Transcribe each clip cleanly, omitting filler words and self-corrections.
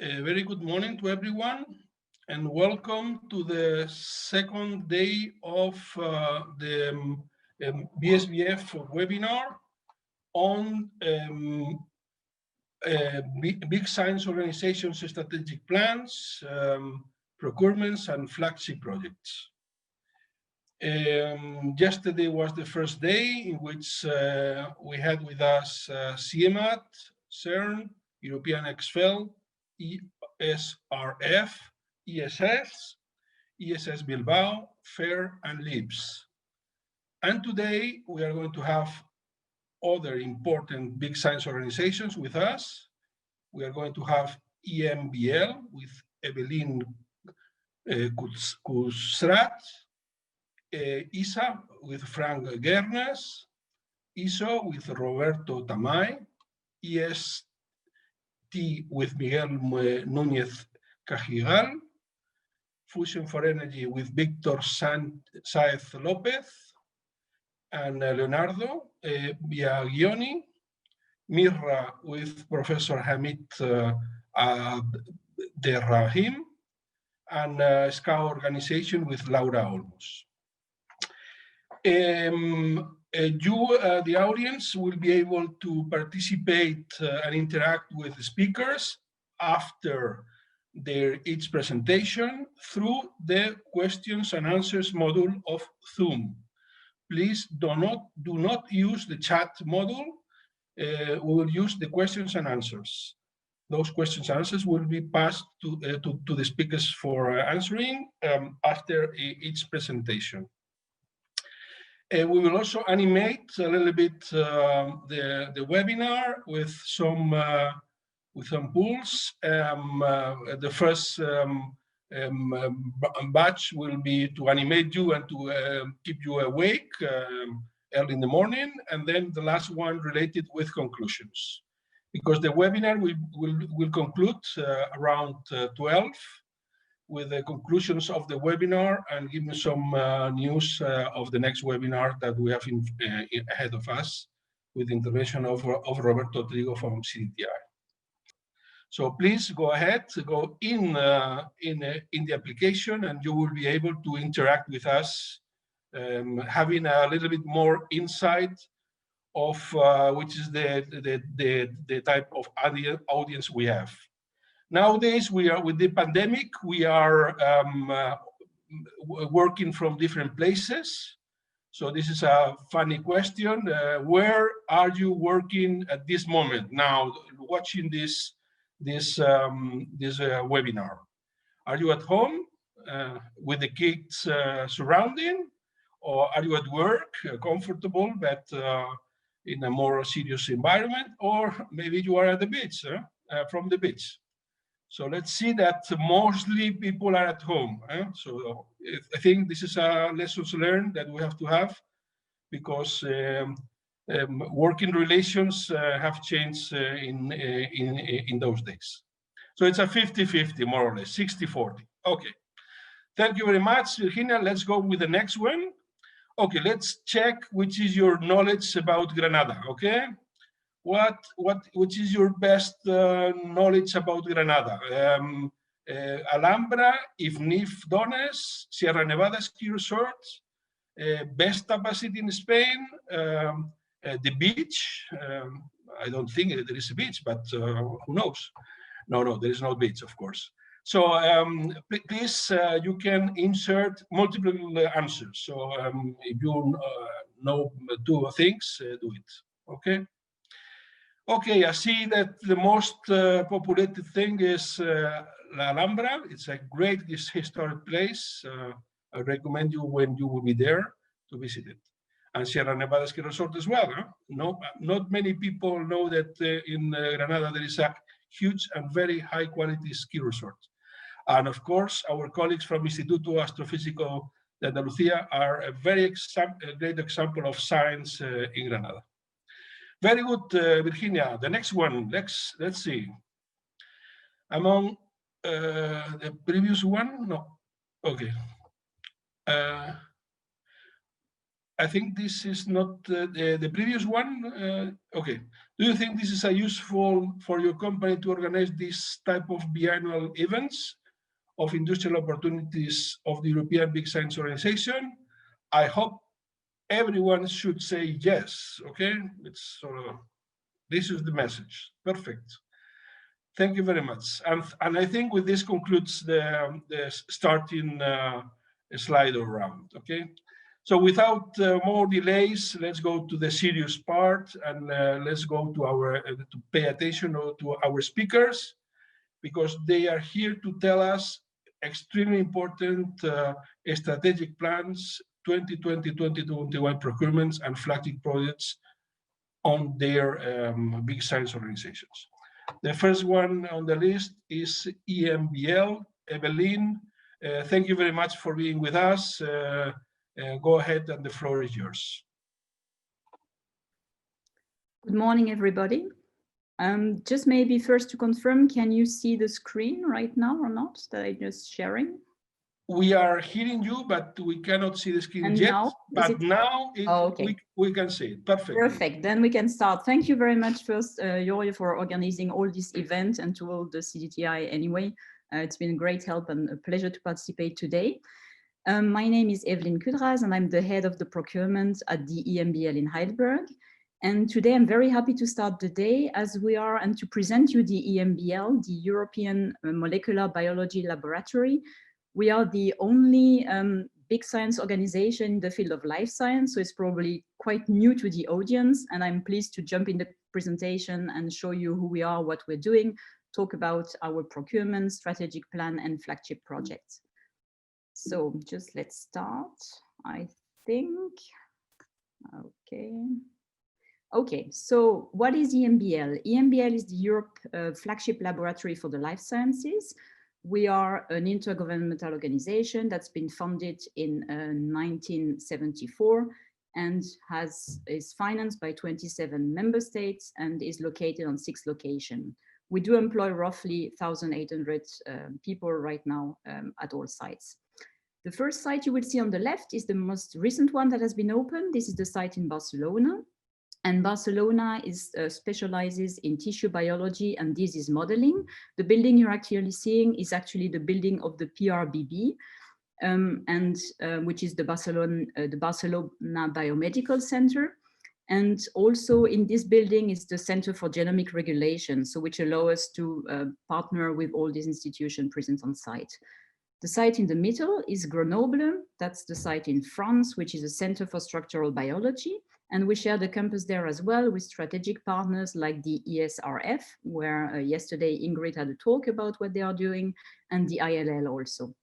A very good morning to everyone, and welcome to the second day of the BSBF webinar on big science organizations' strategic plans, procurements, and flagship projects. Yesterday was the first day in which we had with us CEMAT, CERN, European XFEL, ESRF, ESS Bilbao, FAIR, and LIBS. And today we are going to have other important big science organizations with us. We are going to have EMBL with Evelyn Kusrat, ISA with Frank Gernes, ISO with Roberto Tamay, EST with Miguel Núñez Cajigal, Fusion for Energy with Victor Saez López and Leonardo Biagioni, MYRRH with Professor Hamid Abderrahim, and SCAO organization with Laura Olmos. The audience will be able to participate and interact with the speakers after each presentation through the questions and answers module of Zoom. Please do not use the chat module. We will use the questions and answers. Those questions and answers will be passed to the speakers for answering after each presentation. We will also animate a little bit the webinar with some polls. The first batch will be to animate you and to keep you awake early in the morning, and then the last one related with conclusions. Because the webinar will conclude around 12 with the conclusions of the webinar and give me some news of the next webinar that we have ahead of us with the intervention of Roberto Trigo from CDTI. So please go ahead, go in the application, and you will be able to interact with us, having a little bit more insight of which is the type of audience we have. Nowadays, we are with the pandemic, we are working from different places. So this is a funny question. Where are you working at this moment now, watching this webinar? Are you at home with the kids surrounding, or are you at work, comfortable, but in a more serious environment, or maybe you are at the beach, from the beach? So let's see that mostly people are at home. So I think this is a lessons learned that we have to have, because working relations have changed in those days. So it's a 50-50, more or less, 60-40. Okay, thank you very much, Virginia. Let's go with the next one. Okay, let's check which is your knowledge about Granada, okay? Which is your best knowledge about Granada? Alhambra, Ifnif Dones, Sierra Nevada ski resort, best capacity in Spain, the beach. I don't think there is a beach, but who knows? No, there is no beach, of course. So please, you can insert multiple answers. So if you know two things, do it, okay? Okay, I see that the most populated thing is La Alhambra. It's a great historic place. I recommend you, when you will be there, to visit it. And Sierra Nevada ski resort as well. Huh? No, not many people know that in Granada there is a huge and very high quality ski resort. And of course, our colleagues from Instituto Astrofísico de Andalucía are a very great example of science in Granada. Very good, Virginia. The next one, let's see. Among the previous one, no, okay. I think this is not the previous one. Okay. Do you think this is a useful for your company to organize this type of biannual events of industrial opportunities of the European Big Science Organization? I hope everyone should say yes. Okay. It's this is the message. Perfect. Thank you very much. And I think with this concludes the starting slide round. Okay. So without more delays, let's go to the serious part, and let's go to our to pay attention to our speakers, because they are here to tell us extremely important strategic plans, 2020-2021 procurements and flagship projects on their big science organizations. The first one on the list is EMBL. Evelyn, thank you very much for being with us. Go ahead, and the floor is yours. Good morning, everybody. Just maybe first to confirm, can you see the screen right now or not that I'm just sharing? We are hearing you, but we cannot see the screen and yet. Now, but now okay. we can see it. Perfect. Perfect. Then we can start. Thank you very much, first, Jorge, for organizing all this event, and to all the CDTI anyway. It's been a great help and a pleasure to participate today. My name is Evelyn Kudras, and I'm the head of the procurement at the EMBL in Heidelberg. And today I'm very happy to start the day as we are, and to present you the EMBL, the European Molecular Biology Laboratory. We are the only big science organization in the field of life science, so it's probably quite new to the audience. And I'm pleased to jump in the presentation and show you who we are, what we're doing, talk about our procurement, strategic plan, and flagship projects. So just let's start, I think. Okay, so what is EMBL? EMBL is the Europe flagship laboratory for the life sciences. We are an intergovernmental organization that's been founded in 1974 and is financed by 27 member states and is located on 6 locations. We do employ roughly 1,800 people right now at all sites. The first site you will see on the left is the most recent one that has been opened. This is the site in Barcelona. And Barcelona specializes in tissue biology and disease modeling. The building you're actually seeing is actually the building of the PRBB, which is the Barcelona Biomedical Center. And also in this building is the Center for Genomic Regulation, so which allow us to partner with all these institutions present on site. The site in the middle is Grenoble. That's the site in France, which is a Center for Structural Biology. And we share the campus there as well with strategic partners like the ESRF, where yesterday Ingrid had a talk about what they are doing, and the ILL also.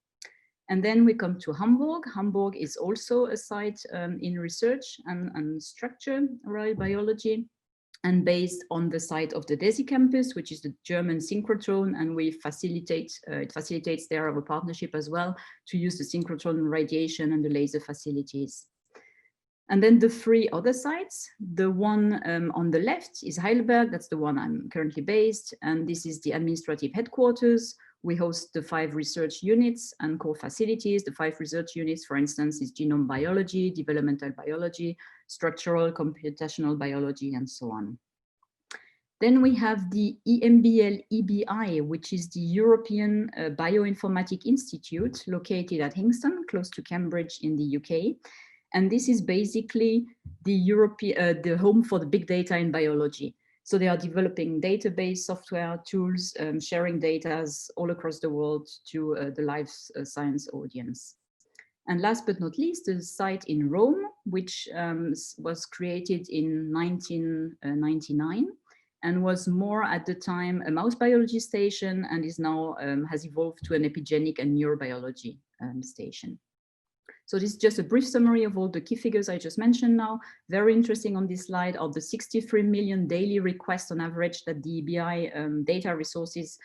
And then we come to Hamburg. Hamburg is also a site in research and structural biology, and based on the site of the DESI campus, which is the German synchrotron, and we facilitate, it facilitates there our partnership as well to use the synchrotron radiation and the laser facilities. And then the 3 other sites, the one on the left is Heidelberg, that's the one I'm currently based, and this is the administrative headquarters. We host the 5 research units and core facilities. The 5 research units, for instance, is genome biology, developmental biology, structural, computational biology, and so on. Then we have the EMBL EBI, which is the European Bioinformatics Institute, located at Hingston, close to Cambridge in the UK. And this is basically the home for the big data in biology. So they are developing database software tools, sharing data all across the world to the life science audience. And last but not least, the site in Rome, which was created in 1999 and was more at the time a mouse biology station, and is now has evolved to an epigenetic and neurobiology station. So this is just a brief summary of all the key figures I just mentioned now. Very interesting on this slide are the 63 million daily requests on average that the EBI data resources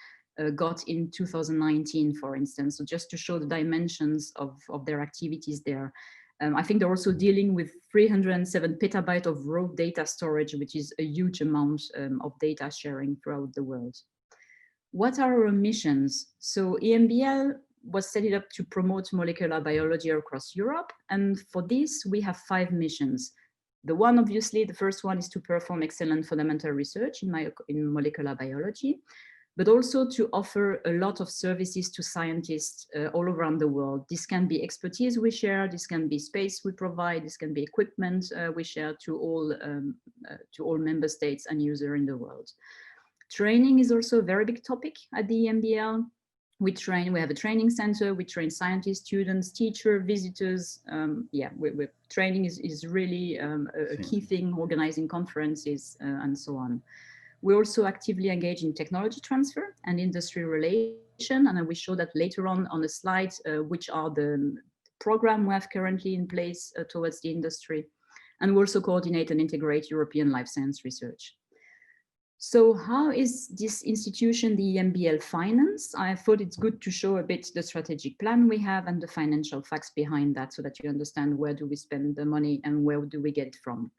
got in 2019, for instance. So just to show the dimensions of their activities there. I think they're also dealing with 307 petabytes of raw data storage, which is a huge amount of data sharing throughout the world. What are our missions? So EMBL was set up to promote molecular biology across Europe. And for this, we have 5 missions. The one, obviously, the first one is to perform excellent fundamental research in molecular biology, but also to offer a lot of services to scientists all around the world. This can be expertise we share, this can be space we provide, this can be equipment we share to all member states and users in the world. Training is also a very big topic at the EMBL. We have a training center, we train scientists, students, teachers, visitors. Training is really a key thing, organizing conferences and so on. We also actively engage in technology transfer and industry relation, and I will show that later on the slide, which are the program we have currently in place towards the industry. And we also coordinate and integrate European life science research. So how is this institution, the EMBL, financed? I thought it's good to show a bit the strategic plan we have and the financial facts behind that, so that you understand where do we spend the money and where do we get it from.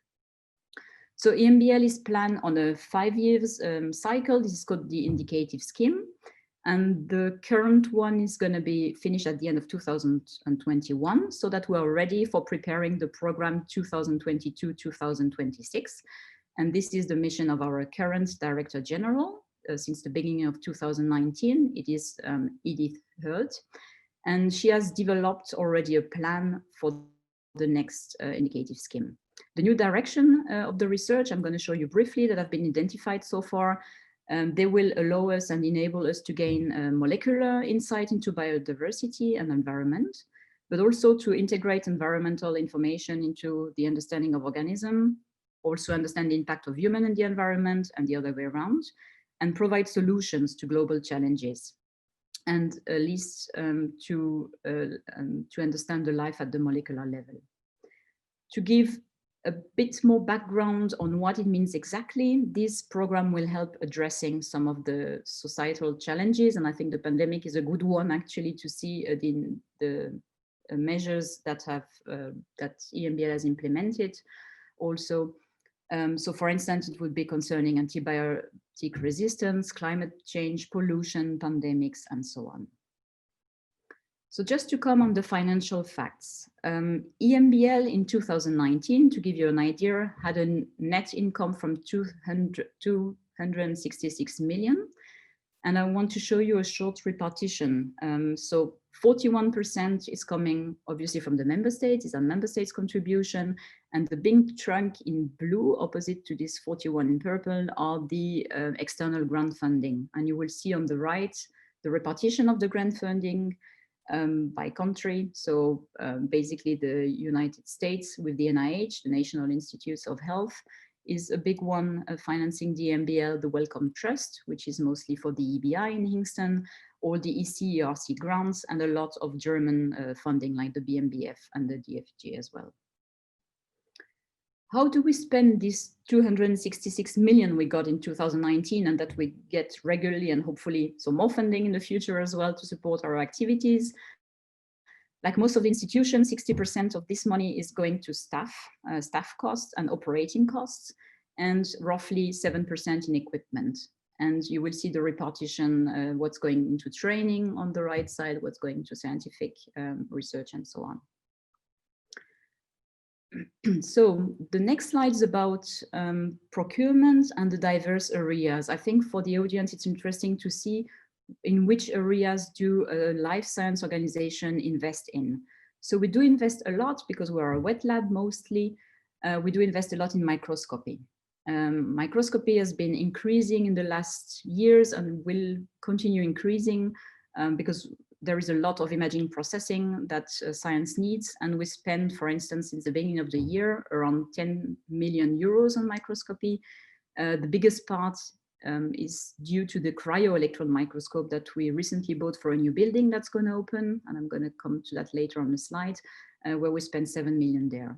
So EMBL is planned on a 5-year cycle. This is called the indicative scheme. And the current one is going to be finished at the end of 2021, so that we're ready for preparing the program 2022-2026. And this is the mission of our current Director General since the beginning of 2019. It is Edith Hurd. And she has developed already a plan for the next indicative scheme. The new direction of the research, I'm going to show you briefly, that have been identified so far. They will allow us and enable us to gain molecular insight into biodiversity and environment, but also to integrate environmental information into the understanding of organism, also understand the impact of human in the environment and the other way around, and provide solutions to global challenges, and at least to understand the life at the molecular level. To give a bit more background on what it means exactly, this program will help addressing some of the societal challenges, and I think the pandemic is a good one actually to see the measures that EMBL has implemented also. So for instance, it would be concerning antibiotic resistance, climate change, pollution, pandemics, and so on. So just to come on the financial facts, EMBL in 2019, to give you an idea, had a net income from 266 million. And I want to show you a short repartition. So 41% is coming obviously from the member states, is a member states contribution. And the big chunk in blue opposite to this 41 in purple are the external grant funding. And you will see on the right, the repartition of the grant funding by country. So basically the United States with the NIH, the National Institutes of Health, is a big one financing the EMBL, the Wellcome Trust, which is mostly for the EBI in Kingston, or the EC/ERC grants, and a lot of German funding like the BSBF and the DFG as well. How do we spend this 266 million we got in 2019 and that we get regularly and hopefully some more funding in the future as well to support our activities? Like most of the institutions, 60% of this money is going to staff costs and operating costs, and roughly 7% in equipment. And you will see the repartition, what's going into training on the right side, what's going to scientific research, and so on. So the next slide is about procurement and the diverse areas. I think for the audience, it's interesting to see in which areas do a life science organization invest in. So we do invest a lot because we're a wet lab mostly. We do invest a lot in microscopy. Microscopy has been increasing in the last years and will continue increasing because there is a lot of imaging processing that science needs. And we spend, for instance, since the beginning of the year, around 10 million euros on microscopy. The biggest part is due to the cryo-electron microscope that we recently bought for a new building that's going to open. And I'm going to come to that later on the slide, where we spend 7 million there.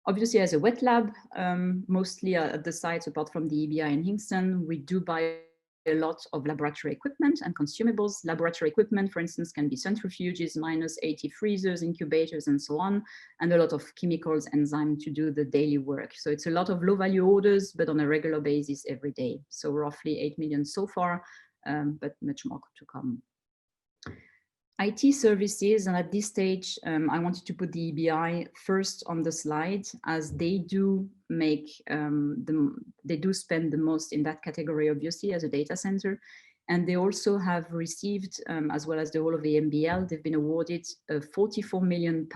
Obviously, as a wet lab, mostly at the sites, apart from the EBI in Kingston, we do buy a lot of laboratory equipment and consumables. Laboratory equipment, for instance, can be centrifuges, -80 freezers, incubators, and so on, and a lot of chemicals, enzymes to do the daily work. So it's a lot of low-value orders, but on a regular basis every day. So roughly 8 million so far, but much more to come. IT services, and at this stage, I wanted to put the EBI first on the slide, as they do make they do spend the most in that category, obviously, as a data center, and they also have received, as well as the whole of the EMBL, they've been awarded a £44 million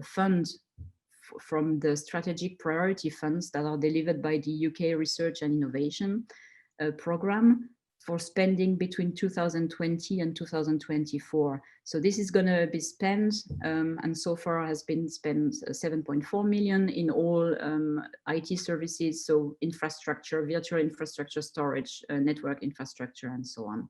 fund from the strategic priority funds that are delivered by the UK Research and Innovation program, for spending between 2020 and 2024. So this is going to be spent, and so far has been spent 7.4 million in all IT services, so infrastructure, virtual infrastructure, storage, network infrastructure, and so on.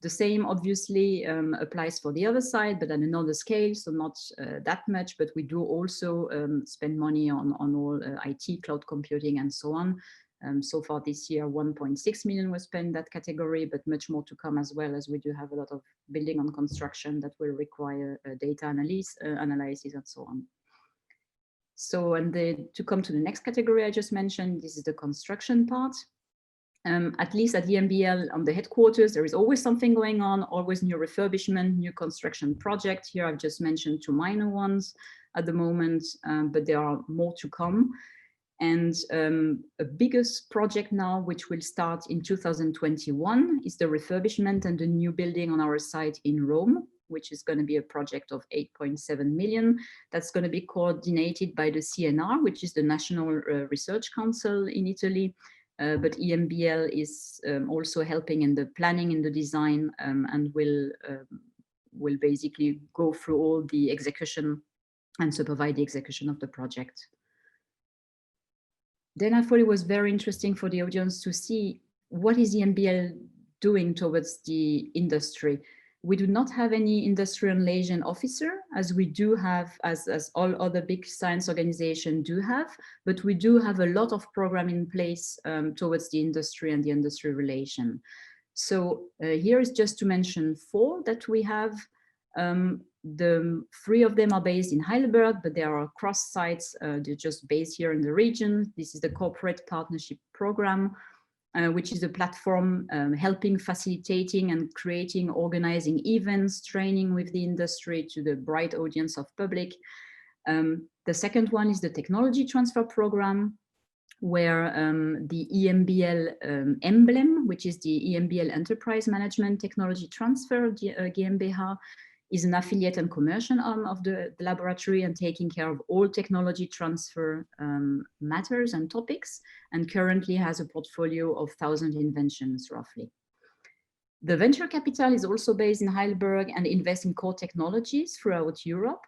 The same obviously applies for the other side, but at another scale, so not that much, but we do also spend money on all IT, cloud computing, and so on. So far this year, 1.6 million was spent in that category, but much more to come, as well, as we do have a lot of building on construction that will require data analysis and so on. So, and to come to the next category I just mentioned, this is the construction part. At least at the EMBL on the headquarters, there is always something going on, always new refurbishment, new construction project. Here I've just mentioned 2 minor ones at the moment, but there are more to come. And a biggest project now, which will start in 2021, is the refurbishment and the new building on our site in Rome, which is going to be a project of 8.7 million. That's going to be coordinated by the CNR, which is the National Research Council in Italy. But EMBL is also helping in the planning, in the design, and will basically go through all the execution and supervise the execution of the project. Then I thought it was very interesting for the audience to see what is EMBL doing towards the industry. We do not have any industrial liaison officer, as we do have, as all other big science organizations do have, but we do have a lot of program in place towards the industry and the industry relation. So here is just to mention 4 that we have. The 3 of them are based in Heidelberg, but there are cross sites. They're just based here in the region. This is the Corporate Partnership Program, which is a platform helping, facilitating and creating, organizing events, training with the industry to the bright audience of public. The second one is the Technology Transfer Program, where the EMBL emblem, which is the EMBL Enterprise Management Technology Transfer, GmbH, is an affiliate and commercial arm of the laboratory and taking care of all technology transfer matters and topics, and currently has a portfolio of 1,000 inventions roughly. The venture capital is also based in Heidelberg and invests in core technologies throughout Europe.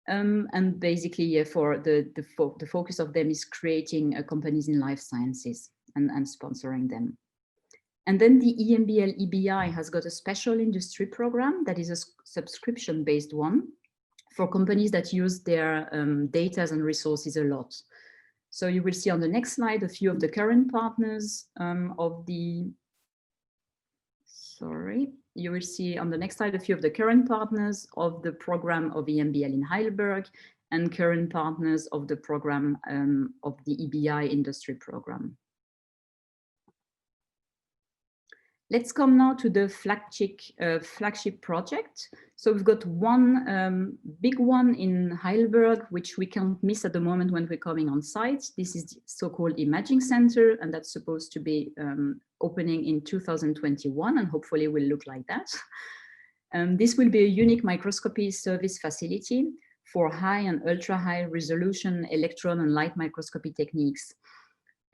And basically for the focus of them is creating companies in life sciences and sponsoring them. And then the EMBL EBI has got a special industry program that is a subscription-based one for companies that use their data and resources a lot. So you will see on the next slide a few of the current partners of the, you will see on the next slide a few of the current partners of the program of EMBL in Heidelberg and current partners of the program of the EBI industry program. Let's come now to the flagship project. So we've got one big one in Heidelberg, which we can't miss at the moment when we're coming on site. This is the so-called Imaging Center, and that's supposed to be opening in 2021, and hopefully will look like that. This will be a unique microscopy service facility for high and ultra-high resolution electron and light microscopy techniques.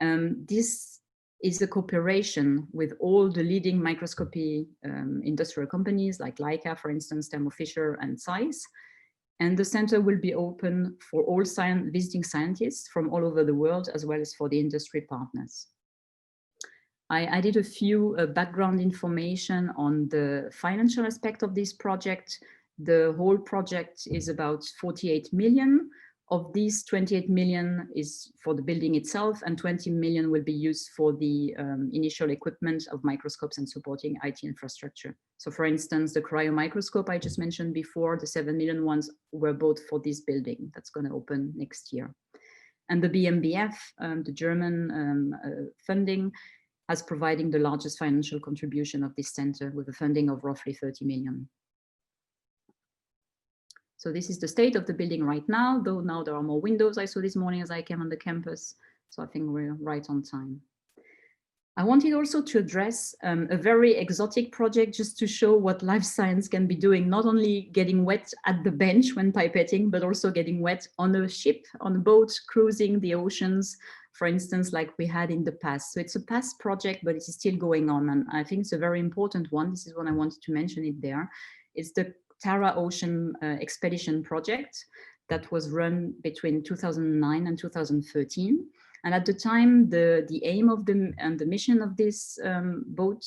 This is a cooperation with all the leading microscopy industrial companies like Leica, for instance, Thermo Fisher and Zeiss. And the center will be open for all visiting scientists from all over the world, as well as for the industry partners. I added a few background information on the financial aspect of this project. The whole project is about 48 million. Of these, 28 million is for the building itself, and 20 million will be used for the initial equipment of microscopes and supporting IT infrastructure. So for instance, the cryo microscope I just mentioned before, the 7 million ones were bought for this building that's going to open next year. And the BSBF, the German funding, as providing the largest financial contribution of this center with a funding of roughly 30 million. So this is the state of the building right now, though now there are more windows I saw this morning as I came on the campus. So I think we're right on time. I wanted also to address a very exotic project just to show what life science can be doing, not only getting wet at the bench when pipetting, but also getting wet on a ship, on a boat, cruising the oceans, for instance, like we had in the past. So it's a past project, but it is still going on. And I think it's a very important one. This is what I wanted to mention it there. It's the Tara Ocean Expedition project that was run between 2009 and 2013. And at the time, the aim of the mission of this boat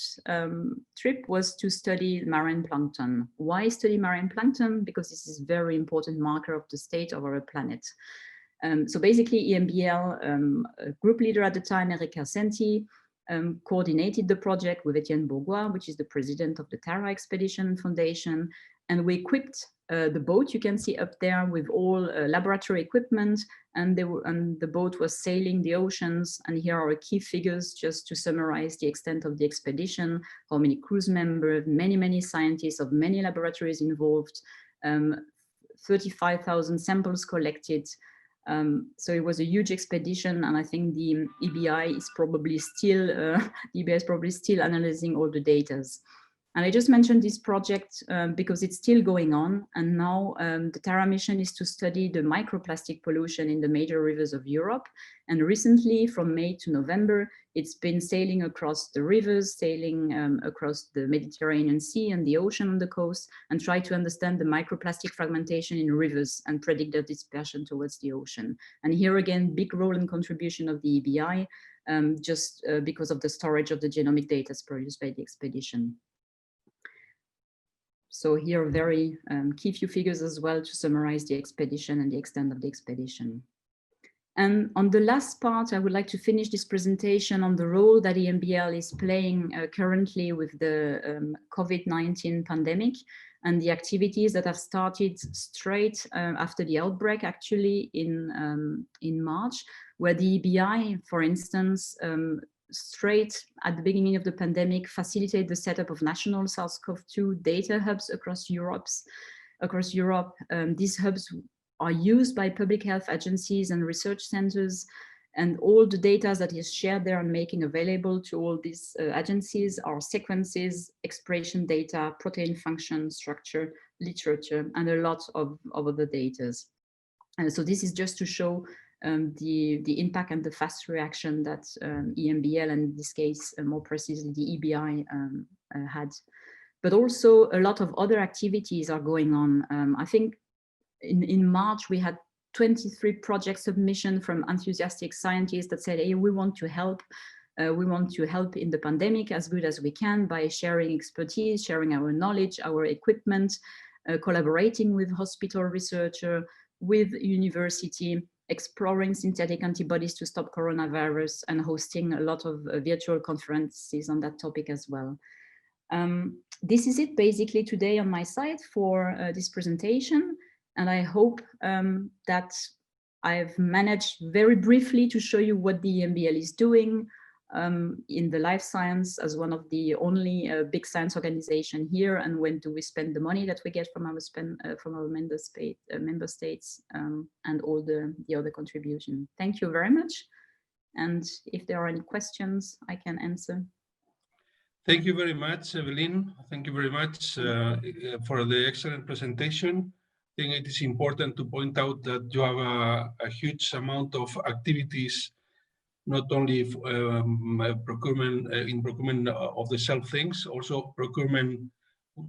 trip was to study marine plankton. Why study marine plankton? Because this is a very important marker of the state of our planet. So basically, EMBL, group leader at the time, Erika Senti, coordinated the project with Etienne Bourgois, which is the president of the Tara Expedition Foundation. And we equipped the boat, you can see up there, with all laboratory equipment, and the boat was sailing the oceans. And here are key figures just to summarize the extent of the expedition, how many cruise members, many scientists of many laboratories involved, 35,000 samples collected. So it was a huge expedition, and I think the EBI is probably still analyzing all the data. And I just mentioned this project because it's still going on. And now the Tara mission is to study the microplastic pollution in the major rivers of Europe. And recently, from May to November, it's been sailing across the rivers, sailing across the Mediterranean Sea and the ocean on the coast, and try to understand the microplastic fragmentation in rivers and predict their dispersion towards the ocean. And here again, big role and contribution of the EBI, just because of the storage of the genomic data produced by the expedition. So here are very key few figures as well to summarize the expedition and the extent of the expedition. And on the last part, I would like to finish this presentation on the role that EMBL is playing currently with the COVID-19 pandemic and the activities that have started straight after the outbreak, actually in March, where the EBI, for instance, straight at the beginning of the pandemic, facilitate the setup of national SARS-CoV-2 data hubs across Europe. These hubs are used by public health agencies and research centers, and all the data that is shared there and making available to all these agencies are sequences, expression data, protein function, structure, literature, and a lot of other data. And so this is just to show the impact and the fast reaction that EMBL, and in this case, more precisely, the EBI had. But also a lot of other activities are going on. I think in March, we had 23 project submissions from enthusiastic scientists that said, hey, we want to help. We want to help in the pandemic as good as we can by sharing expertise, sharing our knowledge, our equipment, collaborating with hospital researchers, with university, exploring synthetic antibodies to stop coronavirus, and hosting a lot of virtual conferences on that topic as well. This is it basically today on my side for this presentation. And I hope that I've managed very briefly to show you what the EMBL is doing in the life science as one of the only big science organization here, and when do we spend the money that we get from our member states and all the other contribution. Thank you very much. And if there are any questions, I can answer. Thank you very much, Evelyn. Thank you very much for the excellent presentation. I think it is important to point out that you have a huge amount of activities, not only procurement in procurement of the self things, also procurement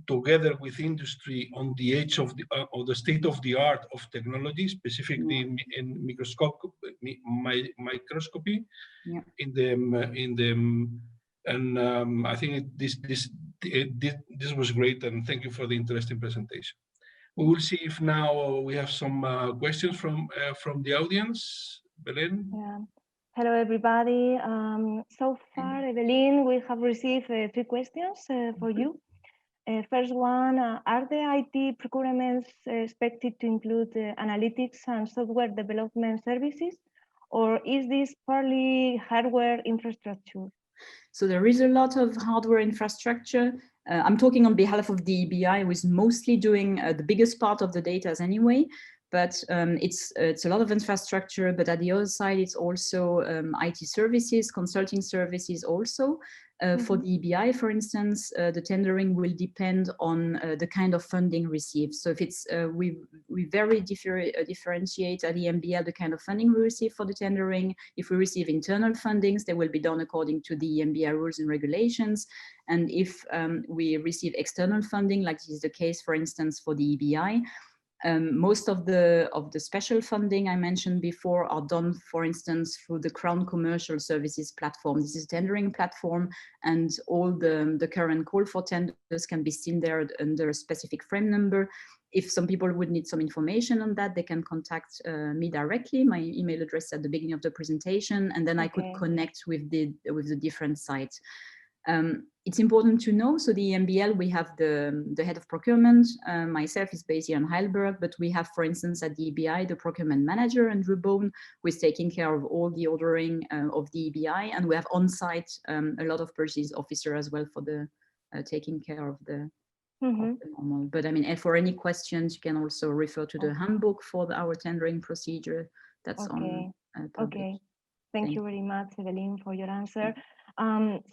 together with industry on the edge of the state of the art of technology, specifically in microscopy. Yeah. I think this was great, and thank you for the interesting presentation. We will see if now we have some questions from the audience. Belén? Yeah. Hello, everybody. So far, Evelyn, we have received 3 questions for you. First one, are the IT procurements expected to include analytics and software development services, or is this partly hardware infrastructure? So there is a lot of hardware infrastructure. I'm talking on behalf of the EBI, who is mostly doing the biggest part of the data anyway, but it's a lot of infrastructure, but at the other side, it's also IT services, consulting services also. For the EBI, for instance, the tendering will depend on the kind of funding received. So if it's, we very differentiate at EMBL the kind of funding we receive for the tendering. If we receive internal fundings, they will be done according to the EMBL rules and regulations. And if we receive external funding, like this is the case, for instance, for the EBI, most of the special funding I mentioned before are done, for instance, through the Crown Commercial Services platform. This is a tendering platform, and all the current call for tenders can be seen there under a specific frame number. If some people would need some information on that, they can contact me directly. My email address at the beginning of the presentation, and then I could connect with the different sites. It's important to know, so the EMBL, we have the head of procurement, myself is based here in Heidelberg, but we have, for instance, at the EBI, the procurement manager, Andrew Bone, who is taking care of all the ordering of the EBI, and we have on site a lot of purchase officer as well for the taking care of the, of the normal. But I mean, for any questions, you can also refer to the handbook for our tendering procedure. That's on public. Thank you very much, Evelyn, for your answer.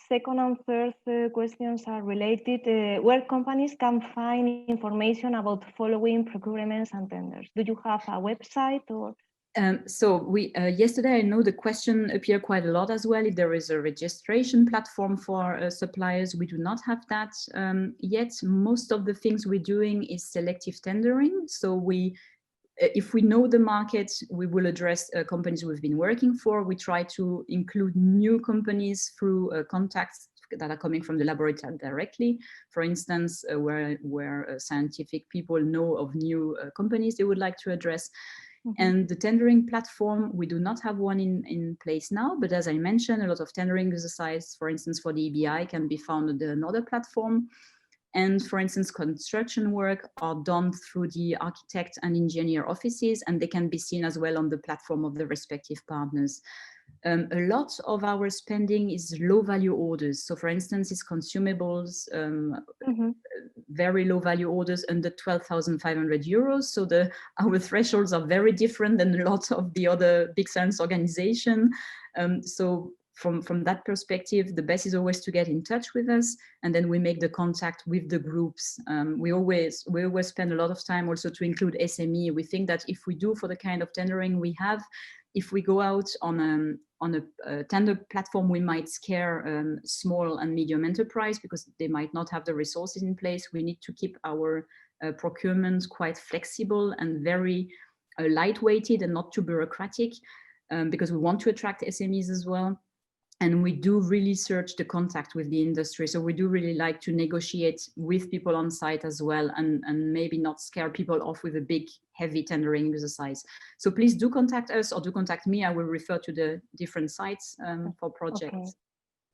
Second and third questions are related. Where companies can find information about following procurements and tenders? Do you have a website or? So we yesterday, I know the question appeared quite a lot as well. If there is a registration platform for suppliers, we do not have that yet. Most of the things we're doing is selective tendering. So if we know the market, we will address companies we've been working for. We try to include new companies through contacts that are coming from the laboratory directly. For instance, where scientific people know of new companies they would like to address. And the tendering platform, we do not have one in place now, but as I mentioned, a lot of tendering exercises, for instance, for the EBI can be found on another platform. And for instance, construction work are done through the architect and engineer offices, and they can be seen as well on the platform of the respective partners. A lot of our spending is low value orders. So for instance, it's consumables, very low value orders under 12,500 euros. So our thresholds are very different than a lot of the other big science organizations. So from that perspective, the best is always to get in touch with us, and then we make the contact with the groups. We always spend a lot of time also to include SME. We think that if we do for the kind of tendering we have, if we go out on a tender platform, we might scare small and medium enterprise because they might not have the resources in place. We need to keep our procurement quite flexible and very lightweighted and not too bureaucratic, because we want to attract SMEs as well. And we do really search the contact with the industry. So we do really like to negotiate with people on site as well, and maybe not scare people off with a big, heavy tendering exercise. So please do contact us or do contact me. I will refer to the different sites for projects.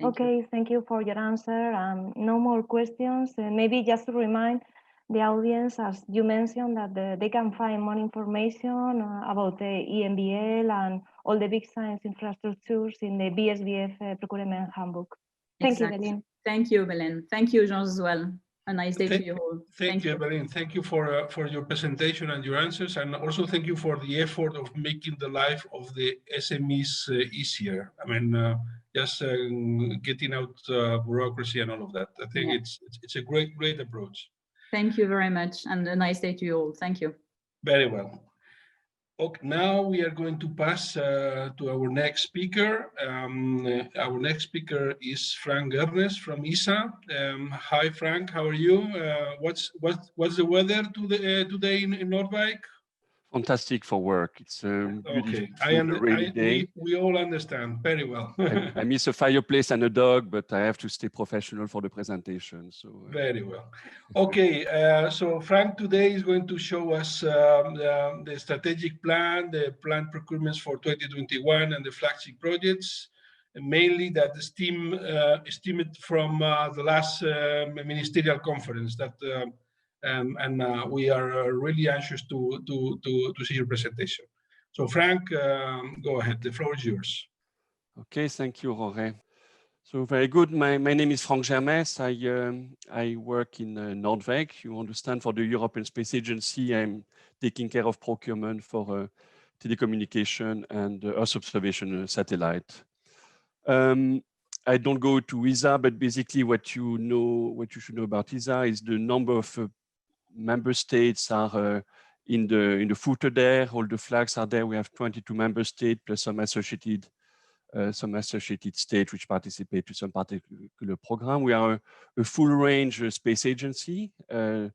Thank you for your answer. No more questions. Maybe just to remind the audience, as you mentioned, that they can find more information about the EMBL and all the big science infrastructures in the BSBF procurement handbook. Thank you, Evelyn. Thank you, Evelyn. Thank you, Jean, as well. A nice day to you all. Thank you, Evelyn. Thank you for your presentation and your answers, and also thank you for the effort of making the life of the SMEs easier. I mean, just getting out bureaucracy and all of that. I think it's a great approach. Thank you very much, and a nice day to you all. Thank you. Very well. Okay, now we are going to pass to our next speaker. Our next speaker is Frank Ernest from ESA. Hi, Frank. How are you? What's the weather today in Noordwijk? Fantastic for work. It's a beautiful rainy day. We all understand very well. I miss a fireplace and a dog, but I have to stay professional for the presentation. So very well. Okay, so Frank today is going to show us the strategic plan, the planned procurements for 2021, and the flagship projects, and mainly that estimated from the last ministerial conference that. And we are really anxious to see your presentation. So Frank, go ahead, the floor is yours. Okay, thank you, Jorge. So very good. My name is Frank Germes. I work in Nordweg. You understand, for the European Space Agency, I'm taking care of procurement for telecommunication and Earth observation satellite. I don't go to ESA, but basically what you should know about ESA is the number of member states are in the footer there. All the flags are there. We have 22 member states plus some associated states which participate to some particular program. We are a full range space agency for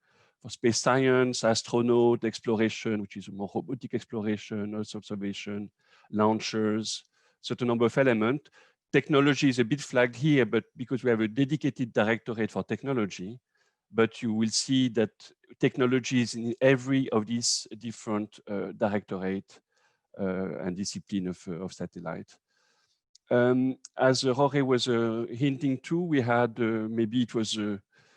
space science, astronaut, exploration, which is more robotic exploration, Earth observation, launchers, certain number of elements. Technology is a bit flagged here, but because we have a dedicated directorate for technology, but you will see that technology is in every of these different directorate and discipline of satellite. As Jorge was hinting to, we had maybe it was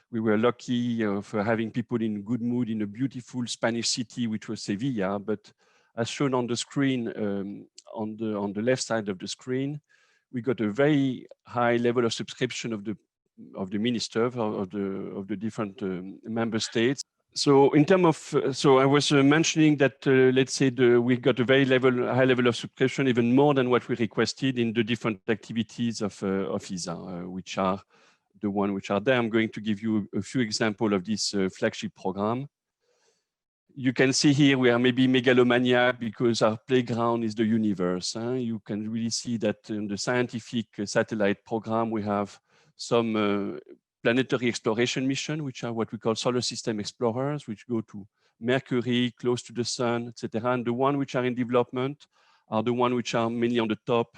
we were lucky for having people in good mood in a beautiful Spanish city, which was Sevilla. But as shown on the screen, on the left side of the screen, we got a very high level of subscription of the minister of the different member states. So in terms of, so I was mentioning that let's say we got a very high level of subscription, even more than what we requested in the different activities of ESA, which are the one which are there. I'm going to give you a few examples of this flagship program. You can see here we are maybe megalomaniac because our playground is the universe. You can really see that in the scientific satellite program we have some planetary exploration mission, which are what we call solar system explorers, which go to Mercury, close to the sun, etc. And the one which are in development are the one which are mainly on the top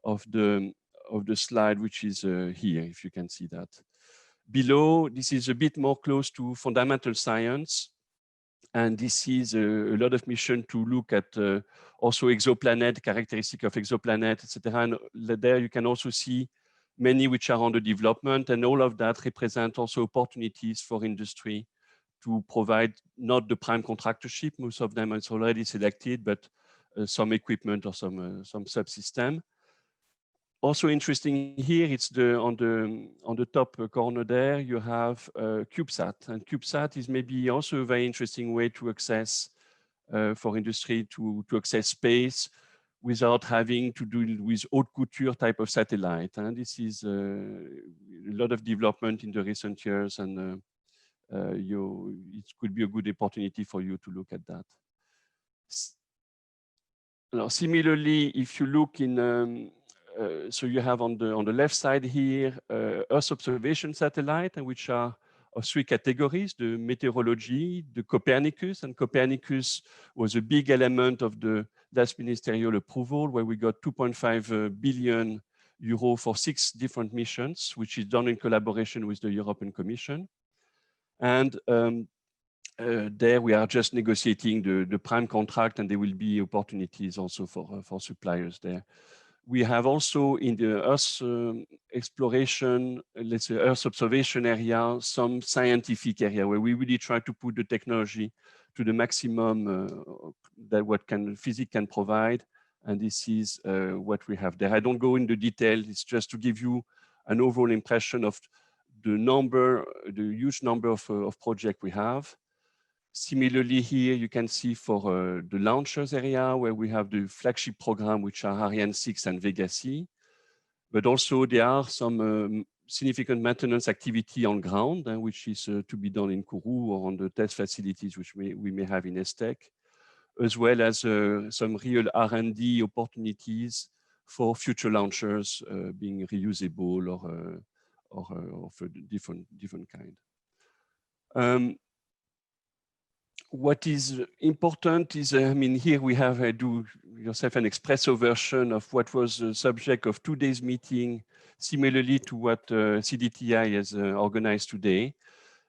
of the slide, which is here, if you can see that. Below, this is a bit more close to fundamental science. And this is a lot of mission to look at also exoplanet, characteristic of exoplanet, etc. And there you can also see many which are under development, and all of that represent also opportunities for industry to provide not the prime contractorship, most of them is already selected, but some equipment or some subsystem. Also interesting here, it's on the top corner there, you have CubeSat, and CubeSat is maybe also a very interesting way to access for industry to access space without having to do with haute couture type of satellite. And this is a lot of development in the recent years, and it could be a good opportunity for you to look at that. Now, similarly, if you look in, so you have on the left side here, Earth observation satellite, which are of three categories: the meteorology, the Copernicus, and Copernicus was a big element of the last ministerial approval, where we got 2.5 billion euro for 6 different missions, which is done in collaboration with the European Commission. And there we are just negotiating the prime contract, and there will be opportunities also for suppliers there. We have also in the Earth exploration, let's say Earth observation area, some scientific area where we really try to put the technology to the maximum that what physics can provide. And this is what we have there. I don't go into detail. It's just to give you an overall impression of the huge number of projects we have. Similarly, here you can see for the launchers area where we have the flagship program, which are Ariane 6 and Vega C. But also there are some significant maintenance activity on ground, which is to be done in Kourou or on the test facilities which we may have in ESTEC, as well as some real R&D opportunities for future launchers being reusable or of a different kind. What is important is, I mean, here we have do yourself an espresso version of what was the subject of today's meeting, similarly to what CDTI has organized today.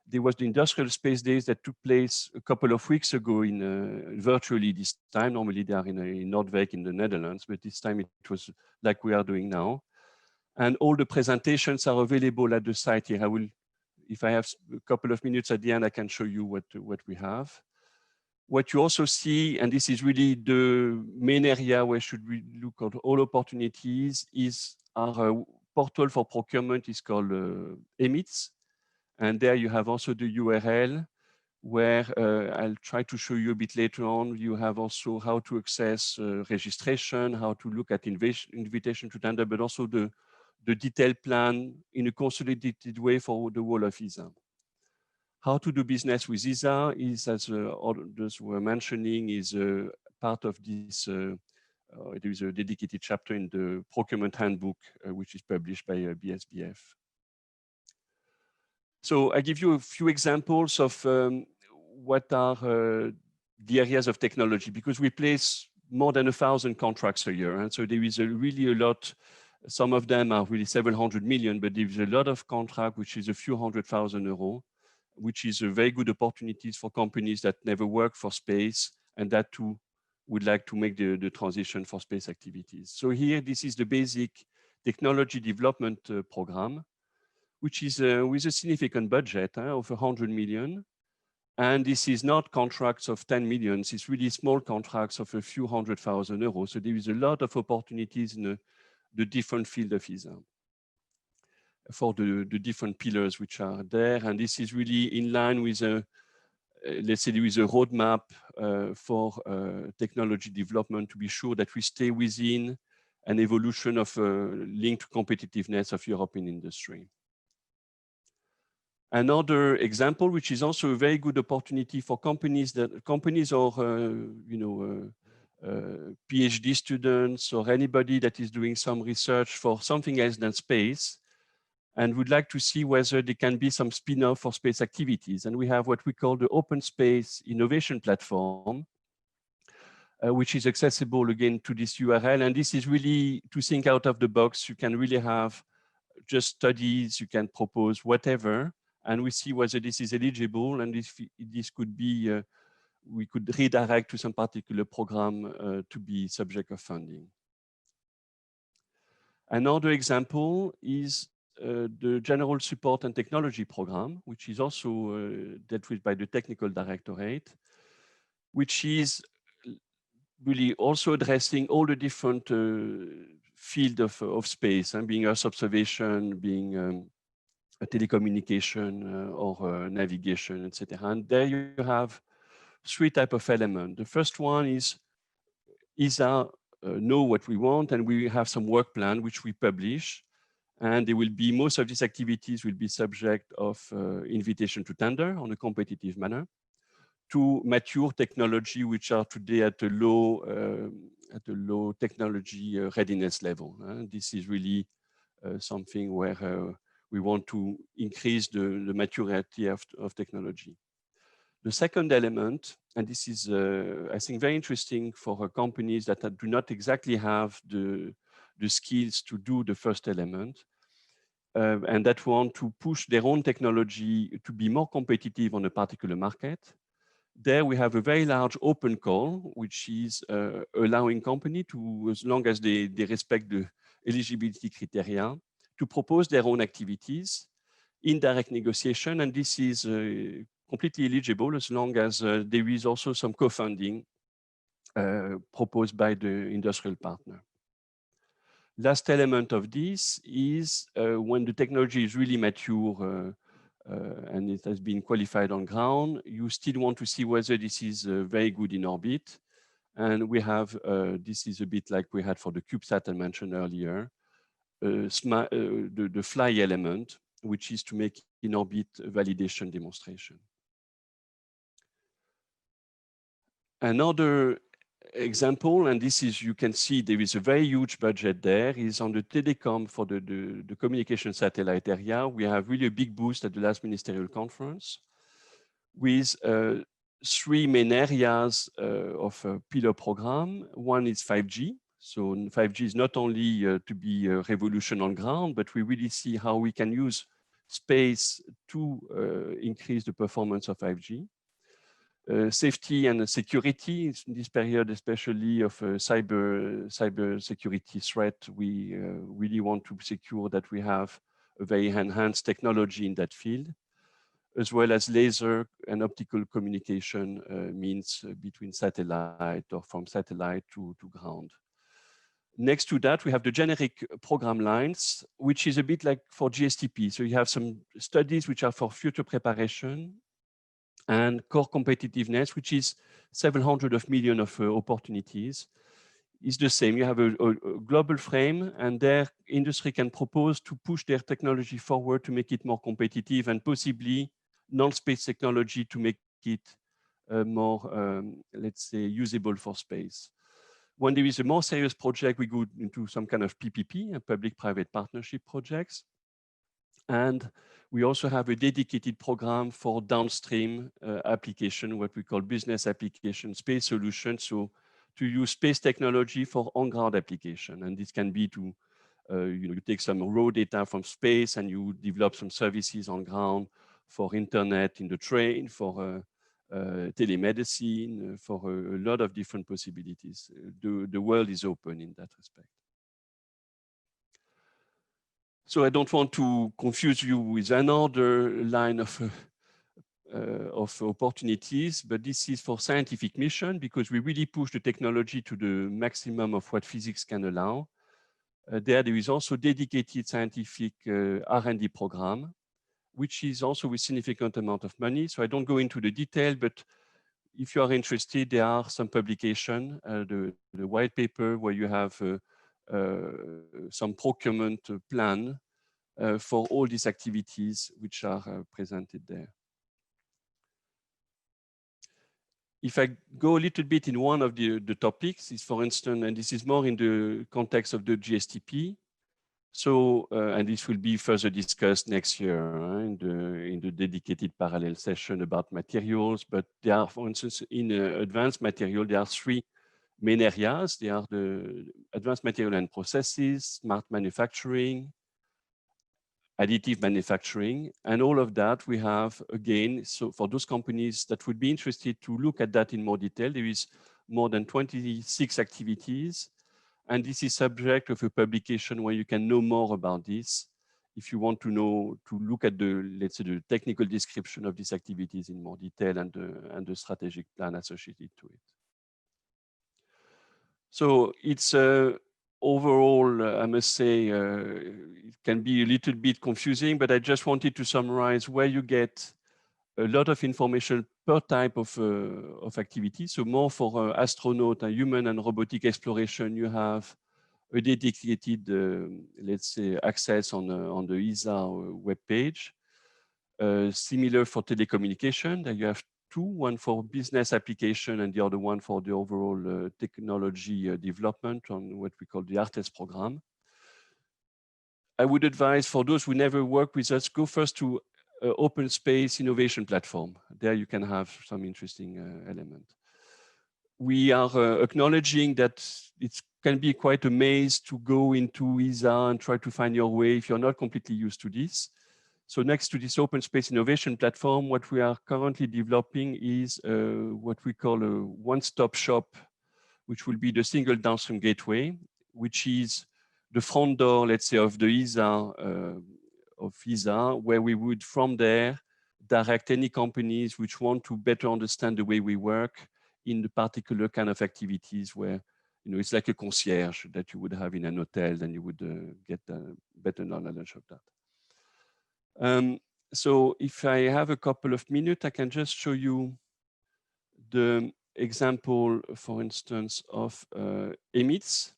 There was the Industrial Space Days that took place a couple of weeks ago virtually this time. Normally they are in Nordweg in the Netherlands, but this time it was like we are doing now. And all the presentations are available at the site here. I will, if I have a couple of minutes at the end, I can show you what we have. What you also see, and this is really the main area where should we look at all opportunities, is our portal for procurement is called EMITS. And there you have also the URL where I'll try to show you a bit later on. You have also how to access registration, how to look at invitation to tender, but also the detailed plan in a consolidated way for the whole of ESA. How to do business with ESA is, as others were mentioning, is part of this. There is a dedicated chapter in the procurement handbook, which is published by BSBF. So I give you a few examples of what are the areas of technology, because we place more than 1,000 contracts a year. And so there is really a lot. Some of them are really several hundred million, but there is a lot of contract, which is a few €100,000, which is a very good opportunities for companies that never work for space and that too would like to make the transition for space activities. So here, this is the basic technology development program, which is with a significant budget of 100 million. And this is not contracts of 10 million, it's really small contracts of a few €100,000. So there is a lot of opportunities in the different field of ESA for the different pillars which are there. And this is really in line with let's say there is a roadmap for technology development to be sure that we stay within an evolution of linked competitiveness of European industry. Another example, which is also a very good opportunity for companies or PhD students or anybody that is doing some research for something else than space and would like to see whether there can be some spin-off for space activities. And we have what we call the Open Space Innovation Platform, which is accessible again to this URL. And this is really to think out of the box. You can really have just studies, you can propose whatever, and we see whether this is eligible, and if this could be, we could redirect to some particular program to be subject of funding. Another example is the General Support and Technology Program, which is also dealt with by the Technical Directorate, which is really also addressing all the different field of space, and being Earth observation, being a telecommunication or navigation, etc. And there you have three types of elements. The first one is ESA know what we want, and we have some work plan which we publish. And there will be, most of these activities will be subject of invitation to tender on a competitive manner to mature technology, which are today at a low technology readiness level. This is really something where we want to increase the maturity of technology. The second element, and this is, I think, very interesting for companies that do not exactly have the skills to do the first element, and that want to push their own technology to be more competitive on a particular market. There we have a very large open call, which is allowing company to, as long as they respect the eligibility criteria, to propose their own activities in direct negotiation. And this is completely eligible as long as there is also some co-funding proposed by the industrial partner. Last element of this is when the technology is really mature and it has been qualified on ground, you still want to see whether this is very good in orbit. And we have, this is a bit like we had for the CubeSat I mentioned earlier, the fly element, which is to make in orbit validation demonstration. Another example, and this is, you can see there is a very huge budget there, is on the telecom for the communication satellite area. We have really a big boost at the last ministerial conference with three main areas of a pillar program. One is 5G. So 5G is not only to be a revolution on ground, but we really see how we can use space to increase the performance of 5G. Safety and security in this period, especially of cyber security threat, we really want to secure that we have a very enhanced technology in that field, as well as laser and optical communication means between satellite or from satellite to ground. Next to that, we have the generic program lines, which is a bit like for GSTP. So you have some studies which are for future preparation and core competitiveness, which is several hundred of millions of opportunities. Is the same. You have a global frame, and their industry can propose to push their technology forward to make it more competitive, and possibly non-space technology to make it more, let's say, usable for space. When there is a more serious project, we go into some kind of PPP, public-private partnership projects. And we also have a dedicated program for downstream application, what we call business application, space solutions. So to use space technology for on-ground application. And this can be to, you take some raw data from space and you develop some services on ground for internet in the train, for telemedicine, for a lot of different possibilities. The world is open in that respect. So I don't want to confuse you with another line of opportunities, but this is for scientific mission because we really push the technology to the maximum of what physics can allow. There is also dedicated scientific R&D program, which is also with significant amount of money. So I don't go into the detail, but if you are interested, there are some publication, the white paper where you have some procurement plan for all these activities which are presented there. If I go a little bit in one of the topics, is for instance, and this is more in the context of the GSTP. So, and this will be further discussed next year in the dedicated parallel session about materials. But there are, for instance, in advanced material, there are three main areas. They are the advanced material and processes, smart manufacturing, additive manufacturing, and all of that we have again. So for those companies that would be interested to look at that in more detail, there is more than 26 activities. And this is subject of a publication where you can know more about this. If you want to know, to look at the, let's say, the technical description of these activities in more detail and the strategic plan associated to it. So it's overall, I must say, it can be a little bit confusing, but I just wanted to summarize where you get a lot of information per type of activity. So more for astronaut and human and robotic exploration, you have a dedicated, let's say, access on the ESA web page. Similar for telecommunication, that you have two, one for business application and the other one for the overall technology development on what we call the ARTES program. I would advise for those who never work with us, go first to open space innovation platform. There you can have some interesting element. We are acknowledging that it can be quite a maze to go into ESA and try to find your way if you're not completely used to this. So next to this open space innovation platform, what we are currently developing is what we call a one-stop shop, which will be the single downstream gateway, which is the front door, let's say, of the ESA, where we would from there direct any companies which want to better understand the way we work in the particular kind of activities where, it's like a concierge that you would have in an hotel, then you would get better knowledge of that. So if I have a couple of minutes, I can just show you the example, for instance, of EMITS.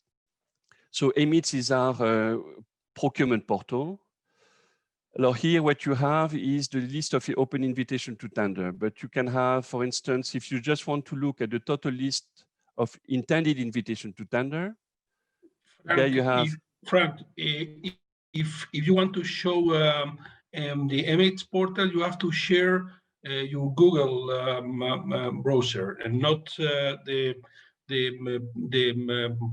So EMITS is our procurement portal. Now here what you have is the list of the open invitation to tender, but you can have, for instance, if you just want to look at the total list of intended invitation to tender, Frank, there you have. If you want to show the EMITS portal, you have to share your Google browser and not the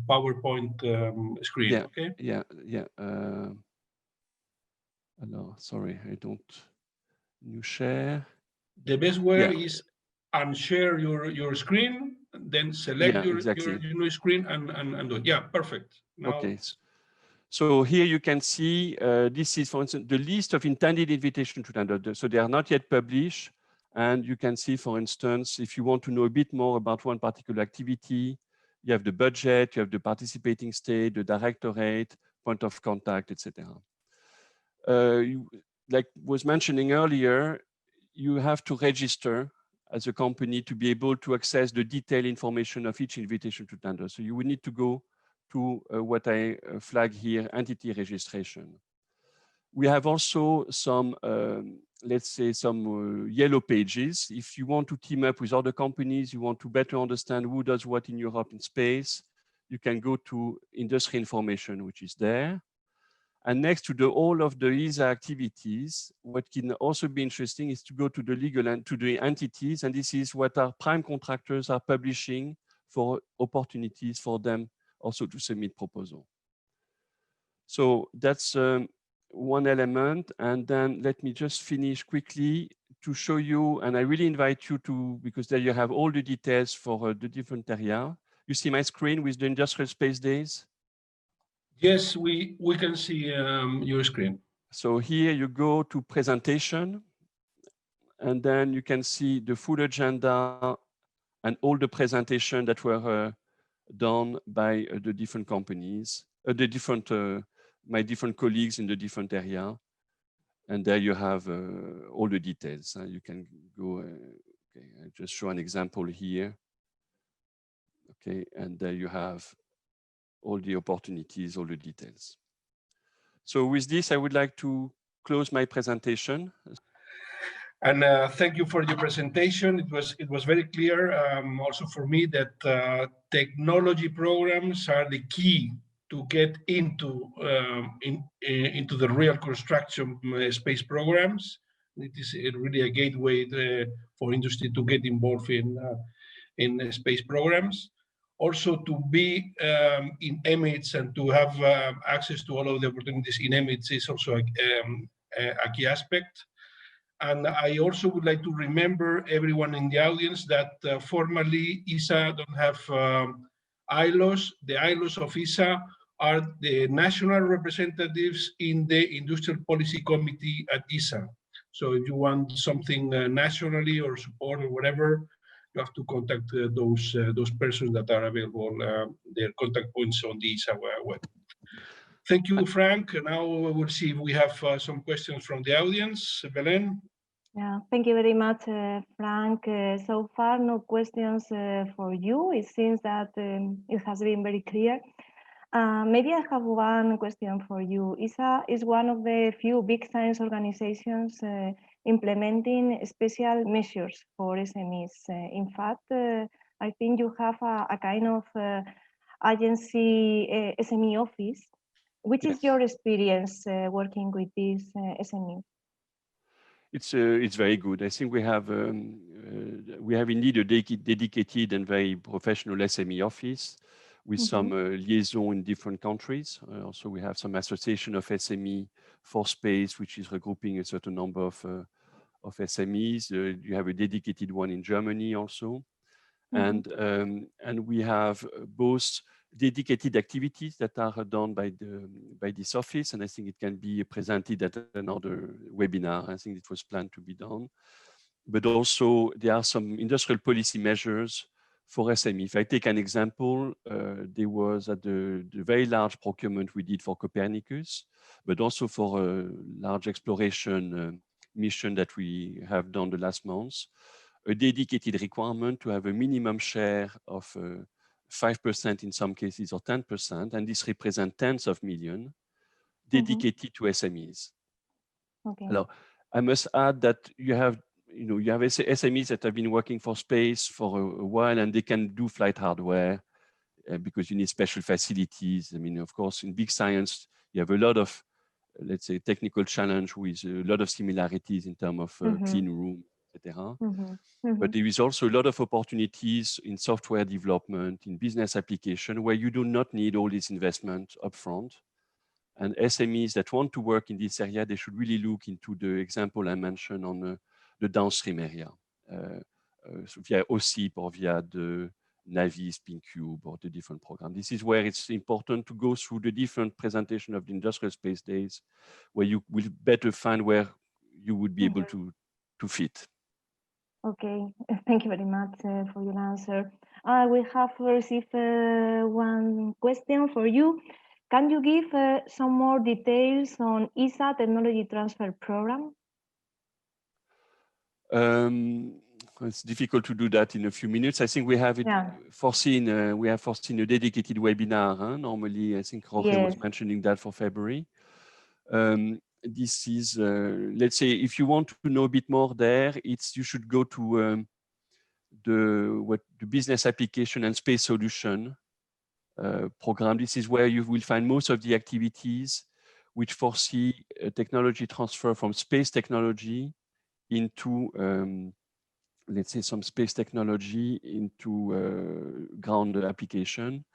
PowerPoint screen. Yeah, okay? Yeah. No, sorry, I don't. New share. The best way is unshare your screen, then select your new screen and do it. Yeah, perfect. Now, okay. So here you can see this is, for instance, the list of intended invitation to tender. So they are not yet published. And you can see, for instance, if you want to know a bit more about one particular activity, You have the budget, you have the participating state, the directorate, point of contact, etc. Like was mentioning earlier, you have to register as a company to be able to access the detailed information of each invitation to tender. So you would need to go to what I flag here, entity registration. We have also some, let's say, some yellow pages. If you want to team up with other companies, you want to better understand who does what in Europe in space, you can go to industry information, which is there. And next to all of the ESA activities, what can also be interesting is to go to the legal and to the entities. And this is what our prime contractors are publishing for opportunities for them also to submit proposal. So that's one element. And then let me just finish quickly to show you, and I really invite you to, because there you have all the details for the different area. You see my screen with the Industrial Space Days? Yes, we can see your screen. So here you go to presentation, and then you can see the full agenda and all the presentation that were done by the different companies, my different colleagues in the different area. And there you have all the details. You can go, okay, I just show an example here. Okay, and there you have all the opportunities, all the details. So with this, I would like to close my presentation. And thank you for your presentation. It was very clear, also for me, that technology programs are the key to get into the real construction space programs. It is really a gateway for industry to get involved in space programs. Also, to be in EMITS and to have access to all of the opportunities in EMITS is also a key aspect. And I also would like to remember everyone in the audience that formally ESA don't have ILOs. The ILOs of ESA are the national representatives in the Industrial Policy Committee at ESA. So if you want something nationally or support or whatever, you have to contact those persons that are available, their contact points on the ESA web. Thank you, Frank. Now we'll see if we have some questions from the audience. Belen? Yeah, thank you very much, Frank. So far, no questions for you. It seems that it has been very clear. Maybe I have one question for you. ESA is one of the few big science organizations implementing special measures for SMEs. In fact, I think you have a kind of agency SME office. Which is your experience working with these SMEs? It's very good. I think we have indeed a dedicated and very professional SME office with some liaison in different countries. Also, we have some association of SME for space, which is regrouping a certain number of SMEs. You have a dedicated one in Germany also, and we have both dedicated activities that are done by this office, and I think it can be presented at another webinar. I think it was planned to be done. But also there are some industrial policy measures for SME. If I take an example, there was at the very large procurement we did for Copernicus, but also for a large exploration mission that we have done the last months, a dedicated requirement to have a minimum share of 5% in some cases or 10%, and this represents tens of millions dedicated to SMEs. Okay. Now, I must add that you have SMEs that have been working for space for a while, and they can do flight hardware because you need special facilities. I mean, of course, in big science, you have a lot of, let's say, technical challenge with a lot of similarities in terms of clean room, etc. But there is also a lot of opportunities in software development, in business application, where you do not need all this investment upfront. And SMEs that want to work in this area, they should really look into the example I mentioned on the downstream area, so via OSIP or via the Navi SpinCube or the different programs. This is where it's important to go through the different presentation of the Industrial Space Days, where you will better find where you would be able to fit. Okay, thank you very much for your answer. We have received one question for you. Can you give some more details on ESA technology transfer program? It's difficult to do that in a few minutes. I think we have it foreseen. We have foreseen a dedicated webinar. Huh? Normally, I think Jorge was mentioning that for February. This is, let's say, if you want to know a bit more there, you should go to the business application and space solution program. This is where you will find most of the activities which foresee a technology transfer from space technology into, let's say, some space technology into ground application.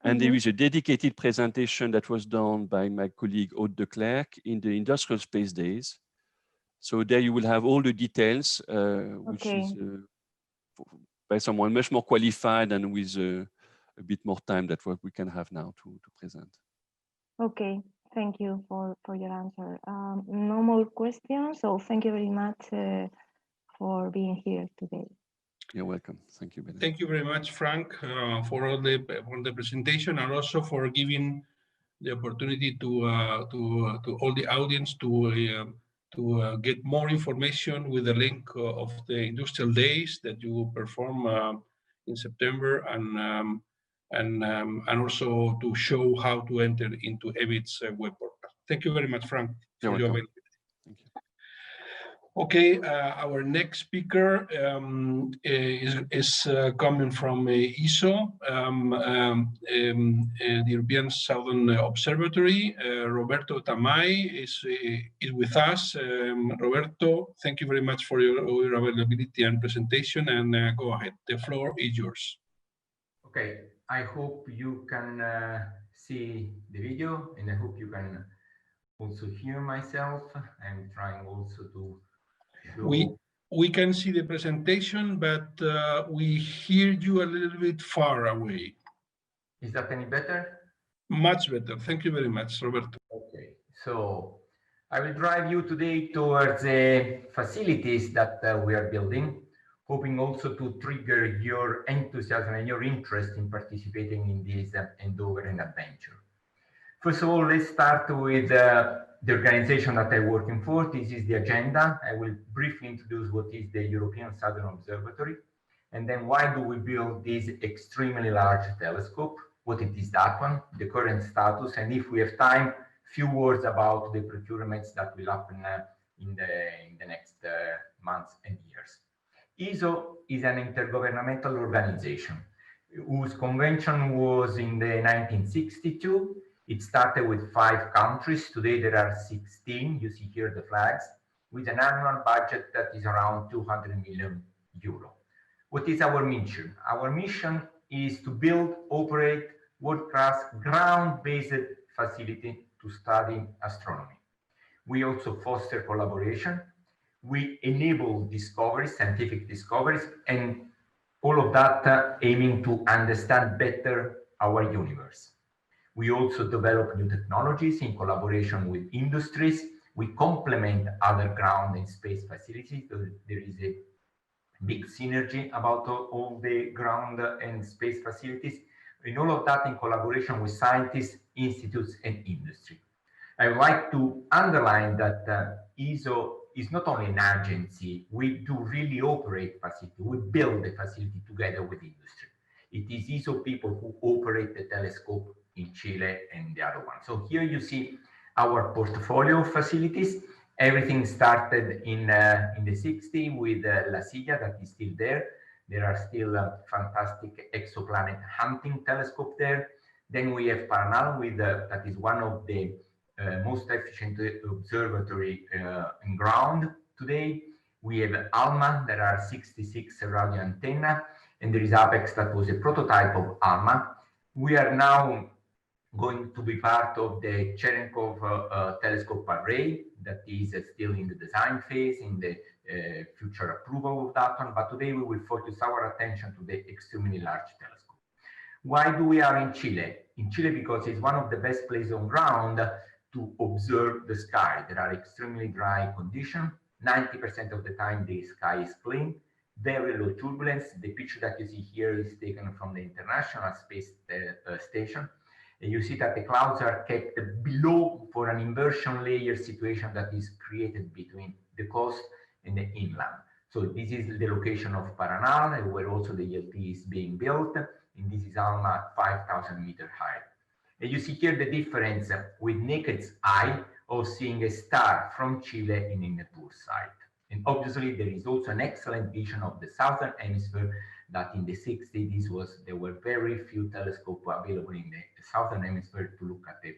And there is a dedicated presentation that was done by my colleague Aude de Klerk in the Industrial Space Days. So there you will have all the details, which is by someone much more qualified and with a bit more time than what we can have now to present. Okay, thank you for your answer. No more questions, so thank you very much for being here today. You're welcome. Thank you, Bennett. Thank you very much, Frank, for the presentation, and also for giving the opportunity to all the audience to get more information with the link of the industrial days that you will perform in September, and also to show how to enter into EBIT's web portal. Thank you very much, Frank, for your availability. Thank you. Okay, our next speaker is coming from ESO, the European Southern Observatory. Roberto Tamay is with us. Roberto, thank you very much for your availability and presentation, and go ahead. The floor is yours. Okay, I hope you can see the video, and I hope you can also hear myself. I'm trying also to show. We can see the presentation, but we hear you a little bit far away. Is that any better? Much better. Thank you very much, Roberto. Okay, so I will drive you today towards the facilities that we are building, hoping also to trigger your enthusiasm and your interest in participating in this endeavor and adventure. First of all, let's start with the organization that I'm working for. This is the agenda. I will briefly introduce what is the European Southern Observatory, and then why do we build this extremely large telescope, what it is that one, the current status, and if we have time, few words about the procurements that will happen in the next months and years. ESO is an intergovernmental organization whose convention was in the 1962. It started with 5 countries. Today there are 16. You see here the flags, with an annual budget that is around 200 million euro. What is our mission? Our mission is to build, operate world-class ground-based facility to study astronomy. We also foster collaboration. We enable discoveries, scientific discoveries, and all of that aiming to understand better our universe. We also develop new technologies in collaboration with industries. We complement other ground and space facilities. So there is a big synergy about all the ground and space facilities. And all of that in collaboration with scientists, institutes, and industry. I would like to underline that ESO is not only an agency. We do really operate facility. We build the facility together with industry. It is ESO people who operate the telescope in Chile and the other one. So here you see our portfolio of facilities. Everything started in the 60s with La Silla, that is still there. There are still fantastic exoplanet hunting telescope there. Then we have Paranal with that is one of the most efficient observatory in ground today. We have ALMA, there are 66 radio antenna, and there is APEX that was a prototype of ALMA. We are now going to be part of the Cherenkov telescope array that is still in the design phase, in the future approval of that one. But today we will focus our attention to the extremely large telescope. Why do we are in Chile? In Chile because it's one of the best places on ground to observe the sky. There are extremely dry conditions. 90% of the time the sky is clean. very low turbulence. The picture that you see here is taken from the International Space Station. And you see that the clouds are kept below for an inversion layer situation that is created between the coast and the inland. So this is the location of Paranal, where also the ELT is being built, and this is almost 5,000 meters high. And you see here the difference with naked eye of seeing a star from Chile in the poor site. And obviously there is also an excellent vision of the southern hemisphere that in the 60s there were very few telescopes available in the southern hemisphere to look at the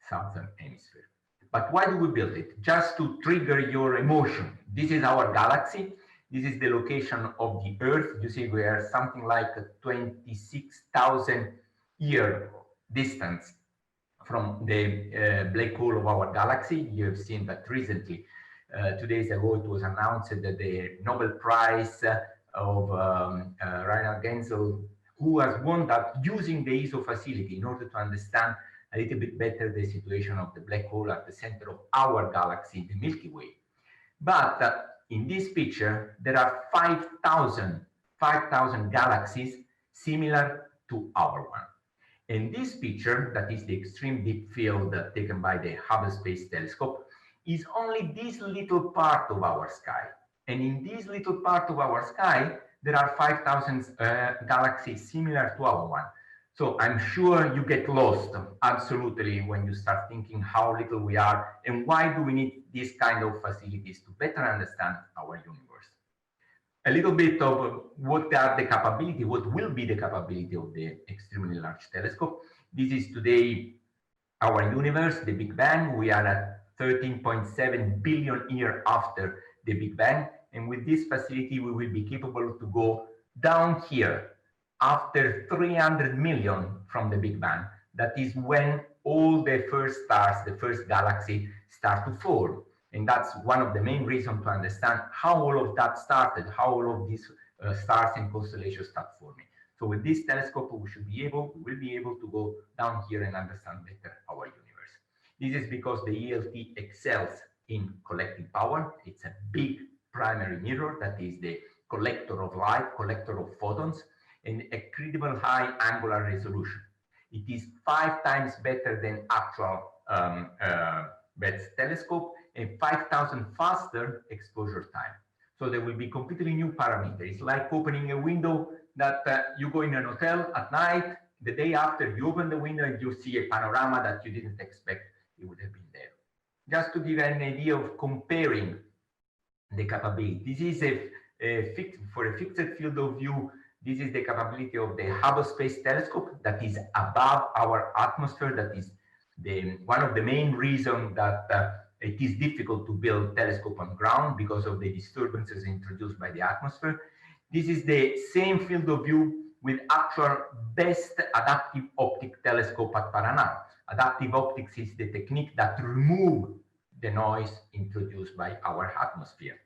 southern hemisphere. But why do we build it? Just to trigger your emotion. This is our galaxy. This is the location of the Earth. You see we are something like 26,000 year distance from the black hole of our galaxy. You have seen that recently. 2 days ago, it was announced that the Nobel Prize of Reinhard Genzel, who has won that using the ESO facility in order to understand a little bit better the situation of the black hole at the center of our galaxy, the Milky Way. But in this picture, there are 5,000 galaxies similar to our one. And this picture, that is the extreme deep field taken by the Hubble Space Telescope, is only this little part of our sky. And in this little part of our sky, there are 5,000 galaxies similar to our one. So I'm sure you get lost absolutely when you start thinking how little we are and why do we need this kind of facilities to better understand our universe. A little bit of what are the capability, what will be the capability of the extremely large telescope. This is today our universe, the Big Bang. We are at 13.7 billion years after the Big Bang. And with this facility, we will be capable to go down here after 300 million from the Big Bang. That is when all the first stars, the first galaxy start to form. And that's one of the main reasons to understand how all of that started, how all of these stars and constellations start forming. So with this telescope, we will be able to go down here and understand better our universe. This is because the ELT excels in collecting power. It's a big primary mirror that is the collector of light, collector of photons, and a credible high angular resolution. It is 5 times better than actual Betz telescope and 5,000 faster exposure time. So there will be completely new parameters. It's like opening a window that you go in an hotel at night. The day after you open the window and you see a panorama that you didn't expect it would have been there. Just to give an idea of comparing the capability. This is for a fixed field of view. This is the capability of the Hubble Space Telescope that is above our atmosphere. That is one of the main reasons that it is difficult to build telescope on ground because of the disturbances introduced by the atmosphere. This is the same field of view with actual best adaptive optic telescope at Paranal. Adaptive optics is the technique that removes the noise introduced by our atmosphere.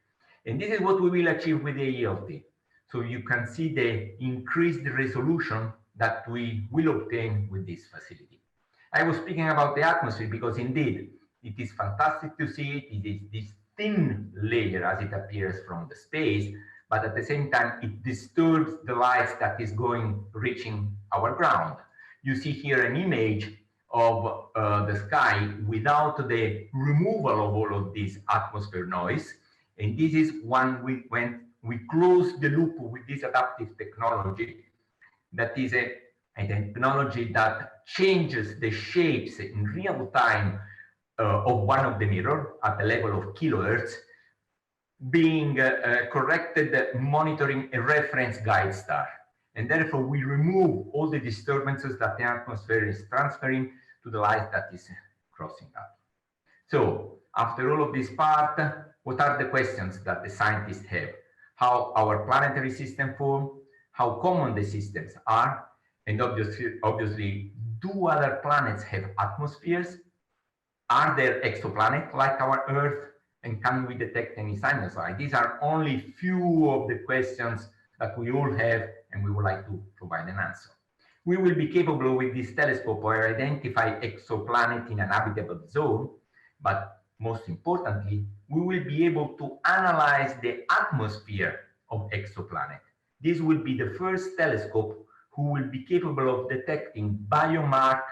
And this is what we will achieve with the ELT. So you can see the increased resolution that we will obtain with this facility. I was speaking about the atmosphere because indeed it is fantastic to see it. It is this thin layer as it appears from the space, but at the same time it disturbs the light that is reaching our ground. You see here an image of the sky without the removal of all of this atmosphere noise. And this is when we close the loop with this adaptive technology. That is a technology that changes the shapes in real time of one of the mirror at the level of kilohertz, being corrected, monitoring a reference guide star. And therefore we remove all the disturbances that the atmosphere is transferring to the light that is crossing up. So after all of this part, what are the questions that the scientists have? How our planetary system form, how common the systems are, and obviously, do other planets have atmospheres? Are there exoplanets like our Earth? And can we detect any signs of life? These are only few of the questions that we all have, and we would like to provide an answer. We will be capable with this telescope to identify exoplanets in an habitable zone, but most importantly, we will be able to analyze the atmosphere of exoplanet. This will be the first telescope who will be capable of detecting biomark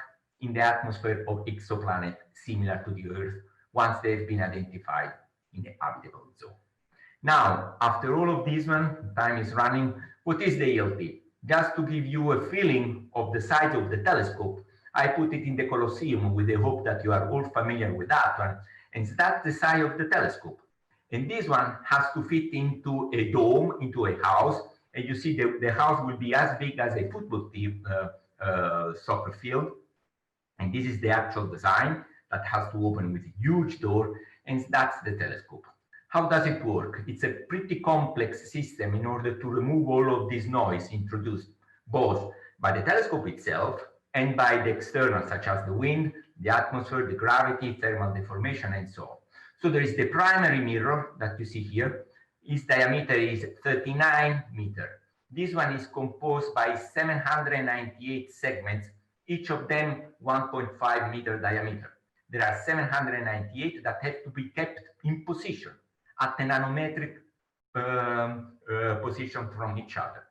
in the atmosphere of exoplanet similar to the Earth once they've been identified in the habitable zone. Now, after all of this one, time is running. What is the ELT? Just to give you a feeling of the size of the telescope, I put it in the Colosseum with the hope that you are all familiar with that one. And that's the size of the telescope. And this one has to fit into a dome, into a house. And you see the house will be as big as a football team, soccer field. And this is the actual design that has to open with a huge door. And that's the telescope. How does it work? It's a pretty complex system in order to remove all of this noise introduced both by the telescope itself and by the external, such as the wind, the atmosphere, the gravity, thermal deformation, and so on. So there is the primary mirror that you see here. Its diameter is 39 meters. This one is composed by 798 segments, each of them 1.5 meter diameter. There are 798 that have to be kept in position at a nanometric position from each other.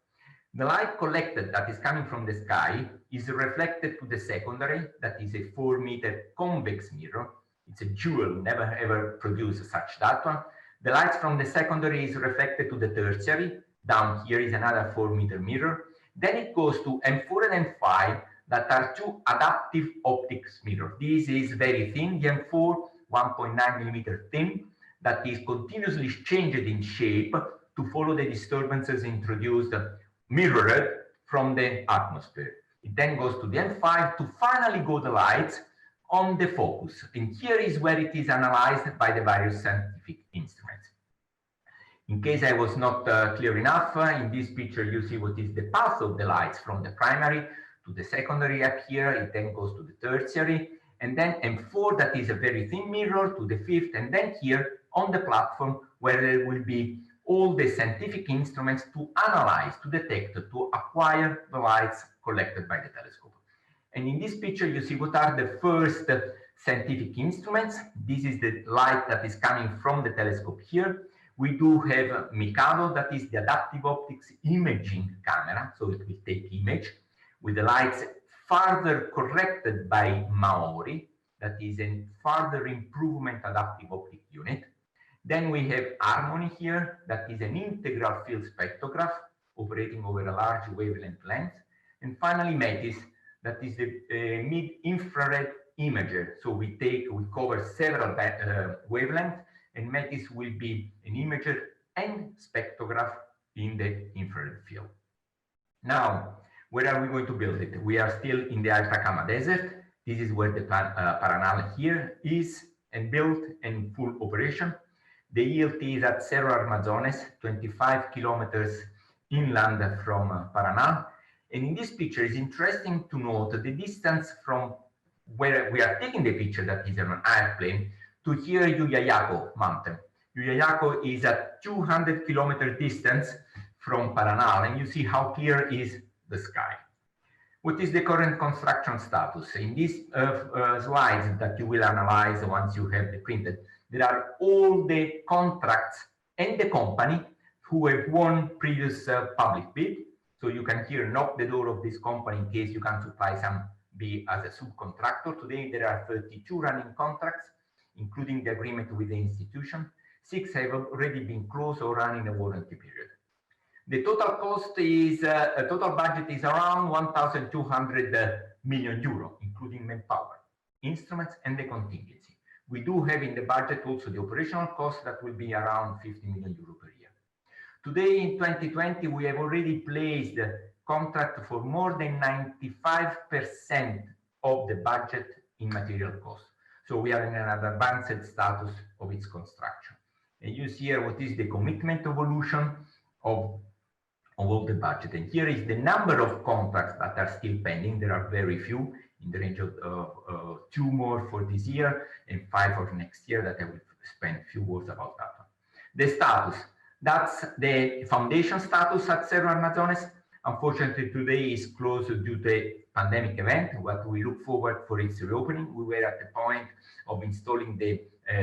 The light collected that is coming from the sky is reflected to the secondary, that is a 4-meter convex mirror. It's a jewel, never ever produced such that one. The light from the secondary is reflected to the tertiary. Down here is another 4-meter mirror. Then it goes to M4 and M5 that are two adaptive optics mirrors. This is very thin, the M4, 1.9 millimeter thin, that is continuously changed in shape to follow the disturbances introduced, mirrored from the atmosphere. It then goes to the M5 to finally go the lights on the focus. And here is where it is analyzed by the various scientific instruments. In case I was not clear enough, in this picture you see what is the path of the lights from the primary to the secondary up here. It then goes to the tertiary, and then M4, that is a very thin mirror, to the 5th, and then here on the platform where there will be all the scientific instruments to analyze, to detect, to acquire the lights collected by the telescope. And in this picture, you see what are the first scientific instruments. This is the light that is coming from the telescope here. We do have Mikado, that is the adaptive optics imaging camera, so it will take image with the lights further corrected by MYRRH, that is a further improvement adaptive optic unit. Then we have Harmony here, that is an integral field spectrograph operating over a large wavelength length. And finally, METIS, that is the mid-infrared imager. So we cover several wavelengths, and METIS will be an imager and spectrograph in the infrared field. Now, where are we going to build it? We are still in the Atacama Desert. This is where the Paranal here is and built and full operation. The ELT is at Cerro Armazones, 25 kilometers inland from Paranal. And in this picture, it's interesting to note the distance from where we are taking the picture, that is on an airplane, to here Yuyayaco mountain. Yuyayaco is at 200-kilometer distance from Paranal, and you see how clear is the sky. What is the current construction status? In these slides that you will analyze once you have the printed, there are all the contracts and the company who have won previous public bid. So you can here knock the door of this company in case you can supply some B as a subcontractor. Today there are 32 running contracts, including the agreement with the institution. 6 have already been closed or running a warranty period. The total cost is, total budget is around 1,200 million euro, including manpower, instruments, and the contingency. We do have in the budget also the operational cost that will be around 50 million euro per year. Today in 2020, we have already placed contract for more than 95% of the budget in material cost. So we are in an advanced status of its construction. And you see here what is the commitment evolution of all the budget. And here is the number of contracts that are still pending. There are very few, in the range of 2 more for this year and 5 for next year, that I will spend a few words about that one. The status, that's the foundation status at Cerro Armazones. Unfortunately, today is closed due to the pandemic event, but we look forward for its reopening. We were at the point of installing the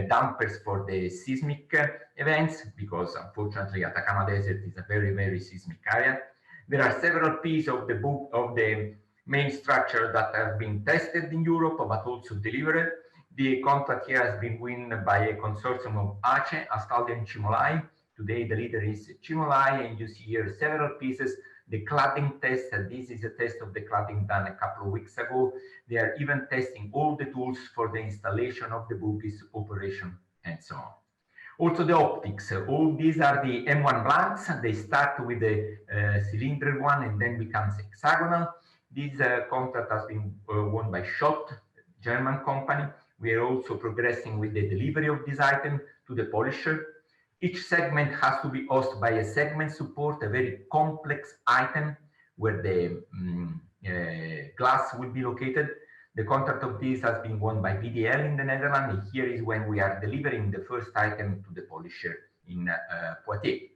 dampers for the seismic events, because unfortunately Atacama Desert is a very, very seismic area. There are several pieces of the main structure that have been tested in Europe, but also delivered. The contract here has been won by a consortium of ACE, Astaldi and Cimolai. Today the leader is Cimolai, and you see here several pieces. The cladding test, this is a test of the cladding done a couple of weeks ago. They are even testing all the tools for the installation of the bogies, operation, and so on. Also the optics, all these are the M1 blanks. They start with the cylinder one and then becomes hexagonal. This contract has been won by Schott, German company. We are also progressing with the delivery of this item to the polisher. Each segment has to be hosted by a segment support, a very complex item where the glass will be located. The contract of this has been won by VDL in the Netherlands. And here is when we are delivering the first item to the polisher in Poitiers.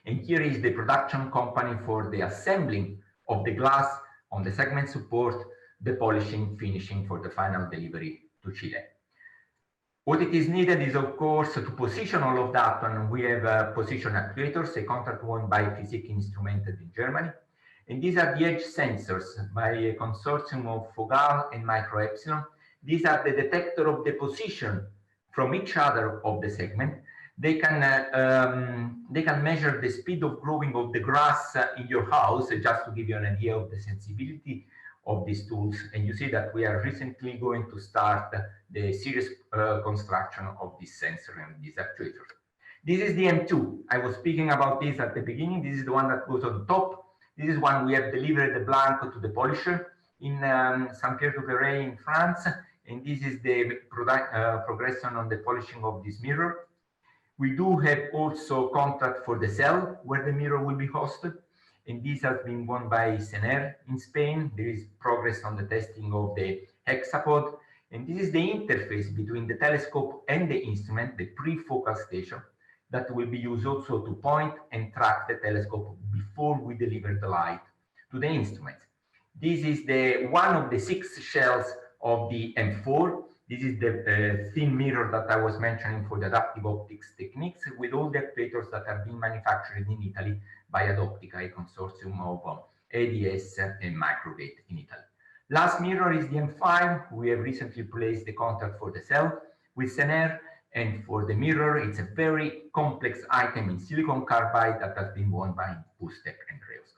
And here is the production company for the assembling of the glass on the segment support, the polishing, finishing for the final delivery to Chile. What it is needed is, of course, to position all of that, and we have position actuators, a contract won by Physik Instrumente in Germany. And these are the edge sensors by a consortium of Fogal and MYRRH. These are the detector of the position from each other of the segment. They can measure the speed of growing of the grass in your house, just to give you an idea of the sensibility of these tools. And you see that we are recently going to start the serious construction of this sensor and this actuator. This is the M2. I was speaking about this at the beginning. This is the one that goes on top. This is one we have delivered the blanco to the polisher in Saint-Pierre-du-Perret in France. And this is the progression on the polishing of this mirror. We do have also contract for the cell where the mirror will be hosted. And this has been won by CERN in Spain. There is progress on the testing of the hexapod. And this is the interface between the telescope and the instrument, the pre-focal station, that will be used also to point and track the telescope before we deliver the light to the instrument. This is the one of the 6 shells of the M4. This is the thin mirror that I was mentioning for the adaptive optics techniques, with all the actuators that are being manufactured in Italy by Adoptica, a consortium of ADS and Microgate in Italy. Last mirror is the M5. We have recently placed the contract for the cell with CERN, and for the mirror, it's a very complex item in silicon carbide that has been won by Boostec and Reus.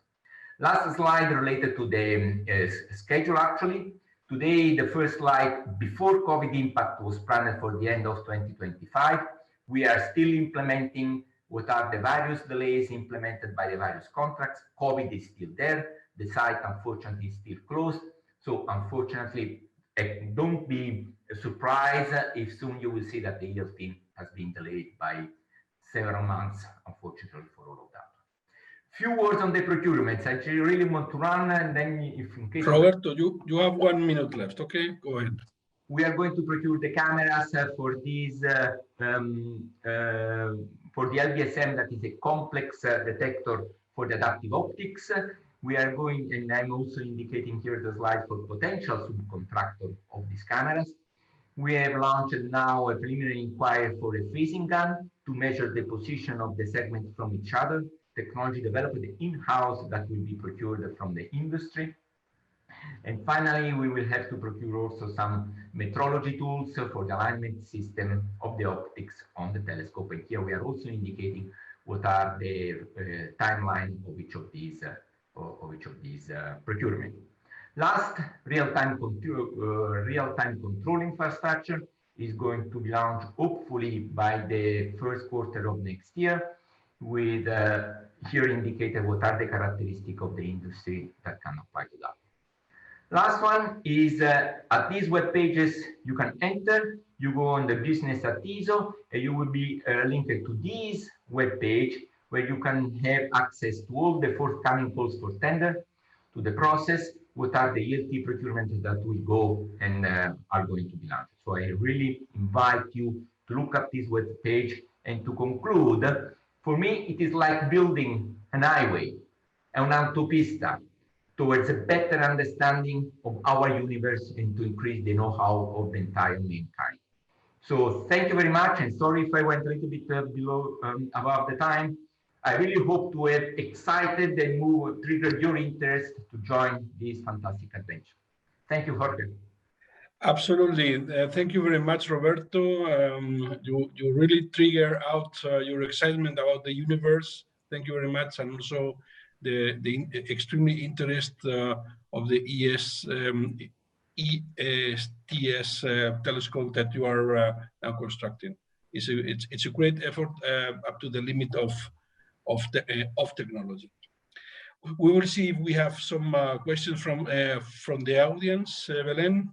Last slide related to the schedule, actually. Today, the first slide before COVID impact was planned for the end of 2025. We are still implementing what are the various delays implemented by the various contracts. COVID is still there. The site, unfortunately, is still closed. So, unfortunately, don't be surprised if soon you will see that the ELT has been delayed by several months, unfortunately, for all of that. Few words on the procurements. I really want to run, and then if in case Roberto, you have 1 minute left. Okay, go ahead. We are going to procure the cameras for these for the LBSM, that is a complex detector for the adaptive optics. We are going, and I'm also indicating here the slide for potential subcontractor of these cameras. We have launched now a preliminary inquiry for a phasing gun to measure the position of the segments from each other. Technology developed in-house that will be procured from the industry. And finally, we will have to procure also some metrology tools for the alignment system of the optics on the telescope. And here we are also indicating what are the timeline of each of these procurement. Last, real-time control infrastructure is going to be launched hopefully by the first quarter of next year, with here indicated what are the characteristics of the industry that can apply to that. Last one is at these web pages you can enter. You go on the business at ISO, and you will be linked to this web page where you can have access to all the forthcoming calls for tender, to the process, what are the ELT procurements that will go and are going to be launched. So I really invite you to look at this web page. And to conclude, for me, it is like building an highway, an autopista, towards a better understanding of our universe and to increase the know-how of the entire mankind. So thank you very much, and sorry if I went a little bit below above the time. I really hope to have excited and triggered your interest to join this fantastic adventure. Thank you, Jorge. Absolutely. Thank you very much, Roberto. You really trigger out your excitement about the universe. Thank you very much. And also the extremely interest of the ESTS telescope that you are now constructing. It's a great effort up to the limit of technology. We will see if we have some questions from the audience. Belén?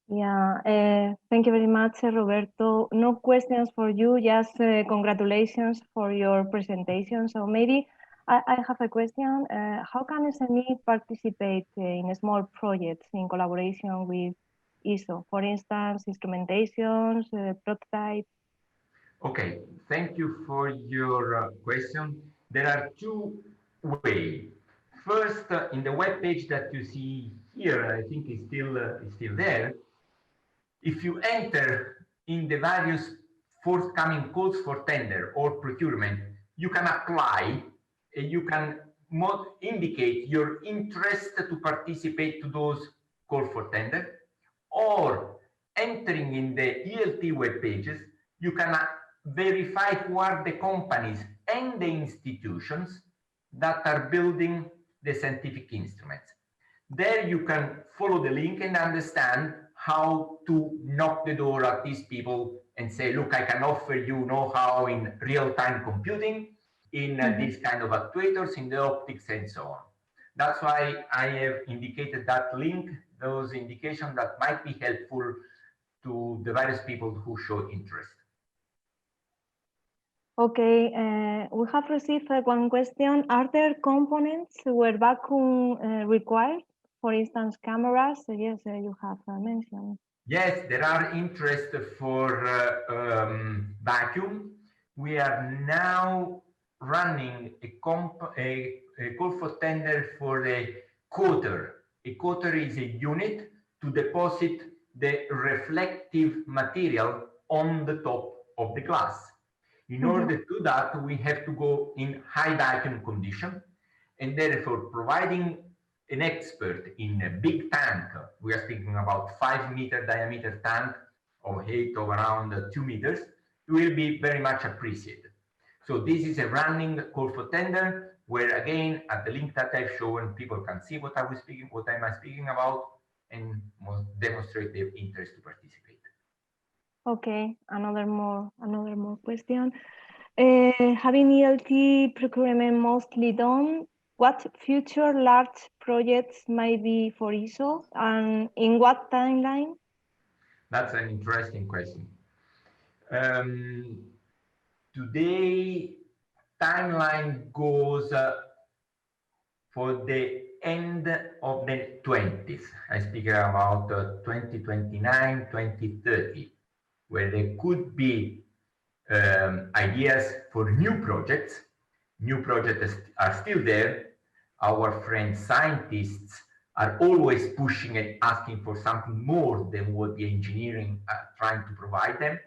Yeah, thank you very much, Roberto. No questions for you, just congratulations for your presentation. So maybe I have a question. How can SME participate in small projects in collaboration with ESO? For instance, instrumentations, prototypes? Okay, thank you for your question. There are two ways. First, in the web page that you see here, I think it's still there. If you enter in the various forthcoming calls for tender or procurement, you can apply, you can indicate your interest to participate to those calls for tender, or entering in the ELT web pages, you can verify who are the companies and the institutions that are building the scientific instruments. There you can follow the link and understand how to knock the door at these people and say, look, I can offer you know-how in real-time computing, in these kind of actuators, in the optics and so on. That's why I have indicated that link, those indications that might be helpful to the various people who show interest. Okay, we have received one question. Are there components where vacuum required? For instance, cameras? Yes, you have mentioned. Yes, there are interest for vacuum. We are now running a call for tender for a coater. A coater is a unit to deposit the reflective material on the top of the glass. In order to do that, we have to go in high vacuum condition, and therefore providing an expert in a big tank, we are speaking about 5-meter diameter tank of height of around 2 meters, will be very much appreciated. So this is a running call for tender, where again, at the link that I've shown, people can see what am I speaking about, and demonstrate their interest to participate. Okay, another more question. Having ELT procurement mostly done, what future large projects might be for ESO, and in what timeline? That's an interesting question. Today, timeline goes for the end of the 20s. I speak about 2029, 2030, where there could be ideas for new projects. New projects are still there. Our friends scientists are always pushing and asking for something more than what the engineering are trying to provide them.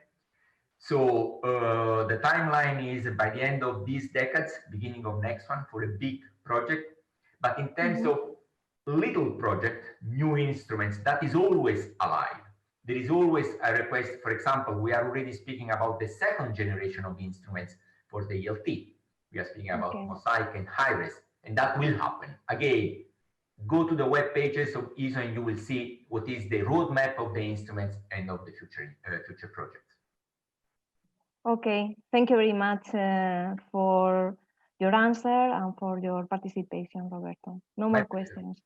So the timeline is by the end of these decades, beginning of next one, for a big project. But in terms of little project, new instruments, that is always alive. There is always a request. For example, we are already speaking about the second generation of instruments for the ELT. We are speaking about Mosaic and HiRes, and that will happen. Again, go to the web pages of ESO and you will see what is the roadmap of the instruments and of the future projects. Okay, thank you very much for your answer and for your participation, Roberto. No more questions.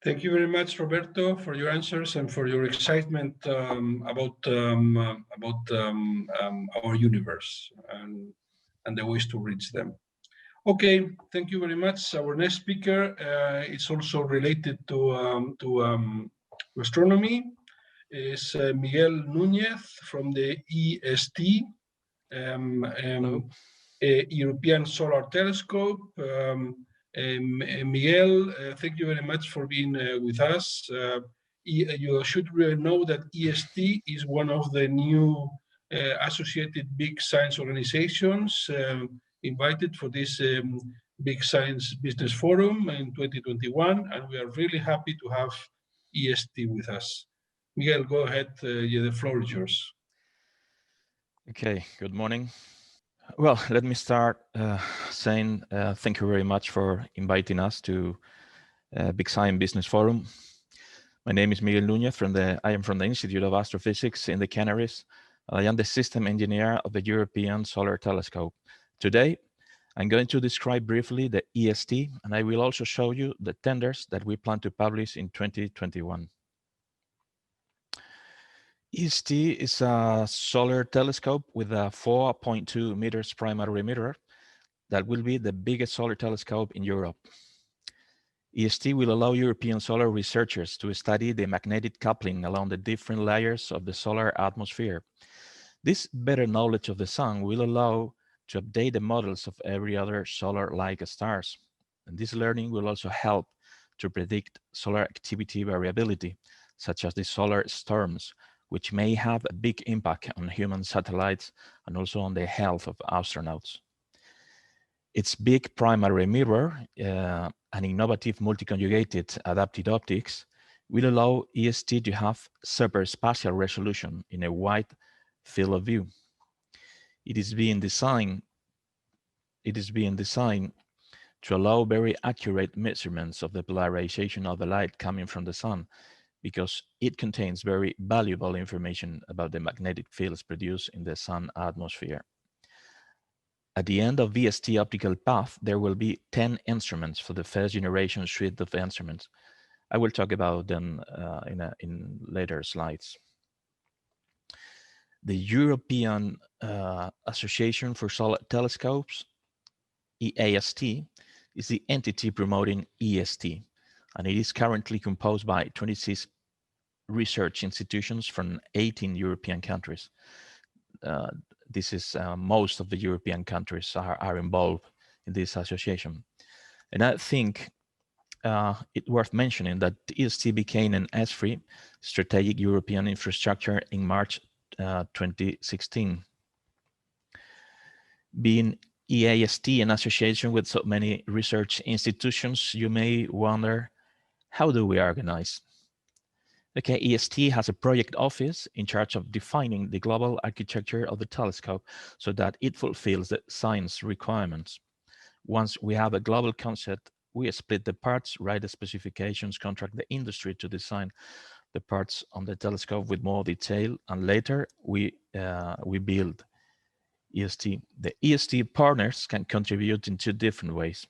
Thank you very much, Roberto, for your answers and for your excitement about our universe and the ways to reach them. Okay, thank you very much. Our next speaker is also related to astronomy. Is Miguel Núñez from the EST, European Solar Telescope. Miguel, thank you very much for being with us. You should know that EST is one of the new associated big science organizations invited for this Big Science Business Forum in 2021, and we are really happy to have EST with us. Miguel, go ahead, the floor is yours. Okay, good morning. Well, let me start saying thank you very much for inviting us to Big Science Business Forum. My name is Miguel Núñez. I am from the Institute of Astrophysics in the Canaries. I am the system engineer of the European Solar Telescope. Today, I'm going to describe briefly the EST, and I will also show you the tenders that we plan to publish in 2021. EST is a solar telescope with a 4.2 meters primary mirror that will be the biggest solar telescope in Europe. EST will allow European solar researchers to study the magnetic coupling along the different layers of the solar atmosphere. This better knowledge of the sun will allow to update the models of every other solar-like stars. And this learning will also help to predict solar activity variability, such as the solar storms, which may have a big impact on human satellites and also on the health of astronauts. Its big primary mirror and innovative multi-conjugated adapted optics will allow EST to have super spatial resolution in a wide field of view. It is being designed to allow very accurate measurements of the polarization of the light coming from the sun, because it contains very valuable information about the magnetic fields produced in the sun atmosphere. At the end of VST optical path, there will be 10 instruments for the first generation suite of instruments. I will talk about them in later slides. The European Association for Solar Telescopes, EAST, is the entity promoting EST, and it is currently composed by 26 research institutions from 18 European countries. This is most of the European countries are involved in this association. And I think it's worth mentioning that EST became an ESRI strategic European infrastructure in March 2016. Being EAST an association with so many research institutions, you may wonder, how do we organize? Okay, EST has a project office in charge of defining the global architecture of the telescope so that it fulfills the science requirements. Once we have a global concept, we split the parts, write the specifications, contract the industry to design the parts on the telescope with more detail, and later we build EST. The EST partners can contribute in two different ways,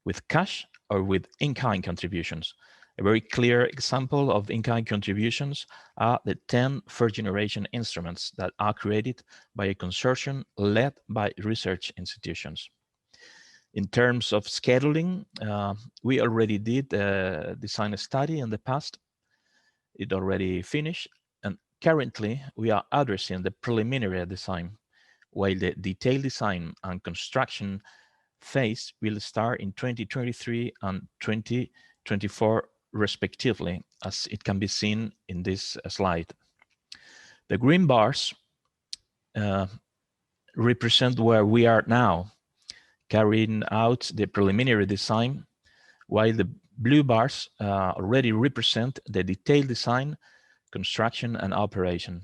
with cash or with in-kind contributions. A very clear example of in-kind contributions are the 10 first-generation instruments that are created by a consortium led by research institutions. In terms of scheduling, we already did a design study in the past. It already finished, and currently we are addressing the preliminary design, while the detailed design and construction phase will start in 2023 and 2024 respectively, as it can be seen in this slide. The green bars represent where we are now, carrying out the preliminary design, while the blue bars already represent the detailed design, construction, and operation.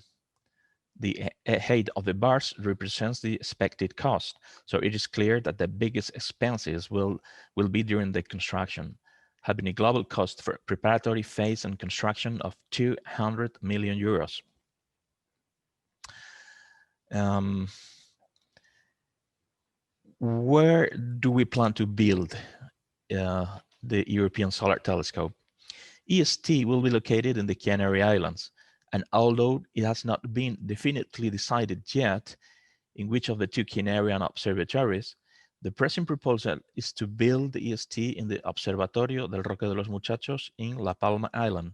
The height of the bars represents the expected cost, so it is clear that the biggest expenses will be during the construction, having a global cost for preparatory phase and construction of 200 million euros. Where do we plan to build the European Solar Telescope? EST will be located in the Canary Islands, and although it has not been definitively decided yet in which of the two Canarian observatories, the present proposal is to build the EST in the Observatorio del Roque de los Muchachos in La Palma Island.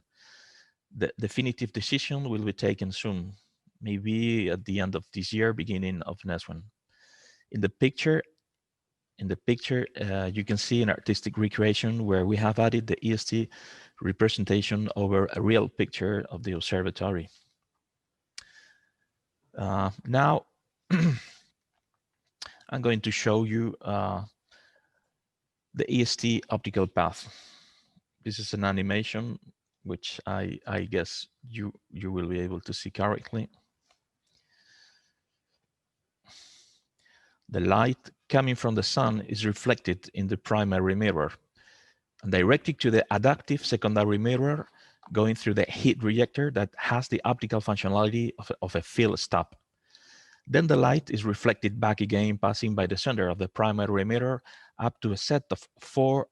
The definitive decision will be taken soon, maybe at the end of this year, beginning of next one. In the picture, In the picture, you can see an artistic recreation where we have added the EST representation over a real picture of the observatory. Now, I'm going to show you the EST optical path. This is an animation which I guess you will be able to see correctly. The light coming from the sun is reflected in the primary mirror and directed to the adaptive secondary mirror, going through the heat rejector that has the optical functionality of a field stop. Then the light is reflected back again, passing by the center of the primary mirror up to a set of 4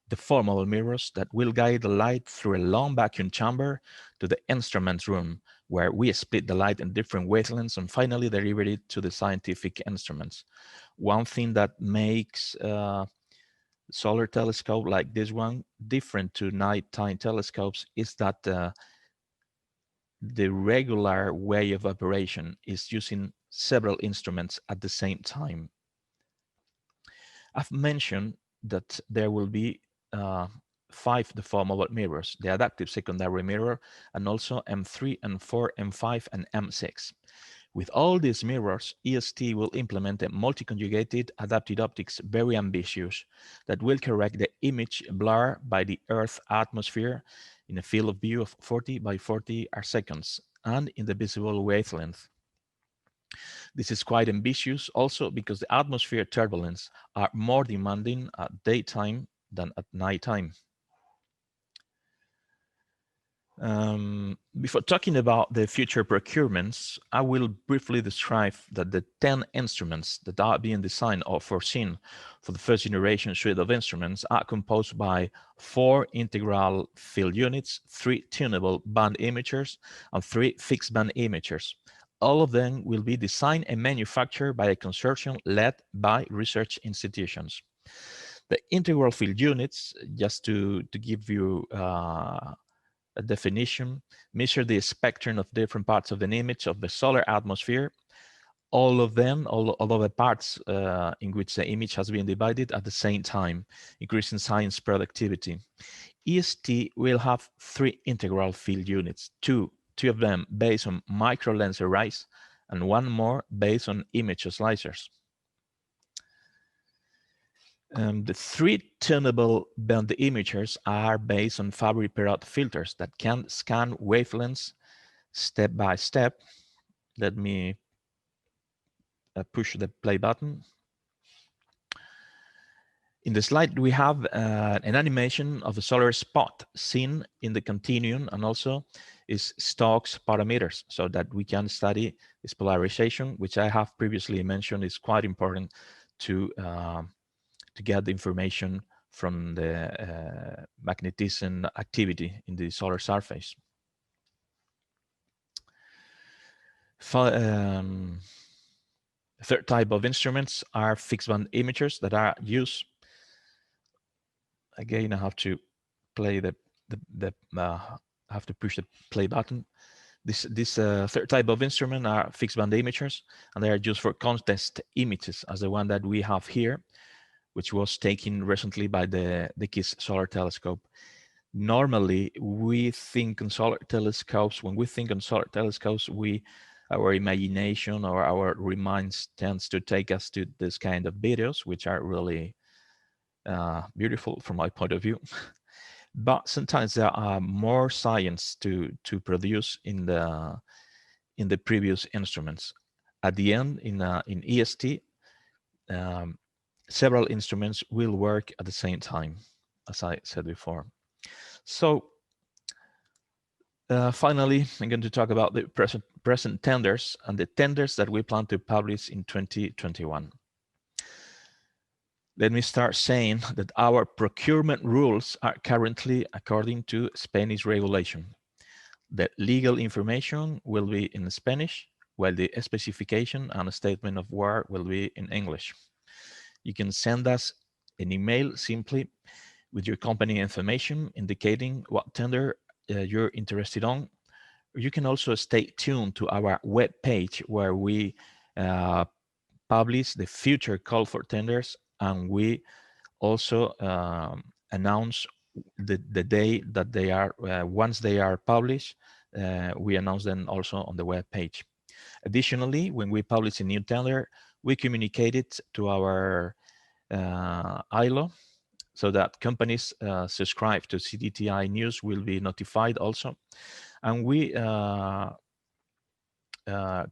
deformable mirrors that will guide the light through a long vacuum chamber to the instrument room, where we split the light in different wavelengths and finally deliver it to the scientific instruments. One thing that makes solar telescope like this one different to nighttime telescopes is that the regular way of operation is using several instruments at the same time. I've mentioned that there will be 5 deformable mirrors, the adaptive secondary mirror, and also M3, M4, M5, and M6. With all these mirrors, EST will implement a multi-conjugated adaptive optics, very ambitious, that will correct the image blur by the Earth atmosphere in a field of view of 40 by 40 arcseconds and in the visible wavelength. This is quite ambitious also because the atmosphere turbulence are more demanding at daytime than at nighttime. Before talking about the future procurements, I will briefly describe that the 10 instruments that are being designed or foreseen for the first generation suite of instruments are composed by 4 integral field units, 3 tunable band imagers, and 3 fixed band imagers. All of them will be designed and manufactured by a consortium led by research institutions. The integral field units, just to give you a definition, measure the spectrum of different parts of an image of the solar atmosphere. All of them, all of the parts in which the image has been divided at the same time, increasing science productivity. EST will have 3 integral field units, two of them based on micro lens arrays and 1 more based on image slicers. The 3 tunable band imagers are based on Fabry-Perot filters that can scan wavelengths step by step. Let me push the play button. In the slide, we have an animation of a solar spot seen in the continuum and also is Stokes parameters, so that we can study its polarization, which I have previously mentioned is quite important to get the information from the magnetism activity in the solar surface. The third type of instruments are fixed band imagers that are used. Again, I have to play I have to push the play button. This third type of instrument are fixed band imagers, and they are used for contrast images, as the one that we have here, which was taken recently by the KISS solar telescope. Normally, we think on solar telescopes, when we think on solar telescopes, our imagination or our minds tends to take us to this kind of videos, which are really beautiful from my point of view. But sometimes there are more science to produce in the previous instruments. At the end, in EST, several instruments will work at the same time, as I said before. So finally, I'm going to talk about the present tenders and the tenders that we plan to publish in 2021. Let me start saying that our procurement rules are currently according to Spanish regulation. The legal information will be in Spanish, while the specification and a statement of work will be in English. You can send us an email simply with your company information indicating what tender you're interested on. You can also stay tuned to our web page where we publish the future call for tenders and we also announce the day that they are, once they are published, we announce them also on the web page. Additionally, when we publish a new tender, we communicate it to our ILO, so that companies subscribe to CDTI news will be notified also. And we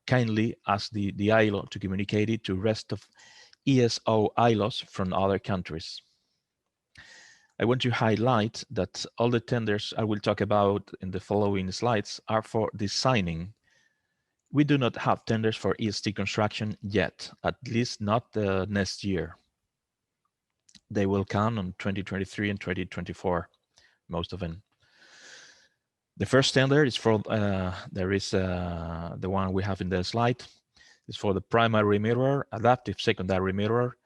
kindly ask the ILO to communicate it to rest of ESO ILOs from other countries. I want to highlight that all the tenders I will talk about in the following slides are for designing. We do not have tenders for EST construction yet, at least not next year. They will come on 2023 and 2024, most of them. The first tender is for, the one we have in the slide, is for the primary mirror, adaptive secondary mirror,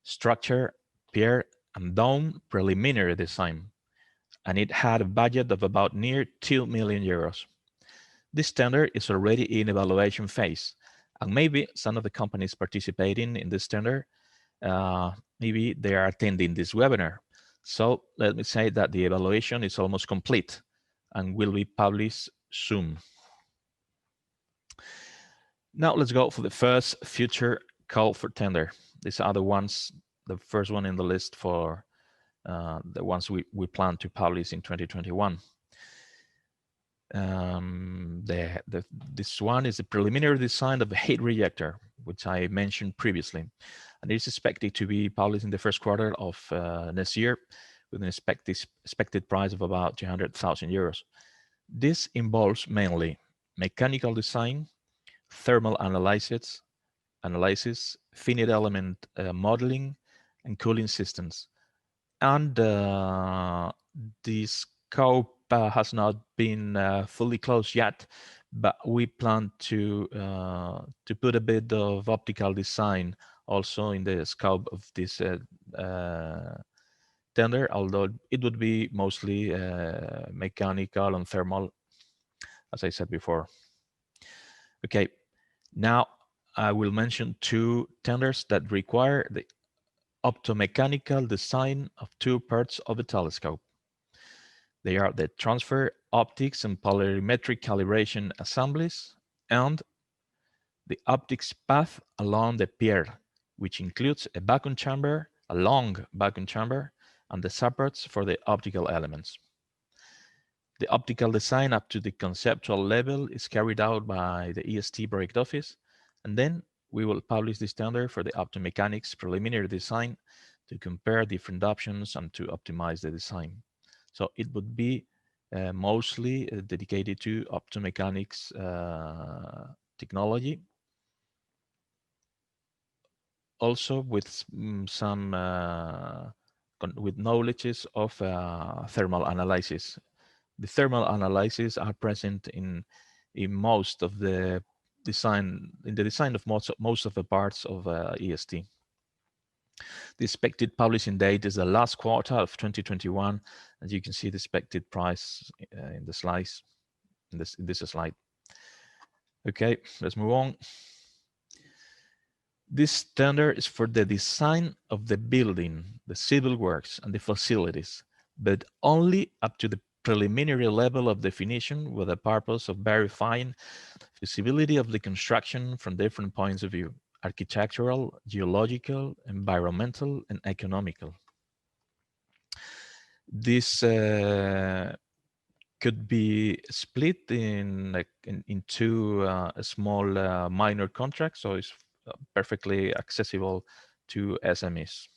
structure, pier, and dome preliminary design. And it had a budget of about near 2 million euros. This tender is already in evaluation phase, and maybe some of the companies participating in this tender, maybe they are attending this webinar. So let me say that the evaluation is almost complete and will be published soon. Now let's go for the first future call for tender. These are the ones, the first one in the list for the ones we plan to publish in 2021. This one is a preliminary design of a heat reactor, which I mentioned previously, and it's expected to be published in the first quarter of next year, with an expected price of about 200,000 euros. This involves mainly mechanical design, thermal analysis, finite element modeling, and cooling systems. And the scope has not been fully closed yet, but we plan to put a bit of optical design also in the scope of this tender, although it would be mostly mechanical and thermal, as I said before. Okay, now I will mention two tenders that require the optomechanical design of two parts of the telescope. They are the transfer optics and polarimetric calibration assemblies and the optics path along the pier, which includes a vacuum chamber, a long vacuum chamber, and the supports for the optical elements. The optical design up to the conceptual level is carried out by the EST project office, and then we will publish this tender for the optomechanics preliminary design to compare different options and to optimize the design. So it would be mostly dedicated to optomechanics technology, also with some with knowledges of thermal analysis. The thermal analysis are present in most of the design, in the design of most of the parts of EST. The expected publishing date is the last quarter of 2021, as you can see the expected price in the slides, in this slide. Okay, let's move on. This tender is for the design of the building, the civil works, and the facilities, but only up to the preliminary level of definition with the purpose of verifying feasibility of the construction from different points of view: architectural, geological, environmental, and economical. This could be split in two small minor contracts, so it's perfectly accessible to SMEs.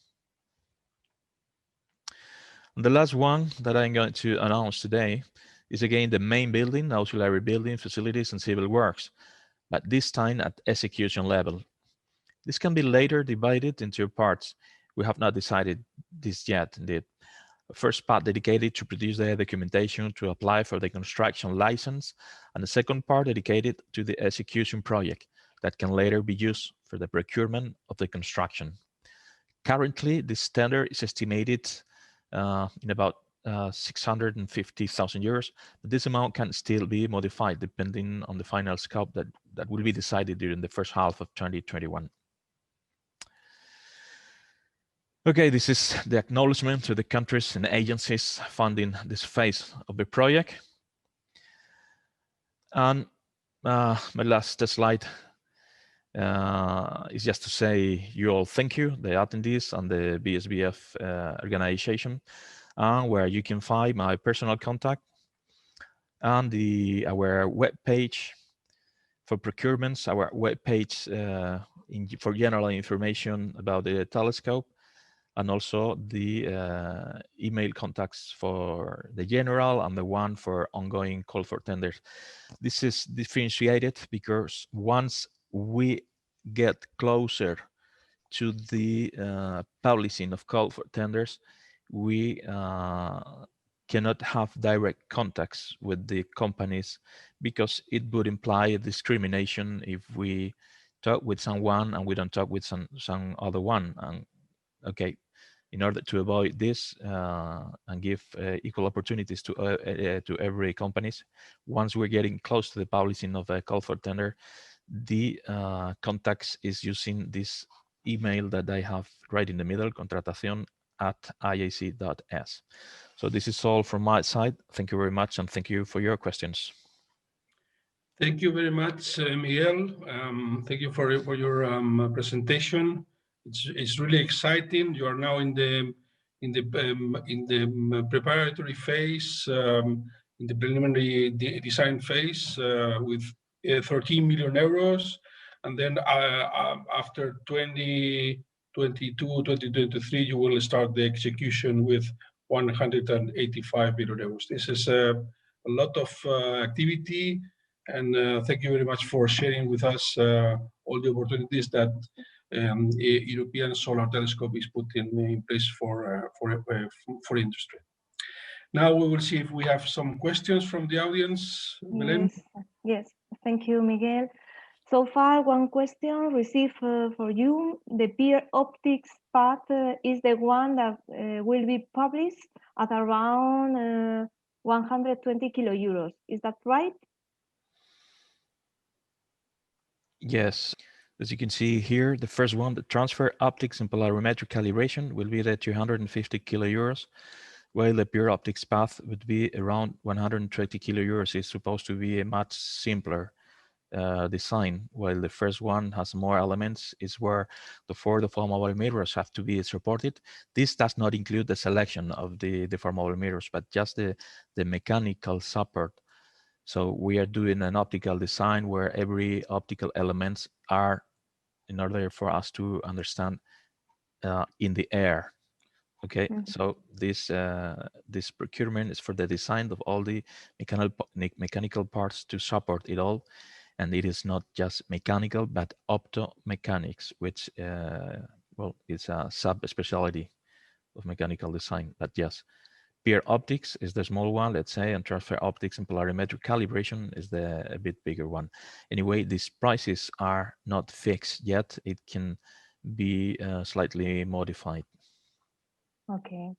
The last one that I'm going to announce today is again the main building, auxiliary building, facilities, and civil works, but this time at execution level. This can be later divided into parts. We have not decided this yet, indeed. The first part dedicated to produce the documentation to apply for the construction license, and the second part dedicated to the execution project that can later be used for the procurement of the construction. Currently, this tender is estimated in about 650,000 euros, but this amount can still be modified depending on the final scope that will be decided during the first half of 2021. Okay, this is the acknowledgement to the countries and agencies funding this phase of the project. And my last slide is just to say you all thank you, the attendees and the BSBF organization, where you can find my personal contact and our web page for procurements, our web page for general information about the telescope, and also the email contacts for the general and the one for ongoing call for tenders. This is differentiated because once we get closer to the publishing of call for tenders, we cannot have direct contacts with the companies because it would imply a discrimination if we talk with someone and we don't talk with some other one. And okay, in order to avoid this and give equal opportunities to every companies, once we're getting close to the publishing of a call for tender, the contacts is using this email that I have right in the middle, contratacion@iac.es. So this is all from my side. Thank you very much, and thank you for your questions. Thank you very much, Miguel. Thank you for your presentation. It's really exciting. You are now in the preparatory phase, in the preliminary design phase with 13 million euros, and then after 2022, 2023, you will start the execution with 185 million euros. This is a lot of activity. And thank you very much for sharing with us all the opportunities that European Solar Telescope is putting in place for industry. Now we will see if we have some questions from the audience. Belén? Yes, thank you, Miguel. So far, one question received for you. The peer optics path is the one that will be published at around 120 kilo euros. Is that right? Yes, as you can see here, the first one, the transfer optics and polarimetric calibration will be at 250 kilo euros, while the pure optics path would be around 120 kilo euros. It's supposed to be a much simpler design, while the first one has more elements. Is where the 4 deformable mirrors have to be supported. This does not include the selection of the deformable mirrors, but just the mechanical support. So we are doing an optical design where every optical elements are, in order for us to understand, in the air. Okay, so this procurement is for the design of all the mechanical parts to support it all, and it is not just mechanical but optomechanics, which well, it's a sub-specialty of mechanical design. But yes, peer optics is the small one, let's say, and transfer optics and polarimetric calibration is a bit bigger one. Anyway, these prices are not fixed yet. It can be slightly modified. Okay,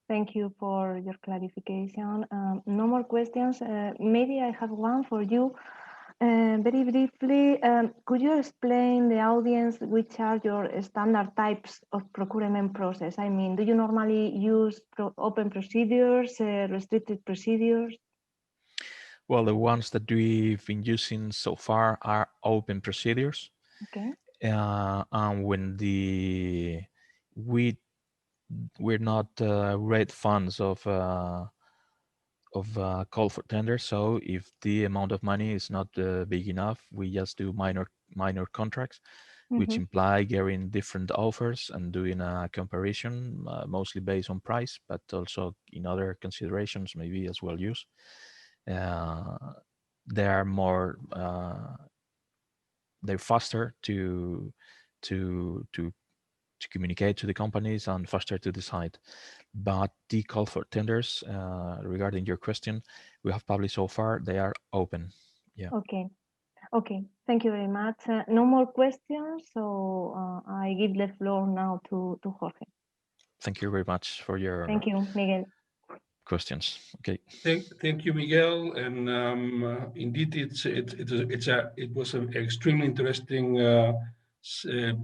thank you for your clarification. No more questions. Maybe I have one for you. Very briefly, could you explain the audience which are your standard types of procurement process? I mean, do you normally use open procedures, restricted procedures? Well, the ones that we've been using so far are open procedures. Okay. And when we're not red funds of call for tender. So if the amount of money is not big enough, we just do minor contracts, which imply getting different offers and doing a comparison, mostly based on price, but also in other considerations, maybe as well use. They are more, they're faster to communicate to the companies and faster to decide. But the call for tenders, regarding your question, we have published so far, they are open. Yeah. Okay. Okay. Thank you very much. No more questions. So I give the floor now to Jorge. Thank you very much for your Thank you, Miguel. questions. Okay. Thank you, Miguel. And indeed, it was an extremely interesting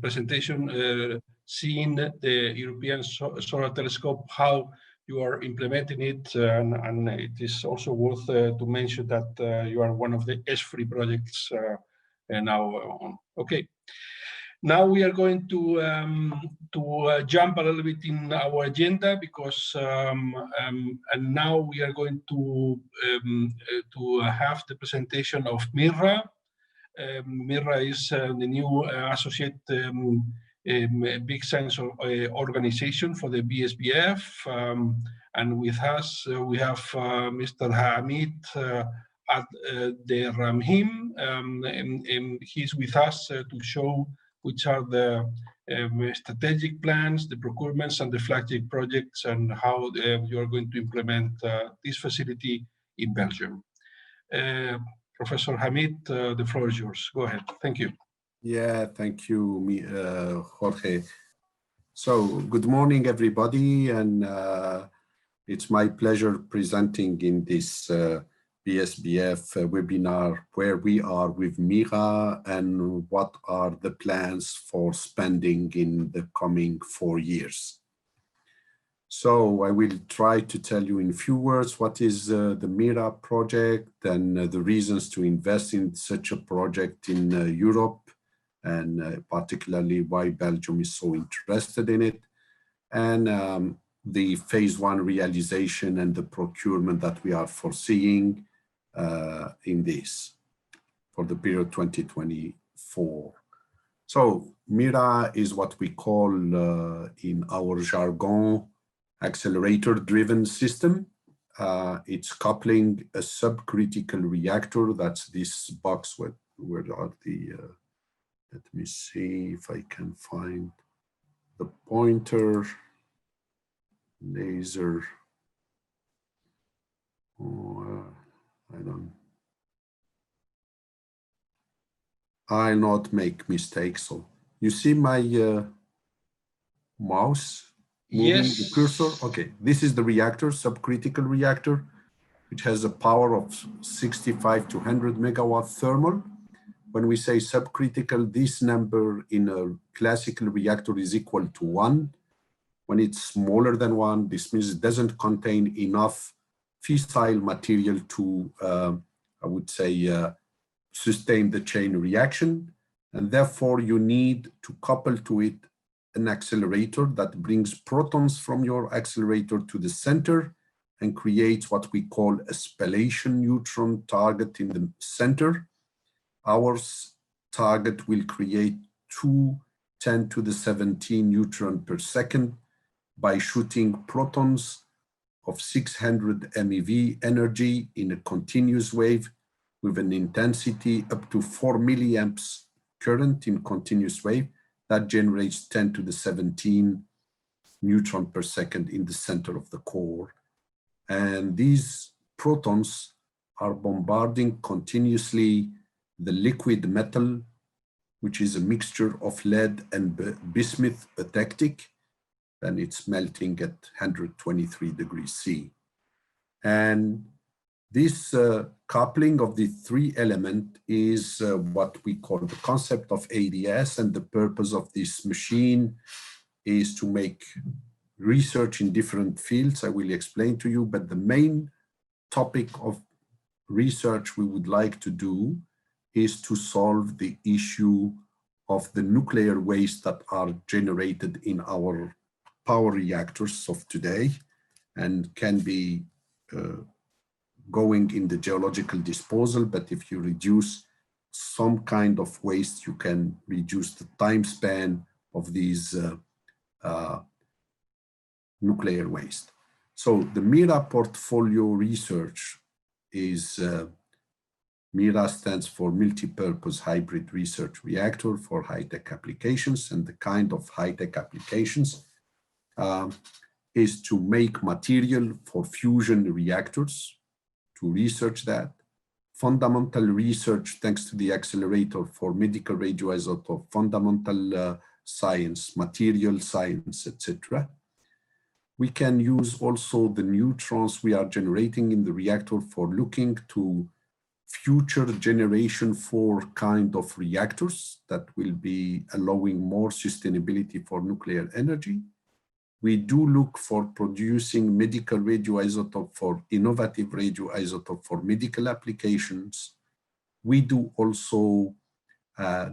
presentation seeing the European Solar Telescope, how you are implementing it, and it is also worth to mention that you are one of the ESFRI projects now on. Okay. Now we are going to jump a little bit in our agenda because and now we are going to have the presentation of MYRRH. MYRRH is the new associate big science organization for the BSBF, and with us we have Mr. Hamid Abderrahim, and he's with us to show which are the strategic plans, the procurements, and the flagship projects, and how you are going to implement this facility in Belgium. Professor Hamid, the floor is yours. Go ahead. Thank you. Yeah, thank you, Jorge. So, good morning, everybody, and it's my pleasure presenting in this BSBF webinar where we are with MYRRH and what are the plans for spending in the coming 4 years. So I will try to tell you in few words what is the MYRRH project and the reasons to invest in such a project in Europe, and particularly why Belgium is so interested in it, and the phase 1 realization and the procurement that we are foreseeing in this for the period 2024. So MYRRH is what we call in our jargon accelerator-driven system. It's coupling a subcritical reactor, that's this box where are the, let me see if I can find the pointer, laser, I'll not make mistakes. So you see my mouse moving the cursor? Okay, this is the reactor, subcritical reactor, which has a power of 65 to 100 megawatt thermal. When we say subcritical, this number in a classical reactor is equal to 1. When it's smaller than 1, this means it doesn't contain enough fissile material to, I would say, sustain the chain reaction. And therefore, you need to couple to it an accelerator that brings protons from your accelerator to the center and creates what we call a spallation neutron target in the center. Our target will create 2 10⁻⁷ neutrons per second by shooting protons of 600 MeV energy in a continuous wave with an intensity up to 4 milliamps current in continuous wave that generates 10⁻⁷ neutrons per second in the center of the core. And these protons are bombarding continuously the liquid metal, which is a mixture of lead and bismuth eutectic, and it's melting at 123 degrees C. And this coupling of the 3 elements is what we call the concept of ADS, and the purpose of this machine is to make research in different fields. I will explain to you, but the main topic of research we would like to do is to solve the issue of the nuclear waste that are generated in our power reactors of today and can be going in the geological disposal, but if you reduce some kind of waste, you can reduce the time span of these nuclear waste. So the MYRRH portfolio research is, MYRRH stands for Multi-Purpose Hybrid Research Reactor for high-tech applications, and the kind of high-tech applications is to make material for fusion reactors, to research that, fundamental research thanks to the accelerator for medical radioisotope, fundamental science, material science, etc. We can use also the neutrons we are generating in the reactor for looking to future generation 4 kind of reactors that will be allowing more sustainability for nuclear energy. We do look for producing medical radioisotope for innovative radioisotope for medical applications. We do also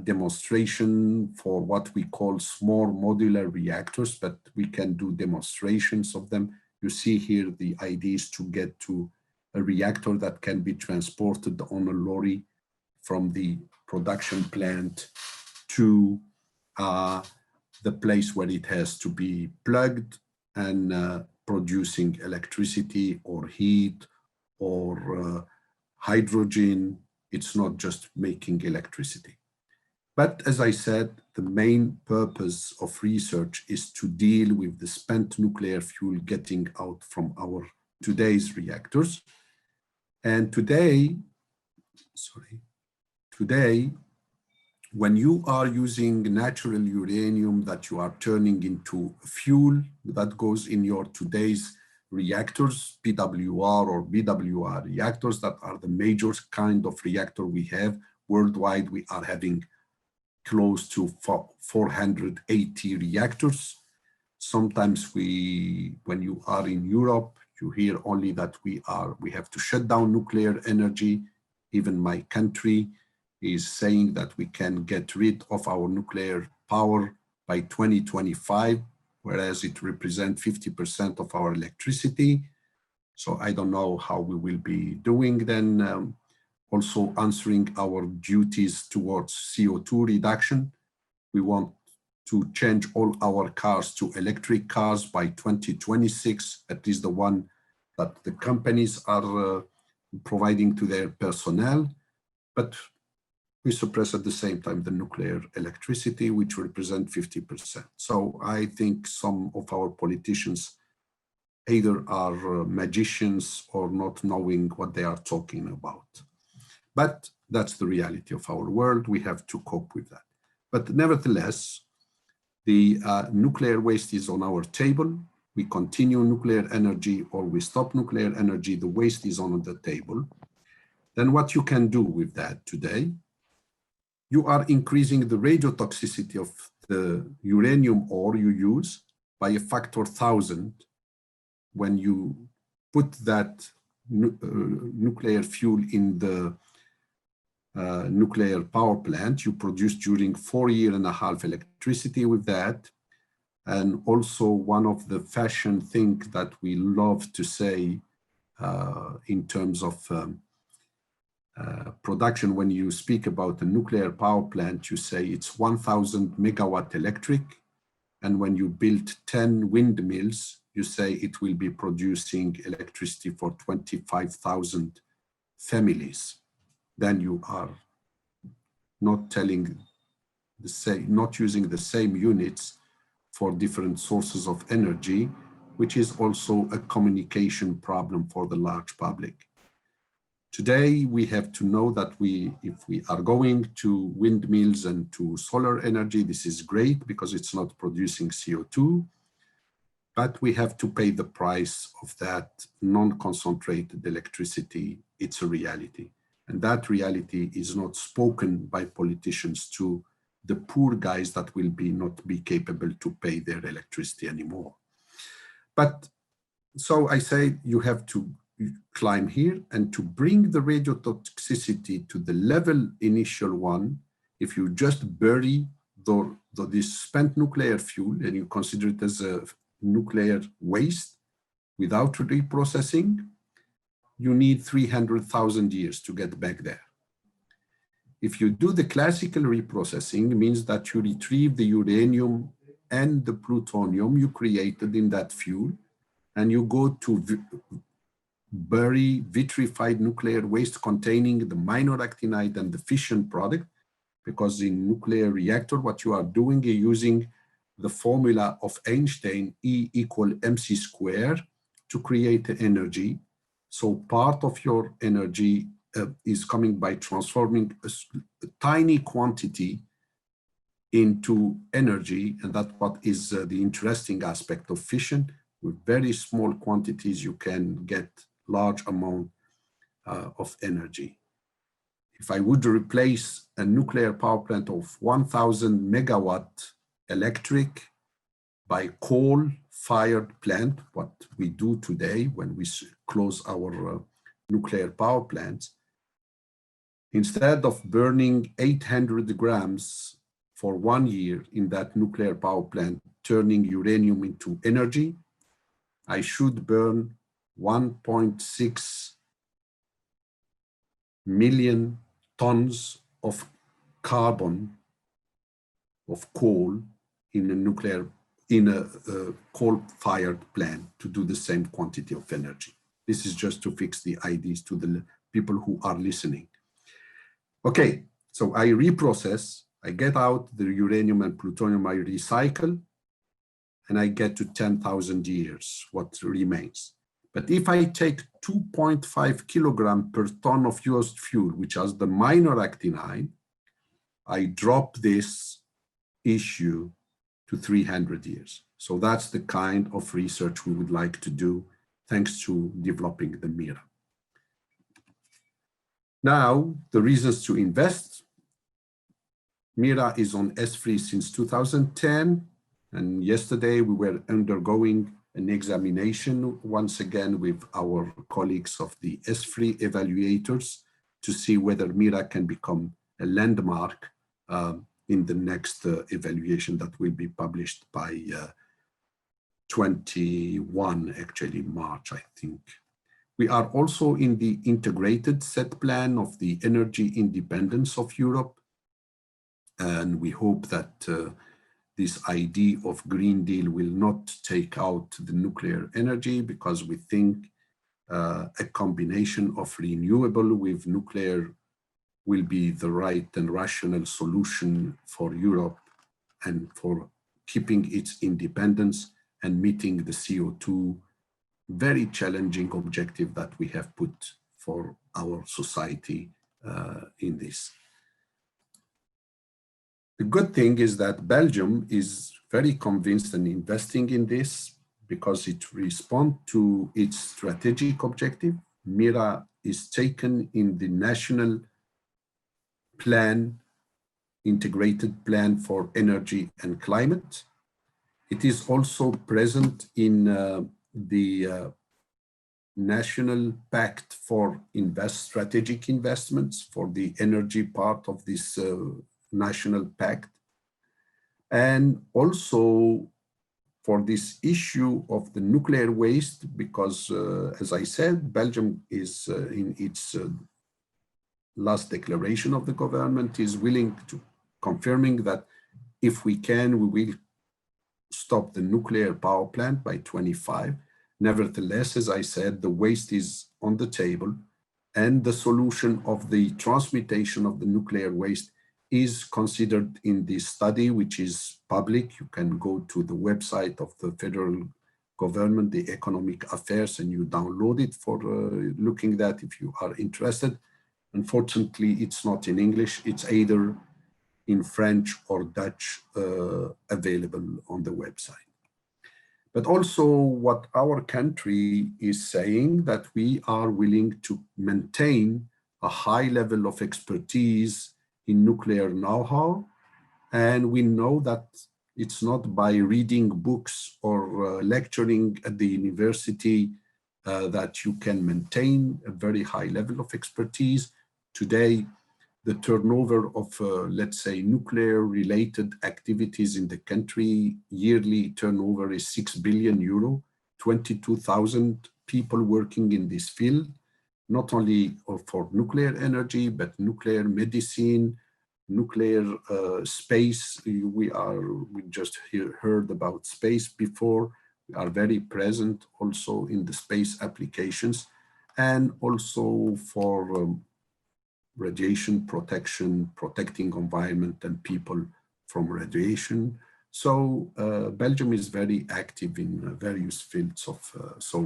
demonstration for what we call small modular reactors, but we can do demonstrations of them. You see here the idea is to get to a reactor that can be transported on a lorry from the production plant to the place where it has to be plugged and producing electricity or heat or hydrogen. It's not just making electricity. But as I said, the main purpose of research is to deal with the spent nuclear fuel getting out from our today's reactors. And today, when you are using natural uranium that you are turning into fuel that goes in your today's reactors, PWR or BWR reactors, that are the major kind of reactor we have worldwide. We are having close to 480 reactors. Sometimes when you are in Europe, you hear only that we have to shut down nuclear energy. Even my country is saying that we can get rid of our nuclear power by 2025, whereas it represents 50% of our electricity. So I don't know how we will be doing then. Also answering our duties towards CO2 reduction. We want to change all our cars to electric cars by 2026, at least the one that the companies are providing to their personnel. But we suppress at the same time the nuclear electricity, which represent 50%. So I think some of our politicians either are magicians or not knowing what they are talking about. But that's the reality of our world. We have to cope with that. But nevertheless, the nuclear waste is on our table. We continue nuclear energy or we stop nuclear energy, the waste is on the table. Then what you can do with that today, you are increasing the radiotoxicity of the uranium ore you use by a factor 1,000 when you put that nuclear fuel in the nuclear power plant. You produce during 4.5 years electricity with that. And also one of the fashion things that we love to say in terms of production, when you speak about a nuclear power plant, you say it's 1,000 megawatt electric. And when you build 10 windmills, you say it will be producing electricity for 25,000 families. Then you are not telling the same, not using the same units for different sources of energy, which is also a communication problem for the large public. Today, we have to know that if we are going to windmills and to solar energy, this is great because it's not producing CO2, but we have to pay the price of that non-concentrated electricity. It's a reality. And that reality is not spoken by politicians to the poor guys that will not be capable to pay their electricity anymore. But so I say you have to climb here, and to bring the radiotoxicity to the level initial one, if you just bury this spent nuclear fuel and you consider it as a nuclear waste without reprocessing, you need 300,000 years to get back there. If you do the classical reprocessing, it means that you retrieve the uranium and the plutonium you created in that fuel, and you go to bury vitrified nuclear waste containing the minor actinide and the fission product, because in nuclear reactor, what you are doing is using the formula of Einstein, E equal mc square, to create energy. So part of your energy is coming by transforming a tiny quantity into energy, and that's what is the interesting aspect of fission. With very small quantities, you can get large amount of energy. if I would replace a nuclear power plant of 1,000 megawatt electric by coal-fired plant, what we do today when we close our nuclear power plants, instead of burning 800 grams for 1 year in that nuclear power plant, turning uranium into energy, I should burn 1.6 million tons of carbon of coal in a coal-fired plant to do the same quantity of energy. This is just to fix the ideas to the people who are listening. Okay, so I reprocess, I get out the uranium and plutonium, I recycle, and I get to 10,000 years, what remains. But if I take 2.5 kilogram per ton of used fuel, which has the minor actinide, I drop this issue to 300 years. So that's the kind of research we would like to do, thanks to developing the MYRRH. Now, the reasons to invest. MYRRH is on S3 since 2010. And yesterday we were undergoing an examination once again with our colleagues of the S3 evaluators to see whether MYRRH can become a landmark in the next evaluation that will be published by 21, actually March, I think. We are also in the integrated set plan of the energy independence of Europe. And we hope that this idea of Green Deal will not take out the nuclear energy, because we think a combination of renewable with nuclear will be the right and rational solution for Europe and for keeping its independence and meeting the CO2 very challenging objective that we have put for our society in this. The good thing is that Belgium is very convinced and investing in this because it responds to its strategic objective. MYRRH is taken in the national plan, integrated plan for energy and climate. It is also present in the National Pact for Strategic Investments for the energy part of this National Pact. And also for this issue of the nuclear waste, because as I said, Belgium is in its last declaration of the government is willing to confirming that if we can, we will stop the nuclear power plant by 25. Nevertheless, as I said, the waste is on the table, and the solution of the transmutation of the nuclear waste is considered in this study, which is public. You can go to the website of the federal government, the Economic Affairs, and you download it for looking at that if you are interested. Unfortunately, it's not in English. It's either in French or Dutch available on the website. But also what our country is saying, that we are willing to maintain a high level of expertise in nuclear know-how. And we know that it's not by reading books or lecturing at the university that you can maintain a very high level of expertise. Today, the turnover of, let's say, nuclear-related activities in the country, yearly turnover is 6 billion euro, 22,000 people working in this field, not only for nuclear energy, but nuclear medicine, nuclear space. We just heard about space before. We are very present also in the space applications, and also for radiation protection, protecting environment and people from radiation. So Belgium is very active in various fields of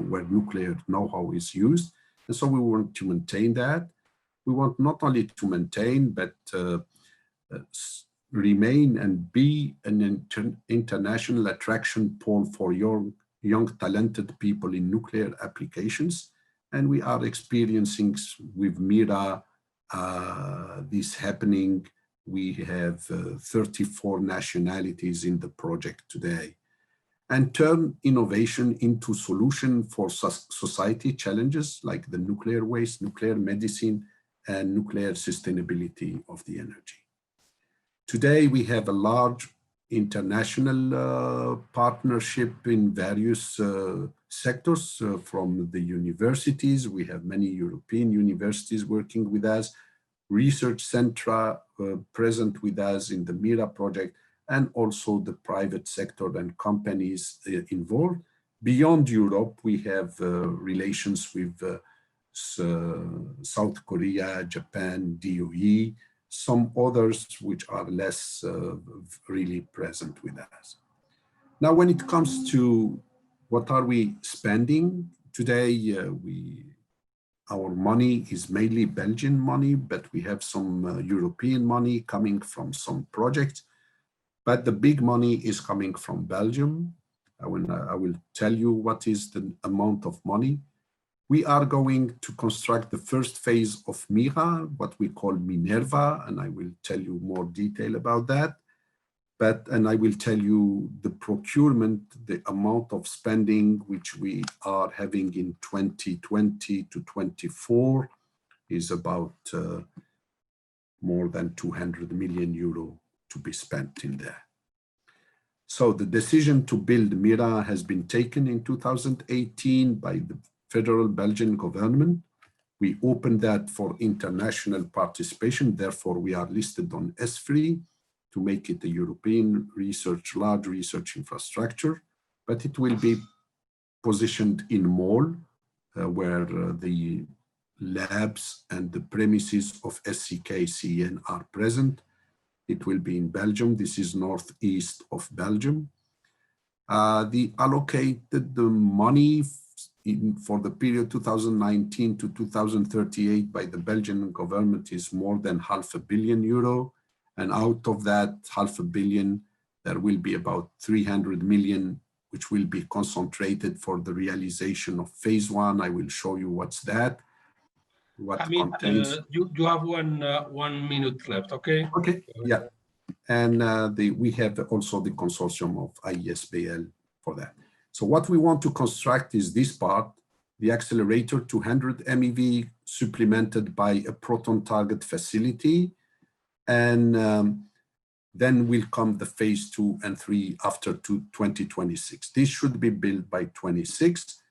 where nuclear know-how is used. And so we want to maintain that. We want not only to maintain, but remain and be an international attraction pole for young talented people in nuclear applications. And we are experiencing with MYRRH this happening. We have 34 nationalities in the project today, and turn innovation into solution for society challenges like the nuclear waste, nuclear medicine, and nuclear sustainability of the energy. Today, we have a large international partnership in various sectors from the universities. We have many European universities working with us, research centra present with us in the MYRRH project, and also the private sector and companies involved. Beyond Europe, we have relations with South Korea, Japan, DOE, some others which are less really present with us. Now, when it comes to what are we spending today, our money is mainly Belgian money, but we have some European money coming from some projects. But the big money is coming from Belgium. I will tell you what is the amount of money. We are going to construct the first phase of MYRRH, what we call Minerva, and I will tell you more detail about that. And I will tell you the procurement, the amount of spending which we are having in 2020 to 24 is about more than 200 million euro to be spent in there. So the decision to build MYRRH has been taken in 2018 by the federal Belgian government. We opened that for international participation. Therefore, we are listed on ESRF to make it a European research, large research infrastructure, but it will be positioned in Mol, where the labs and the premises of SCK CEN are present. It will be in Belgium. This is northeast of Belgium. The allocated money for the period 2019 to 2038 by the Belgian government is more than €500 million. And out of that €500 million, there will be about 300 million, which will be concentrated for the realization of phase one. I will show you what's that. You have one minute left, okay? Okay, yeah. And we have also the consortium of IESBL for that. So what we want to construct is this part, the accelerator 200 MeV supplemented by a proton target facility. And then will come the phase 2 and 3 after 2026. This should be built by 26.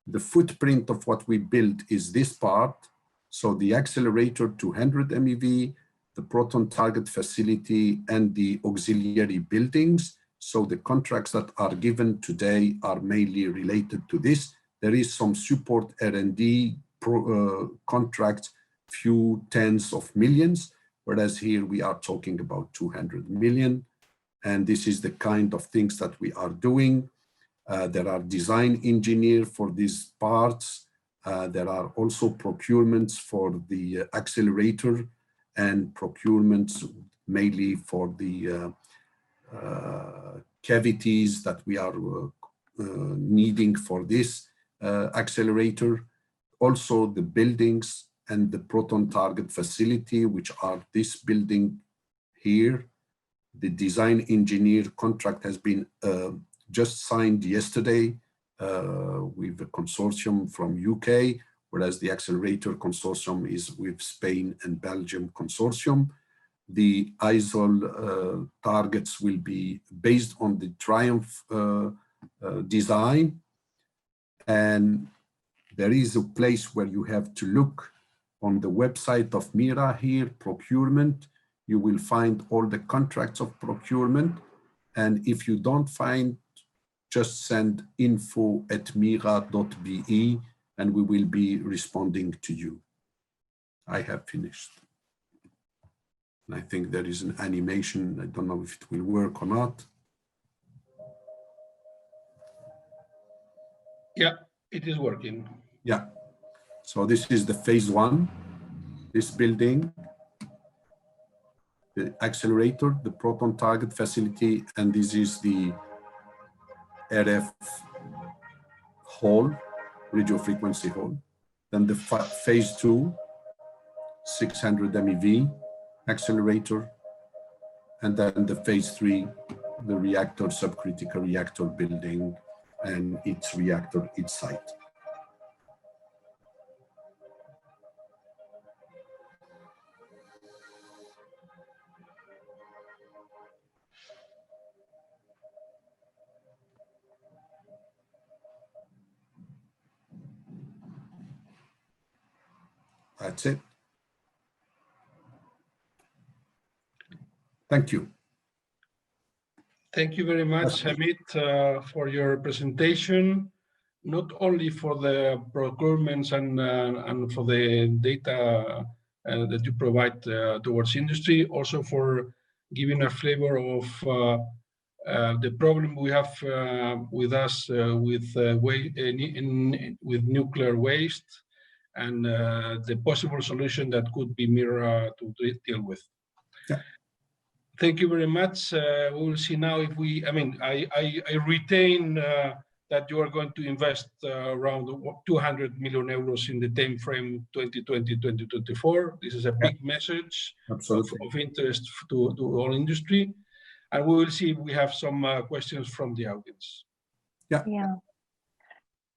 The footprint of what we build is this part. So the accelerator 200 MeV, the proton target facility, and the auxiliary buildings. So the contracts that are given today are mainly related to this. There is some support R&D contracts, few tens of millions, whereas here we are talking about 200 million. And this is the kind of things that we are doing. There are design engineers for these parts. There are also procurements for the accelerator and procurements mainly for the cavities that we are needing for this accelerator. Also the buildings and the proton target facility, which are this building here. The design engineer contract has been just signed yesterday with a consortium from UK, whereas the accelerator consortium is with Spain and Belgium consortium. The ISOL targets will be based on the Triumph design. And there is a place where you have to look on the website of MYRRH here, procurement. You will find all the contracts of procurement. And if you don't find, just send info@myrrh.be and we will be responding to you. I have finished. And I think there is an animation. I don't know if it will work or not. Yeah, it is working. Yeah. So this is the phase one, this building, the accelerator, the proton target facility, and this is the RF hall, radio frequency hall. Then the phase two, 600 MeV accelerator, and then the phase 3, the reactor, subcritical reactor building, and its reactor, its site. That's it. Thank you. Thank you very much, Hamid, for your presentation, not only for the procurements and for the data that you provide towards industry, also for giving a flavor of the problem we have with us with nuclear waste, and the possible solution that could be MYRRH to deal with. Yeah. Thank you very much. We will see now if we, I retain that you are going to invest around 200 million euros in the time frame 2020-2024. This is a big message of interest to all industry. And we will see if we have some questions from the audience. Yeah.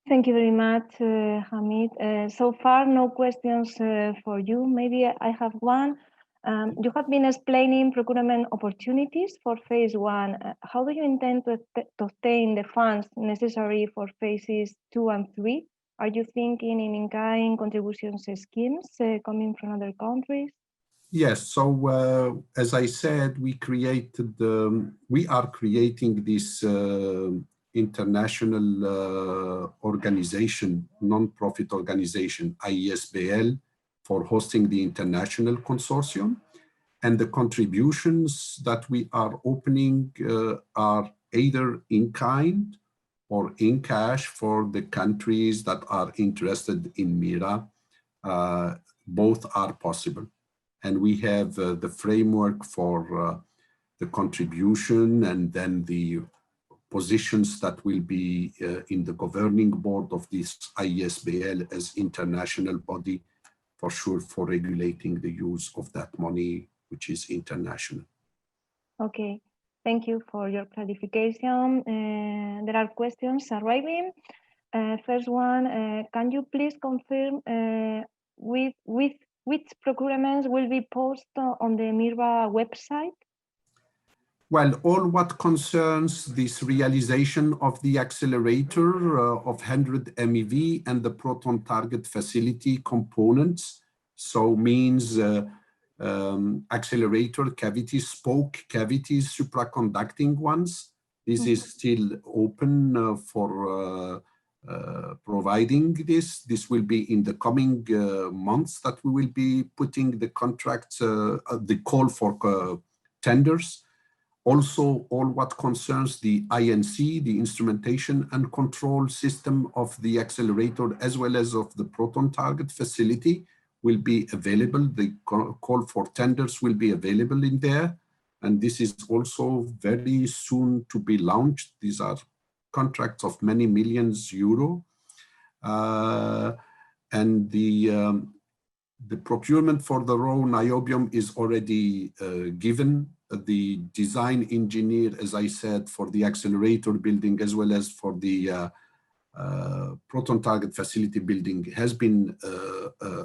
Thank you very much, Hamid. So far, no questions for you. Maybe I have one. You have been explaining procurement opportunities for phase 1. How do you intend to obtain the funds necessary for phases 2 and 3? Are you thinking in-kind contributions schemes coming from other countries? Yes. So as I said, we are creating this international organization, non-profit organization, ESBL, for hosting the international consortium. And the contributions that we are opening are either in kind or in cash for the countries that are interested in MYRRH. Both are possible. And we have the framework for the contribution, and then the positions that will be in the governing board of this ESBL as international body, for sure, for regulating the use of that money, which is international. Okay, thank you for your clarification. There are questions arriving. First one, can you please confirm with which procurements will be posted on the MYRRH website? Well, all what concerns this realization of the accelerator of 100 MeV and the proton target facility components, so means accelerator cavities, spoke cavities, supraconducting ones. This is still open for providing this. This will be in the coming months that we will be putting the contracts, the call for tenders. Also, all what concerns the INC, the instrumentation and control system of the accelerator, as well as of the proton target facility, will be available. The call for tenders will be available in there. And this is also very soon to be launched. These are contracts of many millions euro. And the procurement for the raw niobium is already given. The design engineer, as I said, for the accelerator building, as well as for the proton target facility building, has been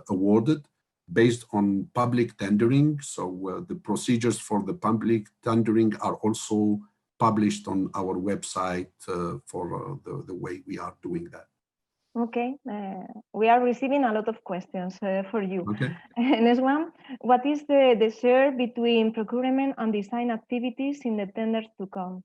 awarded based on public tendering. So the procedures for the public tendering are also published on our website for the way we are doing that. Okay, we are receiving a lot of questions for you. Okay. Next one, what is the share between procurement and design activities in the tenders to come?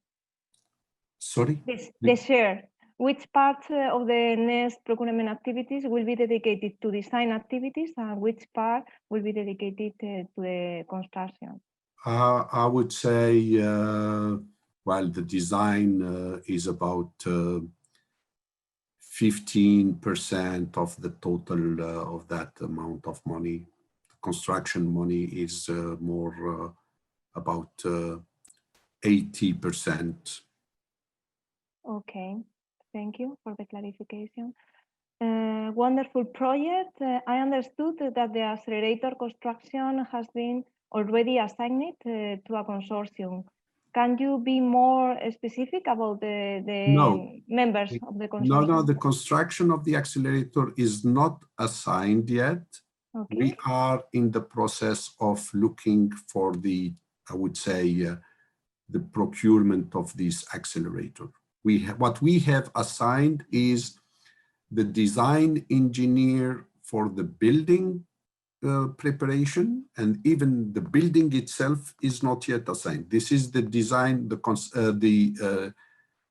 Sorry? The share. Which part of the next procurement activities will be dedicated to design activities, and which part will be dedicated to the construction? I would say, well, the design is about 15% of the total of that amount of money. Construction money is more about 80%. Okay, thank you for the clarification. Wonderful project. I understood that the accelerator construction has been already assigned to a consortium. Can you be more specific about the members of the consortium? No, the construction of the accelerator is not assigned yet. Okay. We are in the process of looking for the, I would say, the procurement of this accelerator. What we have assigned is the design engineer for the building preparation, and even the building itself is not yet assigned. This is the design,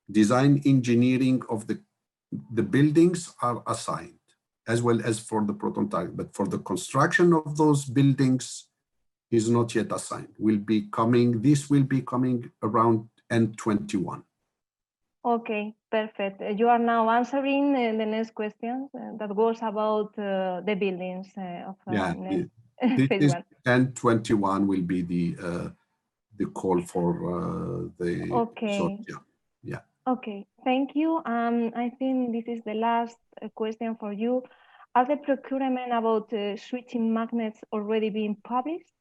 design engineering of the buildings are assigned, as well as for the prototype. But for the construction of those buildings is not yet assigned. This will be coming around end-21. Okay, perfect. You are now answering the next question that was about the buildings of phase one. End-21 will be the call for the. Okay. So, yeah. Okay, thank you. I think this is the last question for you. Are the procurement about switching magnets already being published?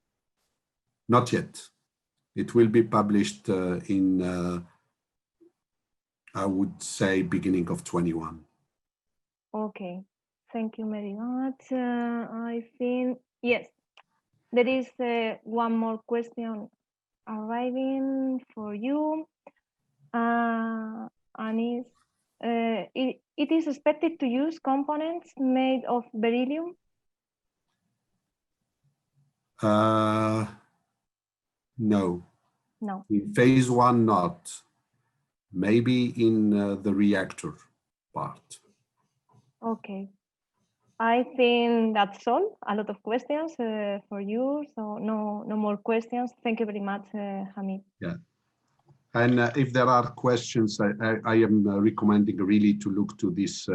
Not yet. It will be published in, I would say, beginning of 21. Okay, thank you very much. I think, yes, there is one more question arriving for you. And it is expected to use components made of beryllium? No. No. In phase one, not. Maybe in the reactor part. Okay. I think that's all. A lot of questions for you. So no more questions. Thank you very much, Hamid. Yeah. And if there are questions, I am recommending really to look to this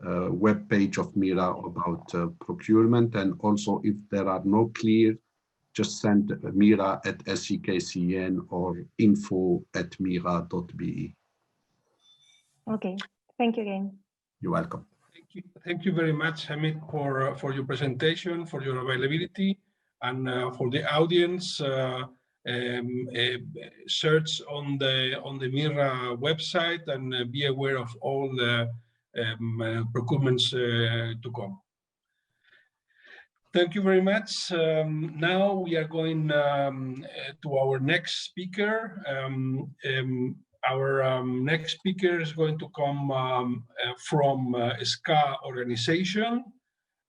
web page of MYRRH about procurement. And also, if there are no clear, just send MYRRH@SEKCN or info@myrrh.be. Okay, thank you again. You're welcome. Thank you very much, Hamid, for your presentation, for your availability, and for the audience. Search on the MYRRH website and be aware of all the procurements to come. Thank you very much. Now we are going to our next speaker. Our next speaker is going to come from SCA organization.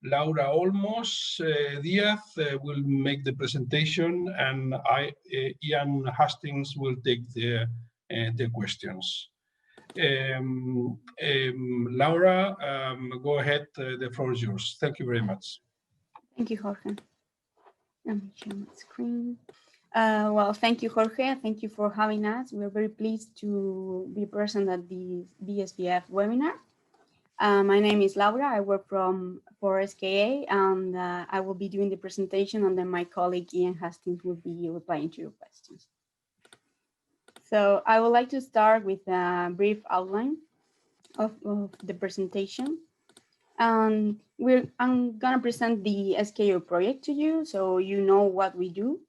Laura Olmos Diaz will make the presentation, and Ian Hastings will take the questions. Laura, go ahead. The floor is yours. Thank you very much. Thank you, Jorge. Let me share my screen. Well, thank you, Jorge. Thank you for having us. We're very pleased to be present at the BSBF webinar. My name is Laura. I work for SKA, and I will be doing the presentation, and then my colleague Ian Hastings will be replying to your questions. So I would like to start with a brief outline of the presentation. I'm gonna present the SKA project to you, so you know what we do.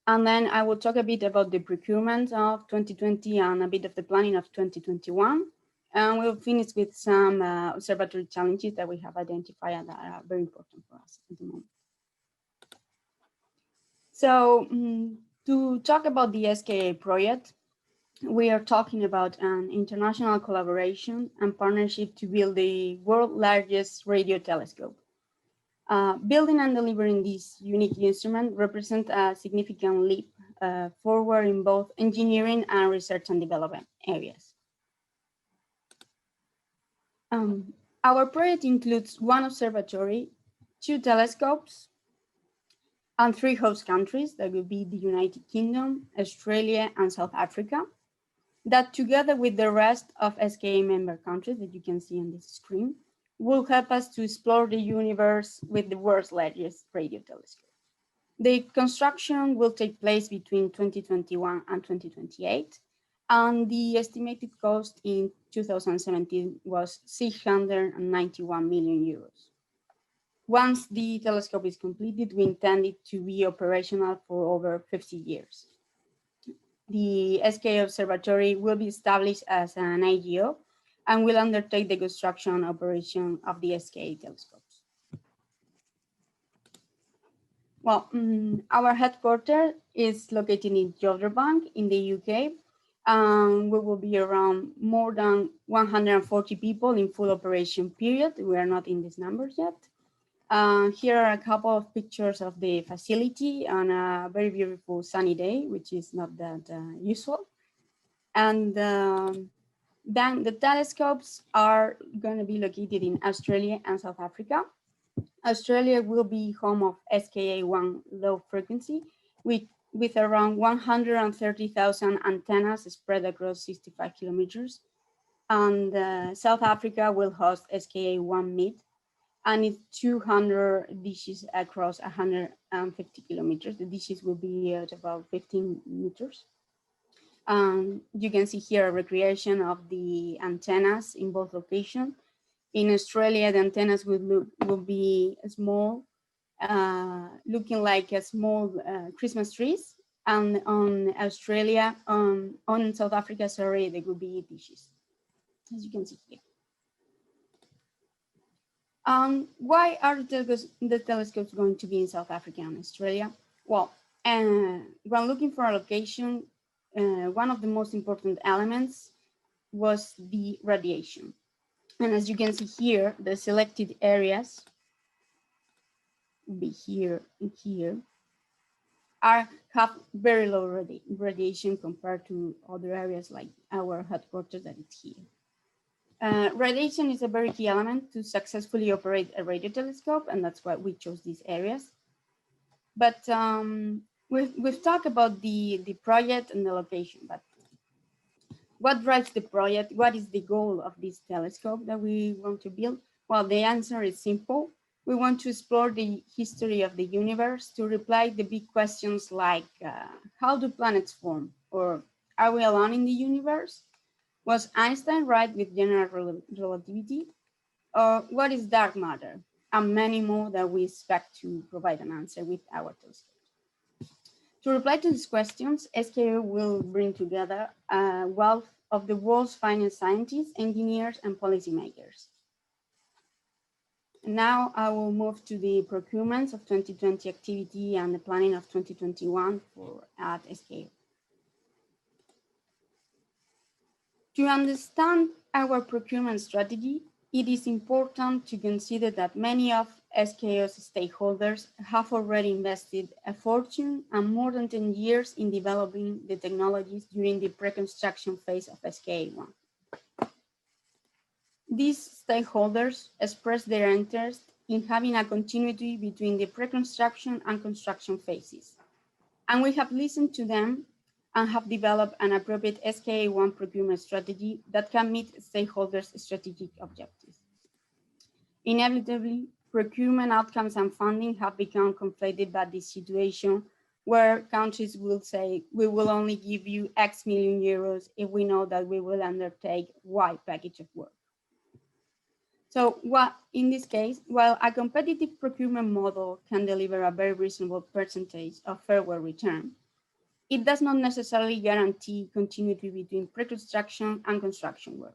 And then I will talk a bit about the procurement of 2020 and a bit of the planning of 2021. And we'll finish with some observatory challenges that we have identified and that are very important for us at the moment. So to talk about the SKA project, we are talking about an international collaboration and partnership to build the world's largest radio telescope. Building and delivering this unique instrument represent a significant leap forward in both engineering and research and development areas. Our project includes one observatory, 2 telescopes, and 3 host countries, that will be the United Kingdom, Australia, and South Africa, that together with the rest of SKA member countries that you can see on this screen, will help us to explore the universe with the world's largest radio telescope. The construction will take place between 2021 and 2028, and the estimated cost in 2017 was 691 million euros. Once the telescope is completed, we intend it to be operational for over 50 years. The SK Observatory will be established as an IGO and will undertake the construction and operation of the SK telescopes. Well, our headquarters is located in Jodrbank in the UK. We will be around more than 140 people in full operation period. We are not in these numbers yet. Here are a couple of pictures of the facility on a very beautiful sunny day, which is not that usual. And then the telescopes are going to be located in Australia and South Africa. Australia will be home of SKA1 low frequency with around 130,000 antennas spread across 65 kilometers. And South Africa will host SKA1 mid, and it's 200 dishes across 150 kilometers. The dishes will be at about 15 meters. You can see here a recreation of the antennas in both locations. In Australia, the antennas will be small, looking like a small Christmas trees. And on Australia, on South Africa, sorry, they will be dishes, as you can see here. Why are the telescopes going to be in South Africa and Australia? Well, when looking for a location, one of the most important elements was the radiation. And as you can see here, the selected areas, be here and here, have very low radiation compared to other areas like our headquarters that is here. Radiation is a very key element to successfully operate a radio telescope, and that's why we chose these areas. But we've talked about the project and the location, but what drives the project? What is the goal of this telescope that we want to build? Well, the answer is simple. We want to explore the history of the universe to reply the big questions like, how do planets form? Or are we alone in the universe? Was Einstein right with general relativity? Or what is dark matter? And many more that we expect to provide an answer with our telescope. To reply to these questions, SKO will bring together a wealth of the world's finest scientists, engineers, and policymakers. Now I will move to the procurements of 2020 activity and the planning of 2021 at SKO. To understand our procurement strategy, it is important to consider that many of SKO's stakeholders have already invested a fortune and more than 10 years in developing the technologies during the pre-construction phase of SKA1. These stakeholders express their interest in having a continuity between the pre-construction and construction phases. And we have listened to them and have developed an appropriate SKA1 procurement strategy that can meet stakeholders' strategic objectives. Inevitably, procurement outcomes and funding have become conflated by this situation where countries will say, we will only give you X million euros if we know that we will undertake Y package of work. So in this case, while a competitive procurement model can deliver a very reasonable percentage of fair-work return, it does not necessarily guarantee continuity between pre-construction and construction work.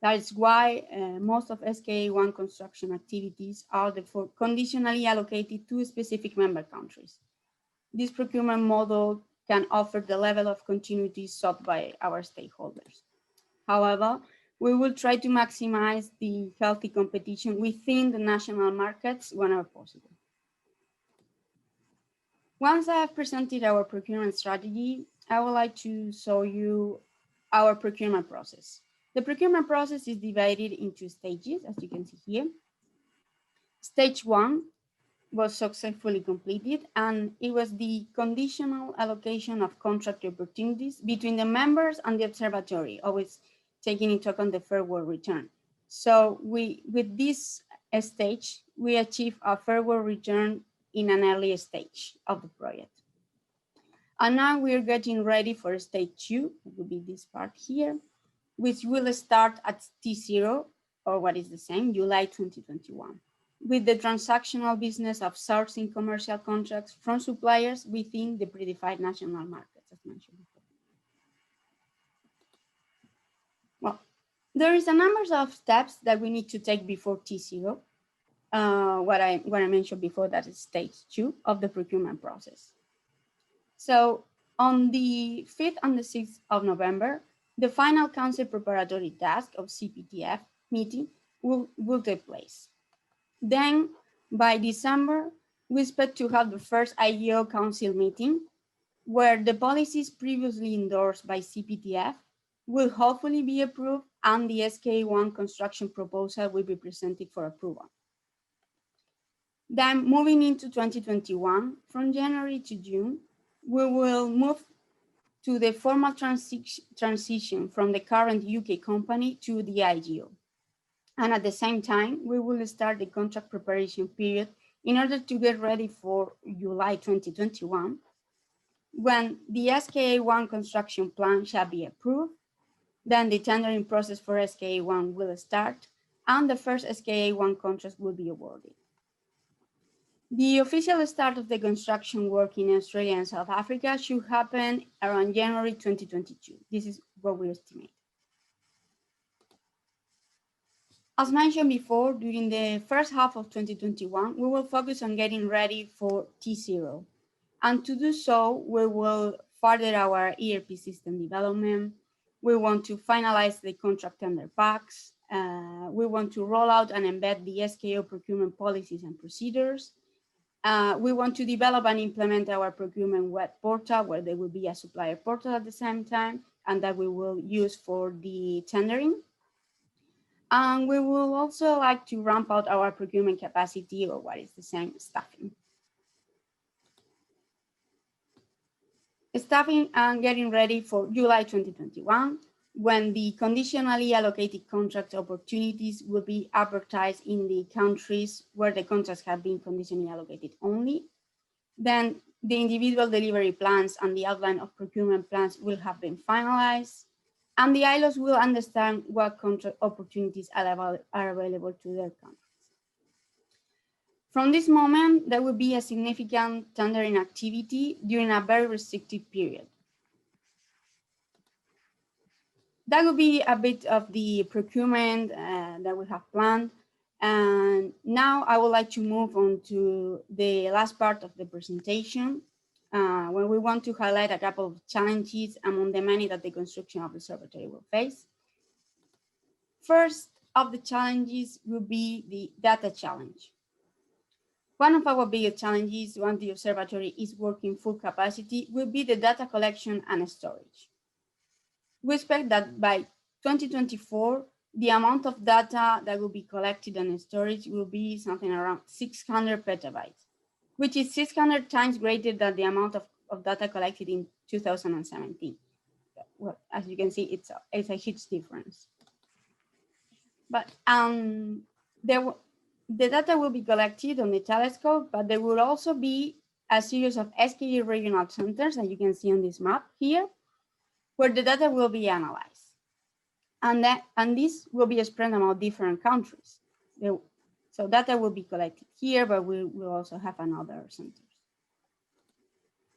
That is why most of SKA1 construction activities are therefore conditionally allocated to specific member countries. This procurement model can offer the level of continuity sought by our stakeholders. However, we will try to maximize the healthy competition within the national markets whenever possible. Once I have presented our procurement strategy, I would like to show you our procurement process. The procurement process is divided into stages, as you can see here. Stage 1 was successfully completed, and it was the conditional allocation of contract opportunities between the members and the observatory, always taking into account the fair work return. So with this stage, we achieve a fair work return in an early stage of the project. And now we're getting ready for stage 2, it will be this part here, which will start at T0, or what is the same, July 2021, with the transactional business of sourcing commercial contracts from suppliers within the predefined national markets, as mentioned before. Well, there is a number of steps that we need to take before T0. What I mentioned before, that is stage 2 of the procurement process. So on the 5th and the 6th of November, the final council preparatory task of CPTF meeting will take place. Then by December, we expect to have the first IGO council meeting where the policies previously endorsed by CPTF will hopefully be approved and the SKA1 construction proposal will be presented for approval. Then moving into 2021, from January to June, we will move to the formal transition from the current UK company to the IGO. And at the same time, we will start the contract preparation period in order to get ready for July 2021, when the SKA1 construction plan shall be approved. Then the tendering process for SKA1 will start and the first SKA1 contract will be awarded. The official start of the construction work in Australia and South Africa should happen around January 2022. This is what we estimate. As mentioned before, during the first half of 2021, we will focus on getting ready for T0. And to do so, we will further our ERP system development. We want to finalize the contract tender packs. We want to roll out and embed the SKO procurement policies and procedures. We want to develop and implement our procurement web portal, where there will be a supplier portal at the same time, and that we will use for the tendering. And we will also like to ramp out our procurement capacity, or what is the same, staffing. Staffing and getting ready for July 2021, when the conditionally allocated contract opportunities will be advertised in the countries where the contracts have been conditionally allocated only. Then the individual delivery plans and the outline of procurement plans will have been finalized, and the ILOs will understand what contract opportunities are available to their countries. From this moment, there will be a significant tendering activity during a very restrictive period. That will be a bit of the procurement that we have planned. And now I would like to move on to the last part of the presentation, where we want to highlight a couple of challenges among the many that the construction of the observatory will face. First of the challenges will be the data challenge. One of our biggest challenges once the observatory is working full capacity will be the data collection and storage. We expect that by 2024, the amount of data that will be collected and storage will be something around 600 petabytes, which is 600 times greater than the amount of data collected in 2017. Well, as you can see, it's a huge difference. But the data will be collected on the telescope, but there will also be a series of SKA regional centers, as you can see on this map here, where the data will be analyzed. And this will be spread among different countries. So data will be collected here, but we will also have another centers.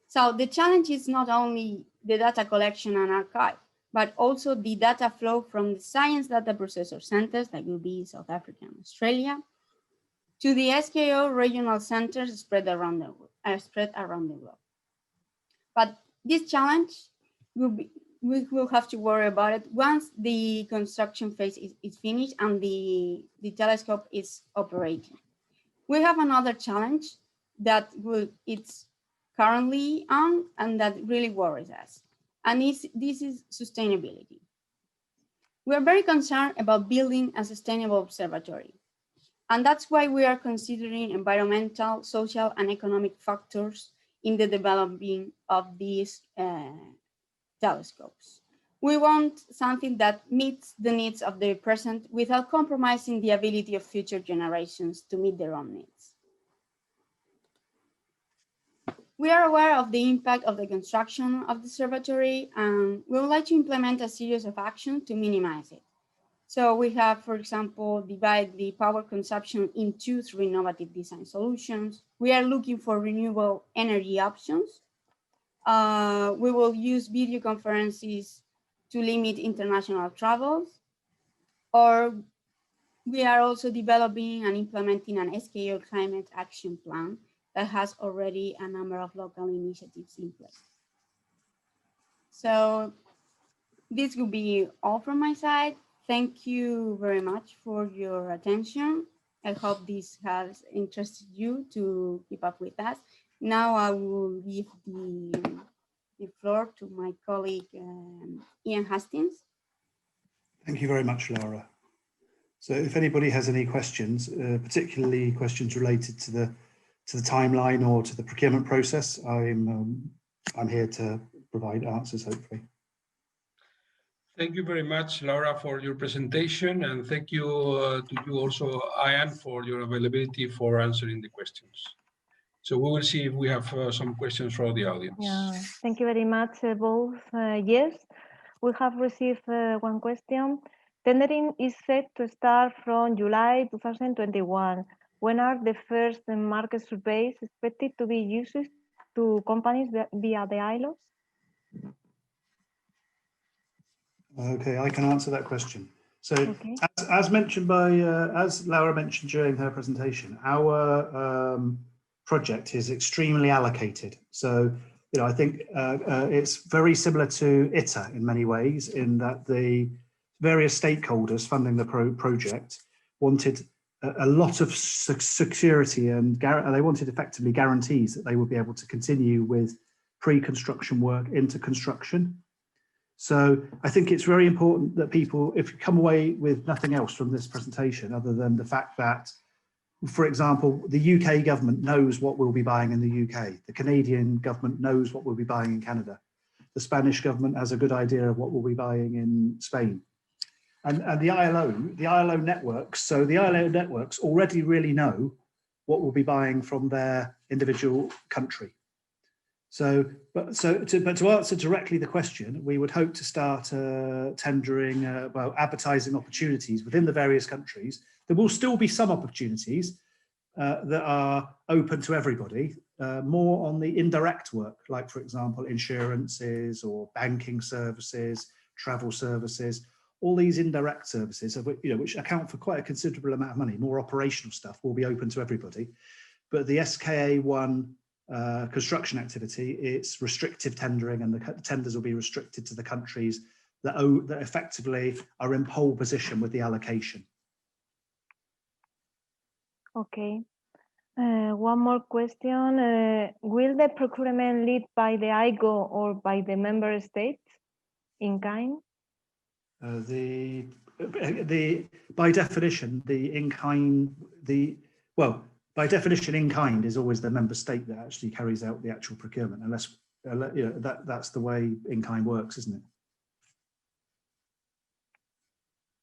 So the challenge is not only the data collection and archive, but also the data flow from the science data processor centers that will be South Africa and Australia to the SKO regional centers spread around the globe. But this challenge we will have to worry about it once the construction phase is finished and the telescope is operating. We have another challenge that it's currently on and that really worries us. And this is sustainability. We're very concerned about building a sustainable observatory. And that's why we are considering environmental, social, and economic factors in the developing of these telescopes. We want something that meets the needs of the present without compromising the ability of future generations to meet their own needs. We are aware of the impact of the construction of the observatory, and we would like to implement a series of actions to minimize it. So we have, for example, divided the power consumption into 3 innovative design solutions. We are looking for renewable energy options. We will use video conferences to limit international travels, or we are also developing and implementing an SKO climate action plan that has already a number of local initiatives in place. So this will be all from my side. Thank you very much for your attention. I hope this has interested you to keep up with us. Now I will give the floor to my colleague, Ian Hastings. Thank you very much, Laura. So if anybody has any questions, particularly questions related to the timeline or to the procurement process, I'm here to provide answers, hopefully. Thank you very much, Laura, for your presentation, and thank you to you also, Ian, for your availability for answering the questions. So we will see if we have some questions from the audience. Yeah, thank you very much, both. Yes, we have received one question. Tendering is set to start from July 2021. When are the first market surveys expected to be used to companies via the ILOs? Okay, I can answer that question. So as mentioned by, as Laura mentioned during her presentation, our project is extremely allocated. So, you know, I think it's very similar to ITER in many ways, in that the various stakeholders funding the project wanted a lot of security, and they wanted effectively guarantees that they would be able to continue with pre-construction work into construction. So I think it's very important that people, if you come away with nothing else from this presentation other than the fact that, for example, the UK government knows what we'll be buying in the UK. The Canadian government knows what we'll be buying in Canada. The Spanish government has a good idea of what we'll be buying in Spain. And the ILO networks, so the ILO networks already really know what we'll be buying from their individual country. So, but to answer directly the question, we would hope to start tendering, well, advertising opportunities within the various countries. There will still be some opportunities that are open to everybody, more on the indirect work, like, for example, insurances or banking services, travel services. All these indirect services, which account for quite a considerable amount of money, more operational stuff, will be open to everybody. But the SKA1 construction activity, it's restrictive tendering, and the tenders will be restricted to the countries that effectively are in pole position with the allocation. Okay. One more question. Will the procurement lead by the IGO or by the member states in kind? By definition, the in-kind, by definition, in-kind is always the member state that actually carries out the actual procurement, unless, you know, that's the way in-kind works, isn't it?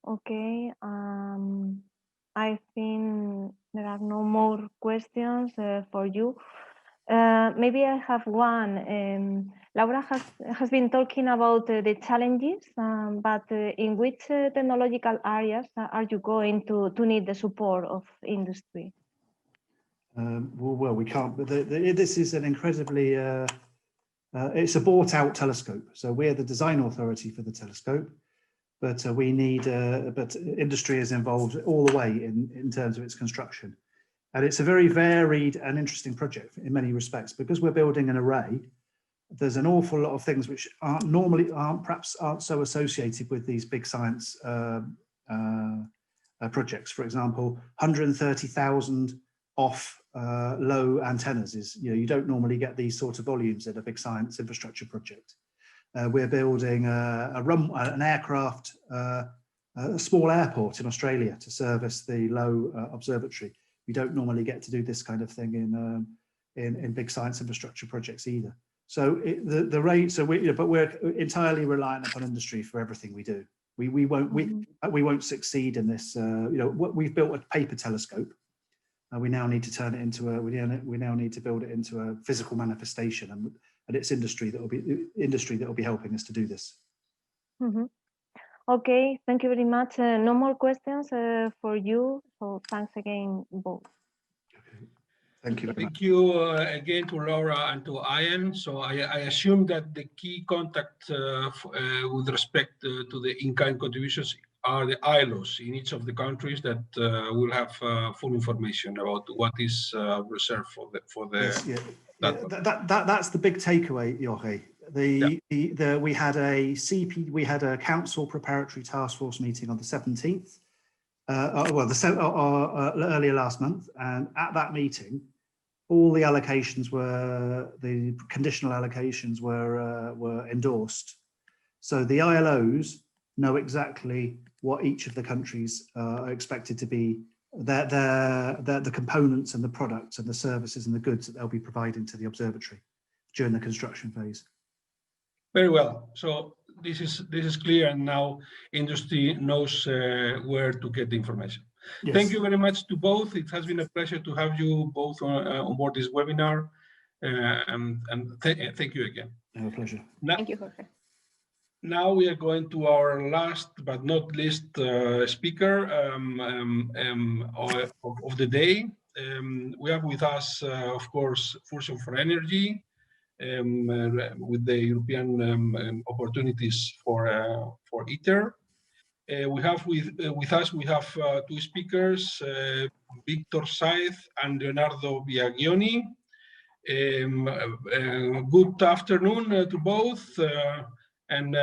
Okay. I think there are no more questions for you. Maybe I have one. Laura has been talking about the challenges, but in which technological areas are you going to need the support of industry? Well, we can't, but this is an incredibly, it's a bought out telescope. So we're the design authority for the telescope, but we need, but industry is involved all the way in terms of its construction. And it's a very varied and interesting project in many respects, because we're building an array. There's an awful lot of things which perhaps aren't so associated with these big science projects. For example, 130,000 off low antennas is, you know, you don't normally get these sort of volumes in a big science infrastructure project. We're building an aircraft, a small airport in Australia to service the low observatory. We don't normally get to do this kind of thing in big science infrastructure projects either. So but we're entirely reliant upon industry for everything we do. We won't succeed in this. You know, we've built a paper telescope, we now need to turn it into a, we now need to build it into a physical manifestation, and it's industry that will be helping us to do this. Mm-hmm. Okay, thank you very much. No more questions for you. So thanks again, both. Okay. Thank you very much. Thank you again to Laura and to Ian. So I assume that the key contact with respect to the in-kind contributions are the ILOs in each of the countries that will have full information about what is reserved for the Yes, yeah. That's the big takeaway, Jorge. We had a council preparatory task force meeting on the 17th, earlier last month, and at that meeting, all the allocations the conditional allocations were endorsed. So the ILOs know exactly what each of the countries are expected to be, the components and the products and the services and the goods that they'll be providing to the observatory during the construction phase. Very well. So this is clear, and now industry knows where to get the information. Yes. Thank you very much to both. It has been a pleasure to have you both on board this webinar, and thank you again. A pleasure. Thank you, Jorge. Now we are going to our last but not least speaker of the day. We have with us, of course, Fusion for Energy, with the European opportunities for ITER. We have with us two speakers, Victor Saez and Leonardo Biagioni. Good afternoon to both. And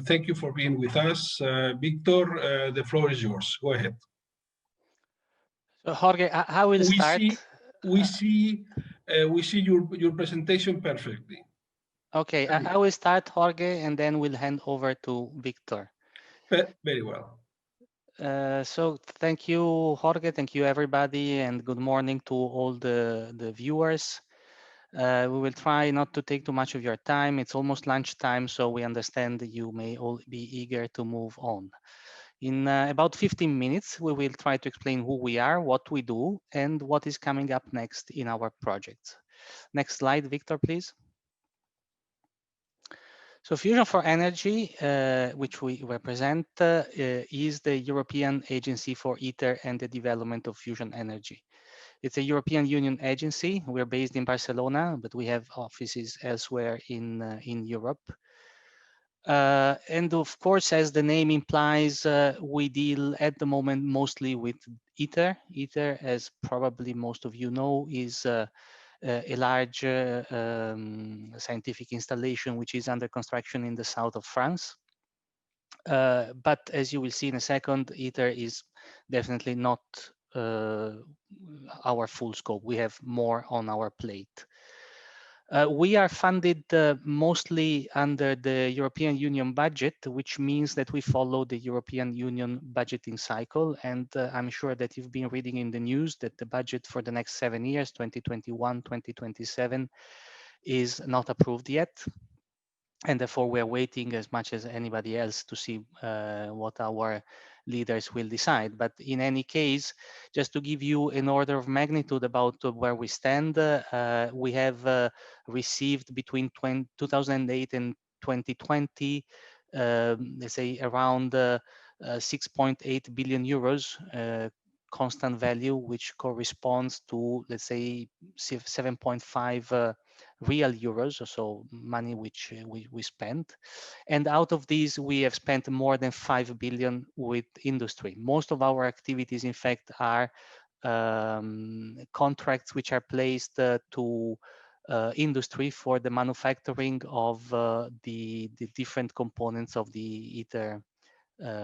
thank you for being with us. Victor, the floor is yours. Go ahead. So Jorge, I will start. We see your presentation perfectly. Okay, I will start, Jorge, and then we'll hand over to Victor. Very well. So thank you, Jorge. Thank you, everybody, and good morning to all the viewers. We will try not to take too much of your time. It's almost lunchtime, so we understand that you may all be eager to move on. In about 15 minutes, we will try to explain who we are, what we do, and what is coming up next in our project. Next slide, Victor, please. So Fusion for Energy, which we represent, is the European Agency for ITER and the Development of Fusion Energy. It's a European Union agency. We're based in Barcelona, but we have offices elsewhere in Europe. And of course, as the name implies, we deal at the moment mostly with ITER. ITER, as probably most of you know, is a large scientific installation which is under construction in the south of France. But as you will see in a second, ITER is definitely not our full scope. We have more on our plate. We are funded mostly under the European Union budget, which means that we follow the European Union budgeting cycle. And I'm sure that you've been reading in the news that the budget for the next 7 years, 2021, 2027, is not approved yet. And therefore, we're waiting as much as anybody else to see what our leaders will decide. But in any case, just to give you an order of magnitude about where we stand, we have received between 2008 and 2020, let's say around 6.8 billion euros constant value, which corresponds to, let's say, 7.5 real euros, so money which we spent. And out of these, we have spent more than 5 billion with industry. Most of our activities, in fact, are contracts which are placed to industry for the manufacturing of the different components of the ITER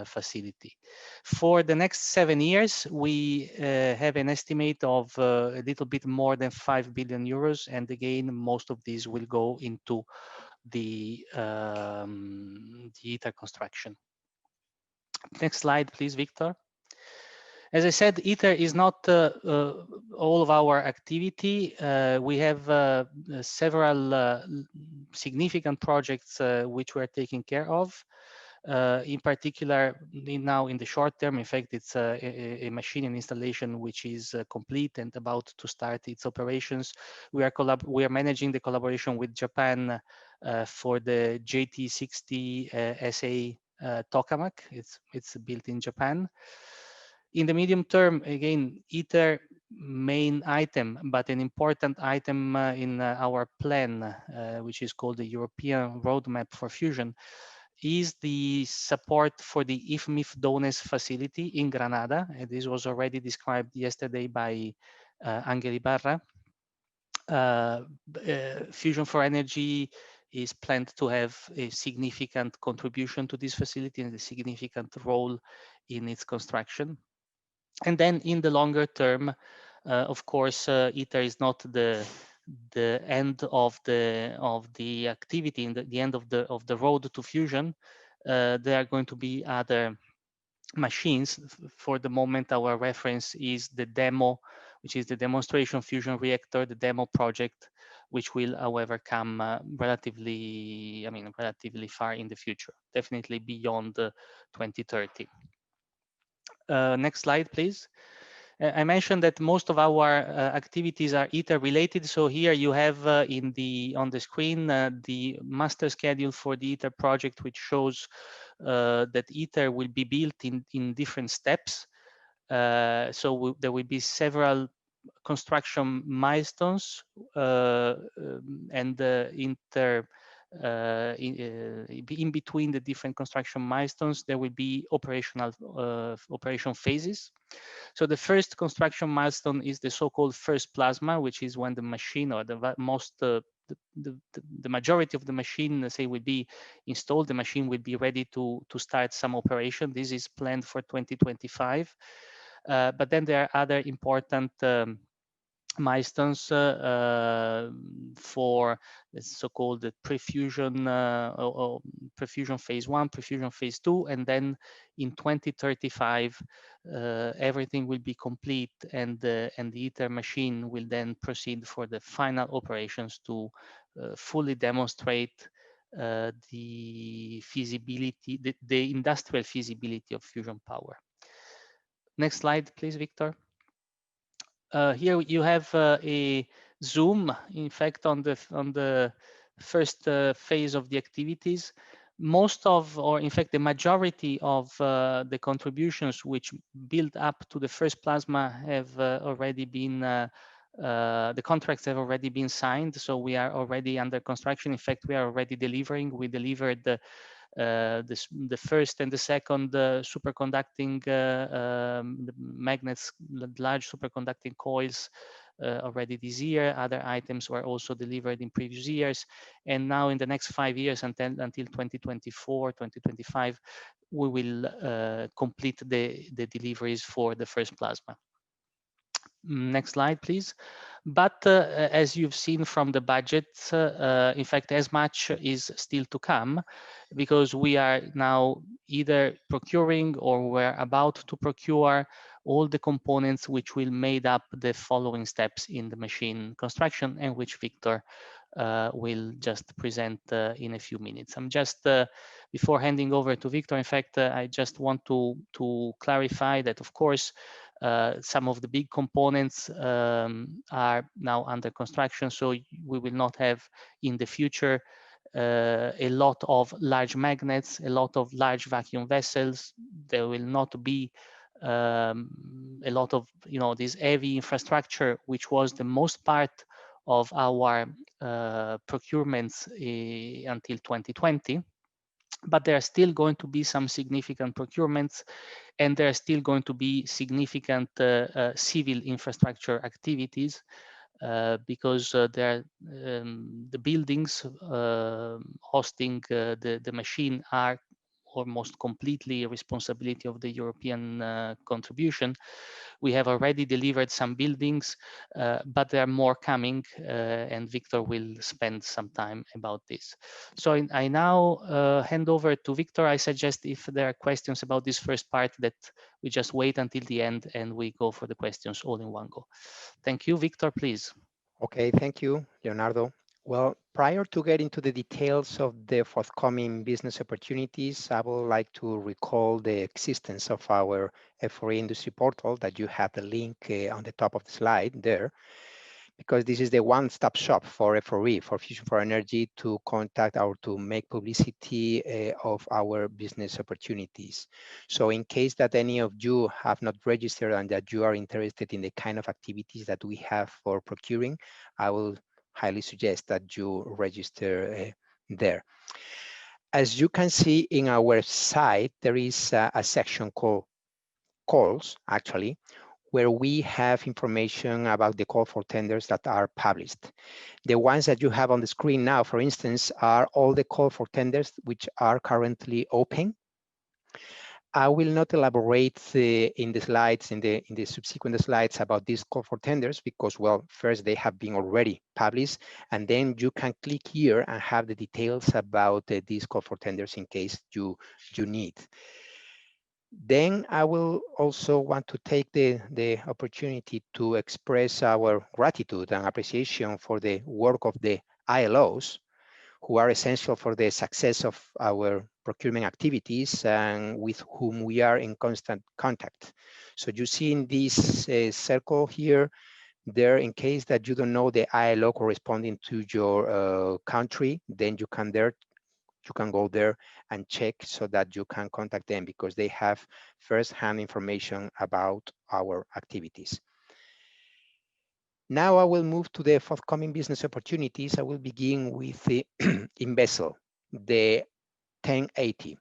facility. For the next 7 years, we have an estimate of a little bit more than 5 billion euros. And again, most of these will go into the ITER construction. Next slide, please, Victor. As I said, ITER is not all of our activity. We have several significant projects which we're taking care of. In particular, now in the short term, in fact, it's a machine and installation which is complete and about to start its operations. We are managing the collaboration with Japan for the JT60 SA tokamak. It's built in Japan. In the medium term, again, ITER main item, but an important item in our plan, which is called the European Roadmap for Fusion, is the support for the IFMIF Dones facility in Granada. And this was already described yesterday by Angel Ibarra. Fusion for Energy is planned to have a significant contribution to this facility and a significant role in its construction. And then in the longer term, of course, ITER is not the end of the activity, in the end of the road to fusion. There are going to be other machines. For the moment, our reference is the demo, which is the demonstration fusion reactor, the demo project, which will, however, come relatively far in the future, definitely beyond 2030. Next slide, please. I mentioned that most of our activities are ITER related. So here you have on the screen the master schedule for the ITER project, which shows that ITER will be built in different steps. So there will be several construction milestones and in between the different construction milestones, there will be operation phases. So the first construction milestone is the so-called first plasma, which is when the machine, or the majority of the machine, let's say, will be installed. The machine will be ready to start some operation. This is planned for 2025. But then there are other important milestones for the so-called pre-fusion or pre-fusion phase 1, pre-fusion phase 2, and then in 2035 everything will be complete, and the ITER machine will then proceed for the final operations to fully demonstrate the feasibility, the industrial feasibility of fusion power. Next slide, please, Victor. Here you have a zoom, in fact, on the first phase of the activities. Most of, or in fact, the majority of the contributions which build up to the first plasma have already been, the contracts have already been signed. So we are already under construction. In fact, we are already delivering. We delivered the first and the second superconducting magnets, large superconducting coils already this year. Other items were also delivered in previous years. And now in the next 5 years, until 2024, 2025, we will complete the deliveries for the first plasma. Next slide, please. But as you've seen from the budget, in fact, as much is still to come, because we are now either procuring or we're about to procure all the components which will make up the following steps in the machine construction, and which Victor will just present in a few minutes. I'm just, before handing over to Victor, in fact, I just want to clarify that, of course, some of the big components are now under construction, so we will not have in the future a lot of large magnets, a lot of large vacuum vessels. There will not be a lot of, this heavy infrastructure, which was the most part of our procurements until 2020. But there are still going to be some significant procurements, and there are still going to be significant civil infrastructure activities because there are, the buildings hosting the machine are almost completely a responsibility of the European contribution. We have already delivered some buildings, but there are more coming, and Victor will spend some time about this. So I now hand over to Victor. I suggest if there are questions about this first part, that we just wait until the end and we go for the questions all in one go. Thank you, Victor, please. Okay, thank you, Leonardo. Well, prior to getting to the details of the forthcoming business opportunities, I would like to recall the existence of our FRE industry portal that you have the link on the top of the slide there, because this is the one-stop shop for FRE, for Fusion for Energy, to contact or to make publicity of our business opportunities. So in case that any of you have not registered and that you are interested in the kind of activities that we have for procuring, I will highly suggest that you register there. As you can see in our site, there is a section called calls, actually, where we have information about the call for tenders that are published. The ones that you have on the screen now, for instance, are all the call for tenders which are currently open. I will not elaborate in the slides, in the subsequent slides about these call for tenders because, well, first they have been already published, and then you can click here and have the details about these call for tenders in case you need. Then I will also want to take the opportunity to express our gratitude and appreciation for the work of the ILOs, who are essential for the success of our procurement activities and with whom we are in constant contact. So you see in this circle here, there, in case that you don't know the ILO corresponding to your country, then you can go there and check so that you can contact them because they have first-hand information about our activities. Now I will move to the forthcoming business opportunities. I will begin with the EMBL, the 1080.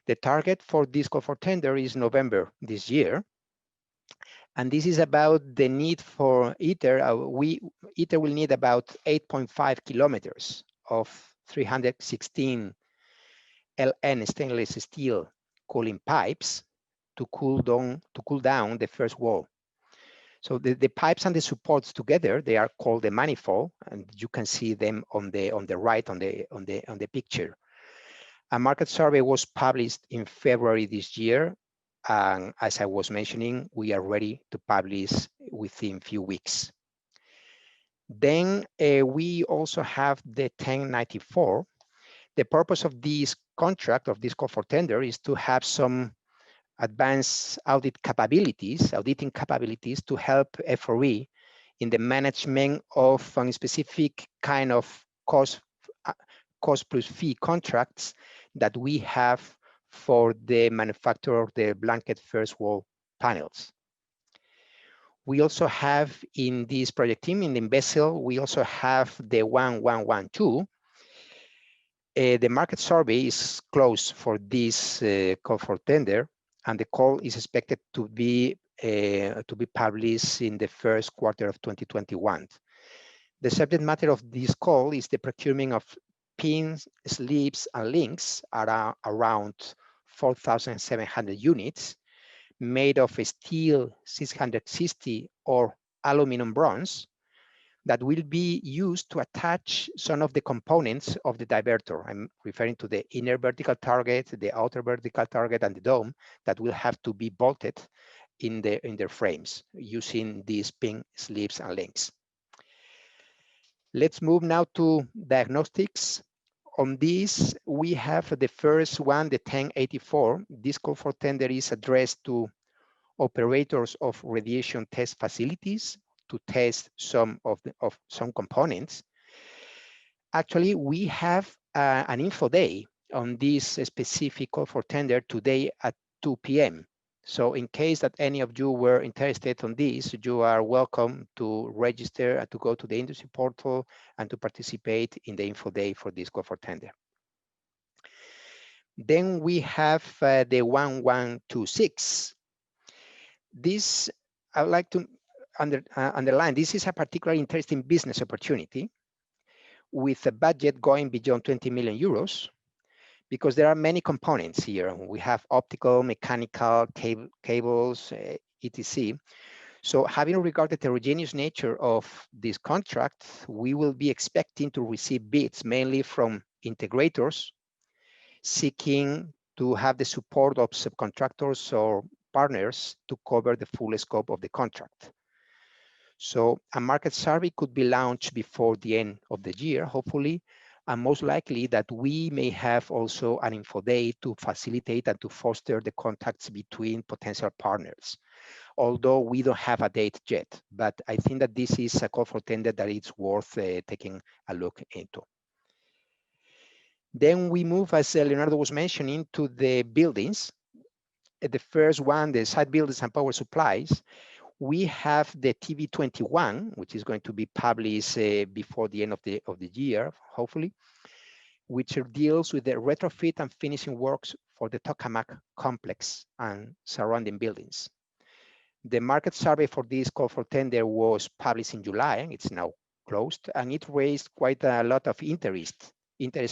The target for this call for tender is November this year. And this is about the need for ITER. ITER will need about 8.5 kilometers of 316 LN stainless steel cooling pipes to cool down the first wall. So the pipes and the supports together, they are called the manifold, and you can see them on the right on the picture. A market survey was published in February this year, and as I was mentioning, we are ready to publish within a few weeks. Then we also have the 1094. The purpose of this contract, of this call for tender, is to have some advanced auditing capabilities to help FRE in the management of a specific kind of cost plus fee contracts that we have for the manufacturer of the blanket first wall panels. We also have in this project team, in the EMBL, we also have the 1112. The market survey is closed for this call for tender, and the call is expected to be published in the first quarter of 2021. The subject matter of this call is the procurement of pins, sleeves, and links around 4,700 units made of steel 660 or aluminum bronze that will be used to attach some of the components of the diverter. I'm referring to the inner vertical target, the outer vertical target, and the dome that will have to be bolted in their frames using these pin, sleeves, and links. Let's move now to diagnostics. On this, we have the first one, the 1084. This call for tender is addressed to operators of radiation test facilities to test some components. Actually, we have an info day on this specific call for tender today at 2 p.m. So in case that any of you were interested on this, you are welcome to register and to go to the industry portal and to participate in the info day for this call for tender. Then we have the 1126. This, I would like to underline, this is a particularly interesting business opportunity with a budget going beyond 20 million euros because there are many components here. We have optical, mechanical, cables, etc. So having regard to the heterogeneous nature of this contract, we will be expecting to receive bids mainly from integrators seeking to have the support of subcontractors or partners to cover the full scope of the contract. So a market survey could be launched before the end of the year, hopefully, and most likely that we may have also an info day to facilitate and to foster the contacts between potential partners. Although we don't have a date yet, but I think that this is a call for tender that it's worth taking a look into. Then we move, as Leonardo was mentioning, to the buildings. The first one, the site buildings and power supplies. We have the TV21, which is going to be published before the end of the year, hopefully, which deals with the retrofit and finishing works for the tokamak complex and surrounding buildings. The market survey for this call for tender was published in July, and it's now closed, and it raised quite a lot of interest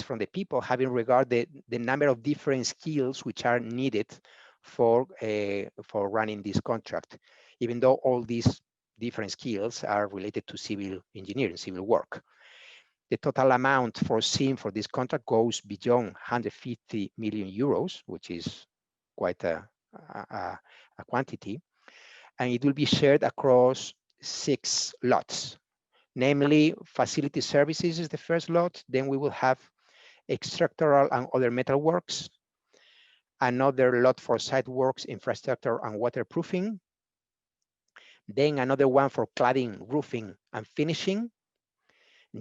from the people, having regard the number of different skills which are needed for running this contract, even though all these different skills are related to civil engineering, civil work. The total amount foreseen for this contract goes beyond 150 million euros, which is quite a quantity, and it will be shared across 6 lots. Namely, facility services is the first lot, then we will have structural and other metal works, another lot for site works, infrastructure and waterproofing, then another one for cladding, roofing and finishing,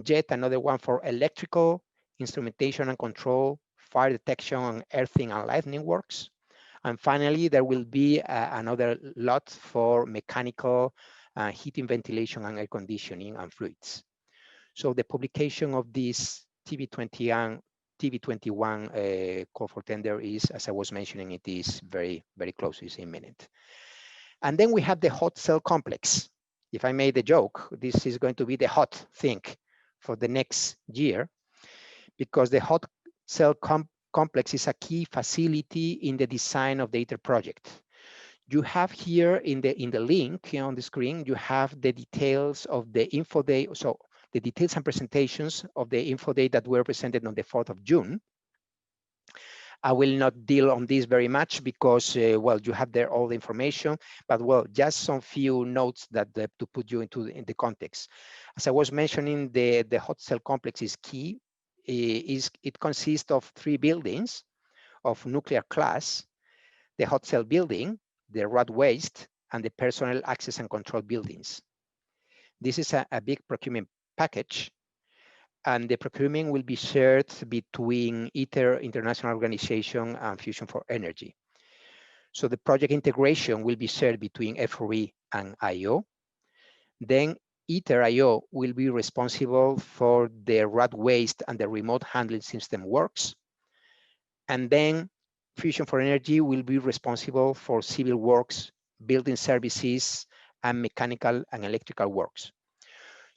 yet another one for electrical, instrumentation and control, fire detection and earthing and lightning works. And finally, there will be another lot for mechanical, heating, ventilation, and air conditioning and fluids. So the publication of this TV21 call for tender is, as I was mentioning, it is very, very close, it's imminent. And then we have the hot cell complex. If I made a joke, this is going to be the hot thing for the next year, because the hot cell complex is a key facility in the design of the ITER project. You have here in the link on the screen, you have the details of the info day. So the details and presentations of the info day that were presented on the 4th of June. I will not deal on this very much because, well, you have there all the information, but well, just some few notes that to put you in the context. As I was mentioning, the hot cell complex is key. It consists of 3 buildings of nuclear class, the hot cell building, the rad waste, and the personnel access and control buildings. This is a big procurement package, and the procurement will be shared between ITER, International Organization, and Fusion for Energy. So the project integration will be shared between FRE and IO. Then ITER IO will be responsible for the rad waste and the remote handling system works. And then Fusion for Energy will be responsible for civil works, building services, and mechanical and electrical works.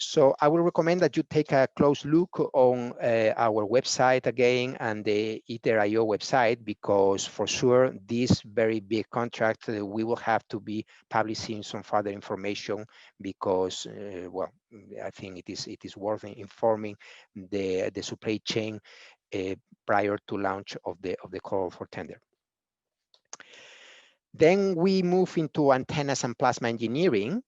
So I will recommend that you take a close look on our website again and the ITER.io website, because for sure this very big contract, we will have to be publishing some further information because, well, I think it is worth informing the supply chain prior to launch of the call for tender. Then we move into antennas and plasma engineering.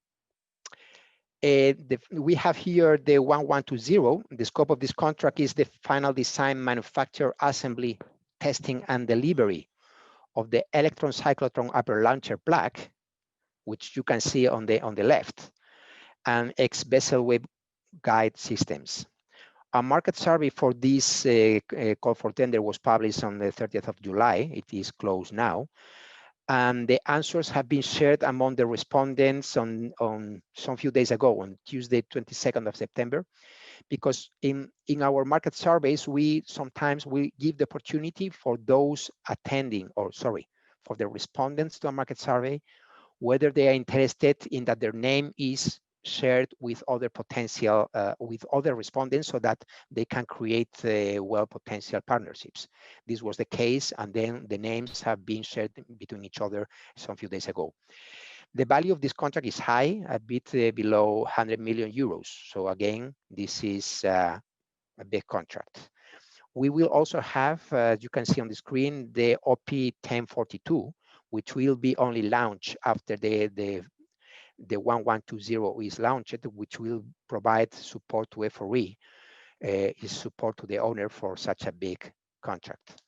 We have here the 1120. The scope of this contract is the final design, manufacture, assembly, testing, and delivery of the electron cyclotron upper launcher plug, which you can see on the left, and X-vessel waveguide systems. A market survey for this call for tender was published on the 30th of July. It is closed now. And the answers have been shared among the respondents on some few days ago, on Tuesday, 22nd of September, because in our market surveys, sometimes we give the opportunity for those attending, or sorry, for the respondents to a market survey, whether they are interested in that their name is shared with other potential, with other respondents, so that they can create well potential partnerships. This was the case, and then the names have been shared between each other some few days ago. The value of this contract is high, a bit below 100 million euros. So again, this is a big contract. We will also have, you can see on the screen, the OP 1042, which will be only launched after the the 1120 is launched, which will provide support to FRE, is support to the owner for such a big contract.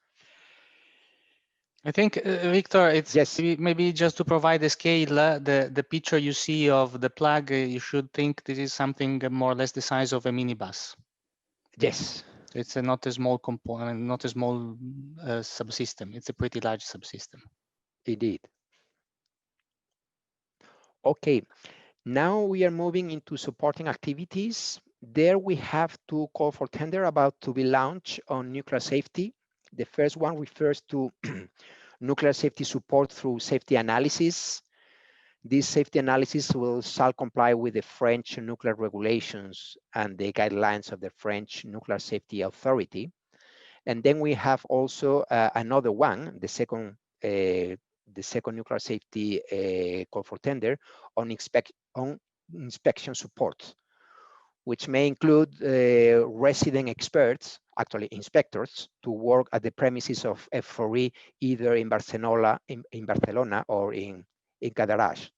I think, Victor, it's yes. maybe just to provide a scale, the picture you see of the plug, you should think this is something more or less the size of a minibus. Yes. It's not a small component, not a small subsystem. It's a pretty large subsystem. Indeed. Okay, now we are moving into supporting activities. There we have two call for tender about to be launched on nuclear safety. The first one refers to nuclear safety support through safety analysis. This safety analysis shall comply with the French nuclear regulations and the guidelines of the French Nuclear Safety Authority. And then we have also another one, the second nuclear safety call for tender on inspection support, which may include resident experts, actually inspectors, to work at the premises of FRE, either in Barcelona or in Cadarache.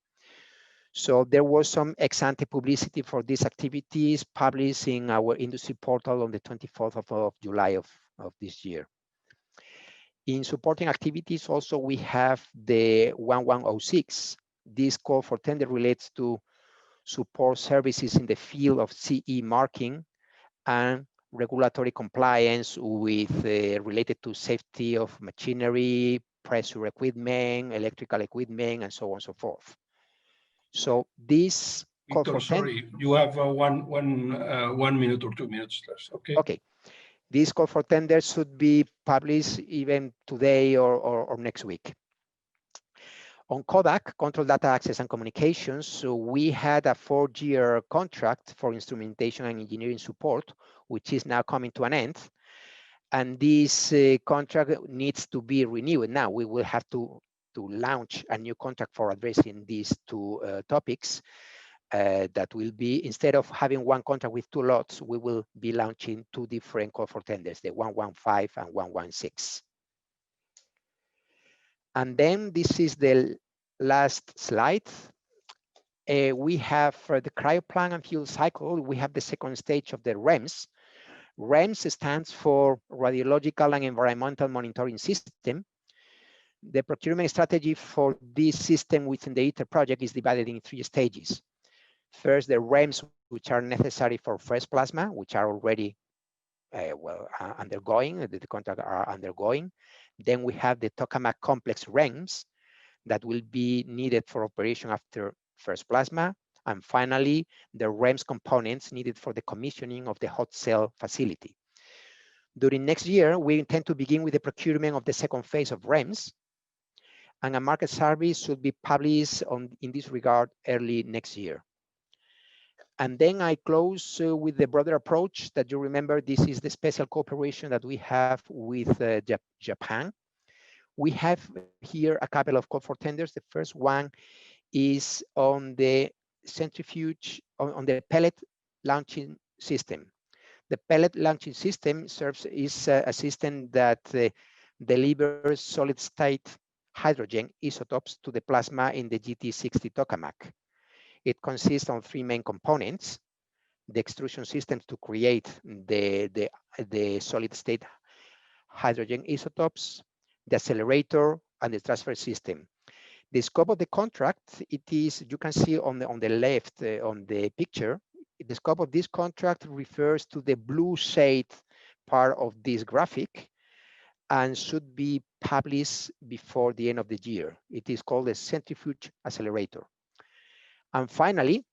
So there was some ex-ante publicity for these activities published in our industry portal on the 24th of July of this year. In supporting activities also, we have the 1106. This call for tender relates to support services in the field of CE marking and regulatory compliance with related to safety of machinery, pressure equipment, electrical equipment, and so on and so forth. So this call Victor, for sorry, you have 1 minute or 2 minutes left. Okay. Okay. This call for tender should be published even today or next week. On CODAC, Control Data Access and Communications, so we had a 4-year contract for instrumentation and engineering support, which is now coming to an end. And this contract needs to be renewed. Now we will have to launch a new contract for addressing these two topics. That will be, instead of having one contract with 2 lots, we will be launching 2 different call for tenders, the 115 and 116. And then this is the last slide. We have for the cryoplan and fuel cycle, we have the second stage of the REMS. REMS stands for Radiological and Environmental Monitoring System. The procurement strategy for this system within the ITER project is divided in 3 stages. First, the REMS, which are necessary for fresh plasma, which are already undergoing, the contract are undergoing. Then we have the tokamak complex REMS that will be needed for operation after first plasma. And finally, the REMS components needed for the commissioning of the hot cell facility. During next year, we intend to begin with the procurement of the second phase of REMS, and a market survey should be published in this regard early next year. And then I close with the broader approach that you remember. This is the special cooperation that we have with Japan. We have here a couple of call for tenders. The first one is on the centrifuge, on the pellet launching system. The pellet launching system is a system that delivers solid state hydrogen isotopes to the plasma in the GT60 tokamak. It consists of 3 main components: the extrusion system to create the solid state hydrogen isotopes, the accelerator, and the transfer system. The scope of the contract, it is, you can see on the left on the picture, the scope of this contract refers to the blue shade part of this graphic and should be published before the end of the year. It is called the centrifuge accelerator. And finally,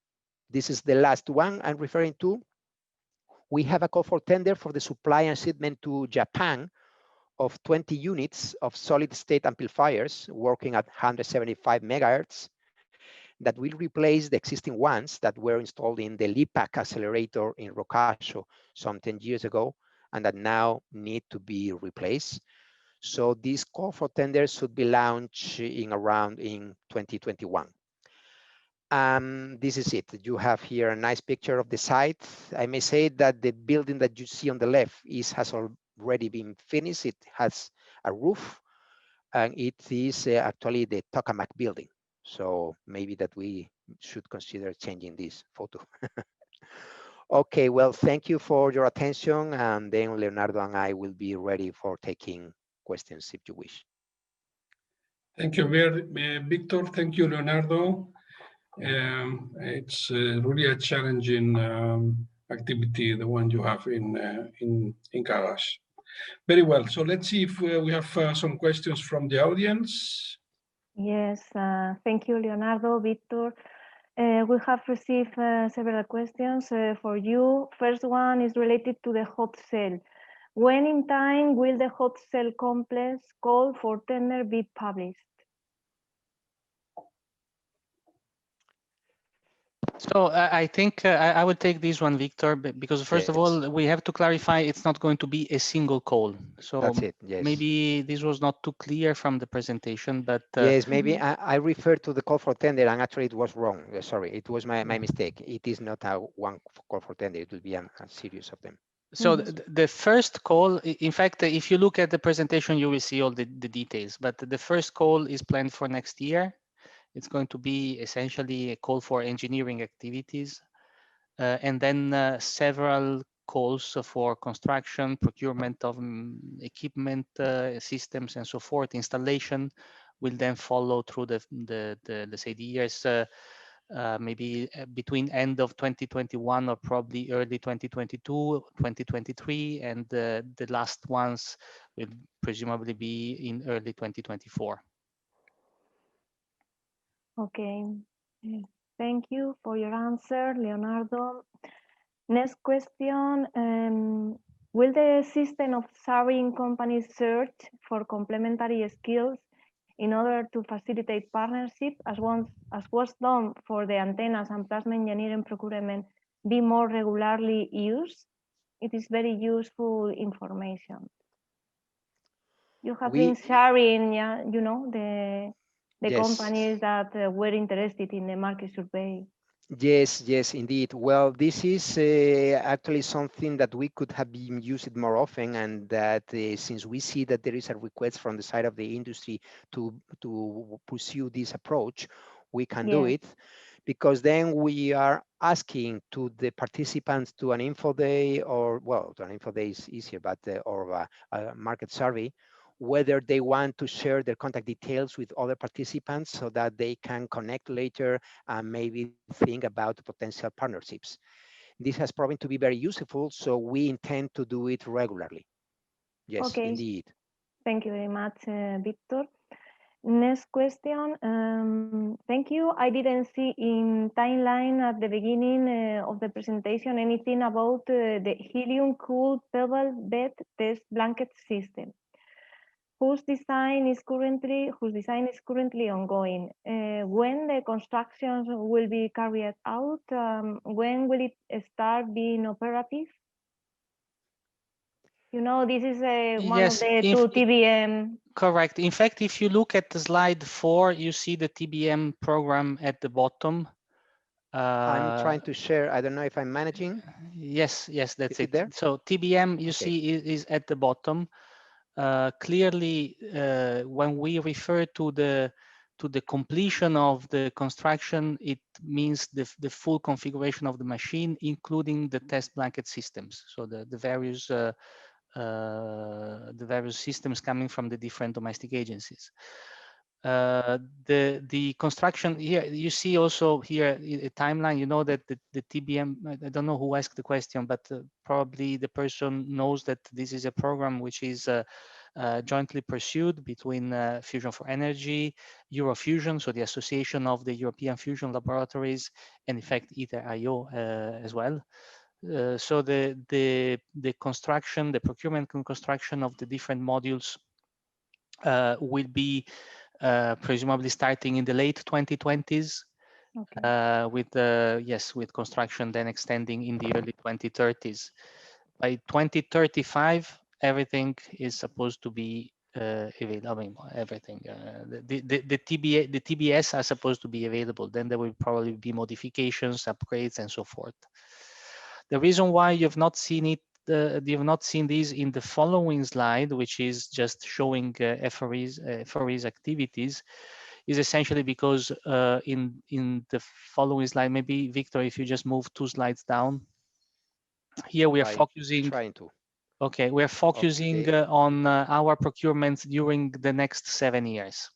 this is the last one I'm referring to. We have a call for tender for the supply and shipment to Japan of 20 units of solid state amplifiers working at 175 megahertz that will replace the existing ones that were installed in the LIPAC accelerator in Rocasio some 10 years ago and that now need to be replaced. So this call for tender should be launched in 2021. This is it. You have here a nice picture of the site. I may say that the building that you see on the left has already been finished. It has a roof, and it is actually the tokamak building. So maybe that we should consider changing this photo. Okay, well, thank you for your attention, and then Leonardo and I will be ready for taking questions if you wish. Thank you, Victor. Thank you, Leonardo. It's really a challenging activity, the one you have in Garage. Very well. So let's see if we have some questions from the audience. Yes, thank you, Leonardo, Victor. We have received several questions for you. First one is related to the hot cell. When in time will the hot cell complex call for tender be published? So I think I would take this one, Victor, because first of all, we have to clarify it's not going to be a single call. So that's it. Yes. Maybe this was not too clear from the presentation, but yes, maybe I referred to the call for tender, and actually it was wrong. Sorry, it was my mistake. It is not a one call for tender. It will be a series of them. So the first call, in fact, if you look at the presentation, you will see all the details. But the first call is planned for next year. It's going to be essentially a call for engineering activities, and then several calls for construction, procurement of equipment, systems, and so forth. Installation will then follow through the let's say the years, maybe between end of 2021 or probably early 2022, 2023, and the last ones will presumably be in early 2024. Okay, thank you for your answer, Leonardo. Next question, will the system of sharing companies search for complementary skills in order to facilitate partnership as was done for the antennas and plasma engineering procurement be more regularly used? It is very useful information. You have been sharing, yeah, you know, the yes. companies that were interested in the market survey. Yes, indeed. Well, this is actually something that we could have been used more often, and that since we see that there is a request from the side of the industry to pursue this approach, we can do it, because then we are asking to the participants to an info day, or well, to an info day is easier, but or a market survey, whether they want to share their contact details with other participants so that they can connect later and maybe think about potential partnerships. This has proven to be very useful, so we intend to do it regularly. Yes, okay. Indeed. Thank you very much, Victor. Next question. Thank you. I didn't see in timeline at the beginning of the presentation anything about the helium-cooled pebble bed test blanket system. Whose design is currently ongoing? When the construction will be carried out? When will it start being operative? You know, this is one of the two TBM. Correct. In fact, if you look at the slide 4, you see the TBM program at the bottom. I'm trying to share. I don't know if I'm managing. Yes, that's it. There? So TBM, you see, is at the bottom. Clearly, when we refer to the completion of the construction, it means the full configuration of the machine, including the test blanket systems. So the various systems coming from the different domestic agencies. The construction here, you see also here a timeline. You know that the TBM, I don't know who asked the question, but probably the person knows that this is a program which is jointly pursued between Fusion for Energy, Eurofusion, so the association of the European fusion laboratories, and in fact ITER-IO as well. So the construction, the procurement and construction of the different modules will be presumably starting in the late 2020s, with construction then extending in the early 2030s. By 2035, everything is supposed to be available. I mean, everything. The TBS are supposed to be available. Then there will probably be modifications, upgrades, and so forth. The reason why you've not seen it, you've not seen these in the following slide, which is just showing FRE's activities, is essentially because in the following slide, maybe Victor, if you just move 2 slides down. Here we are focusing. Trying to. Okay, we are focusing on our procurements during the next 7 years,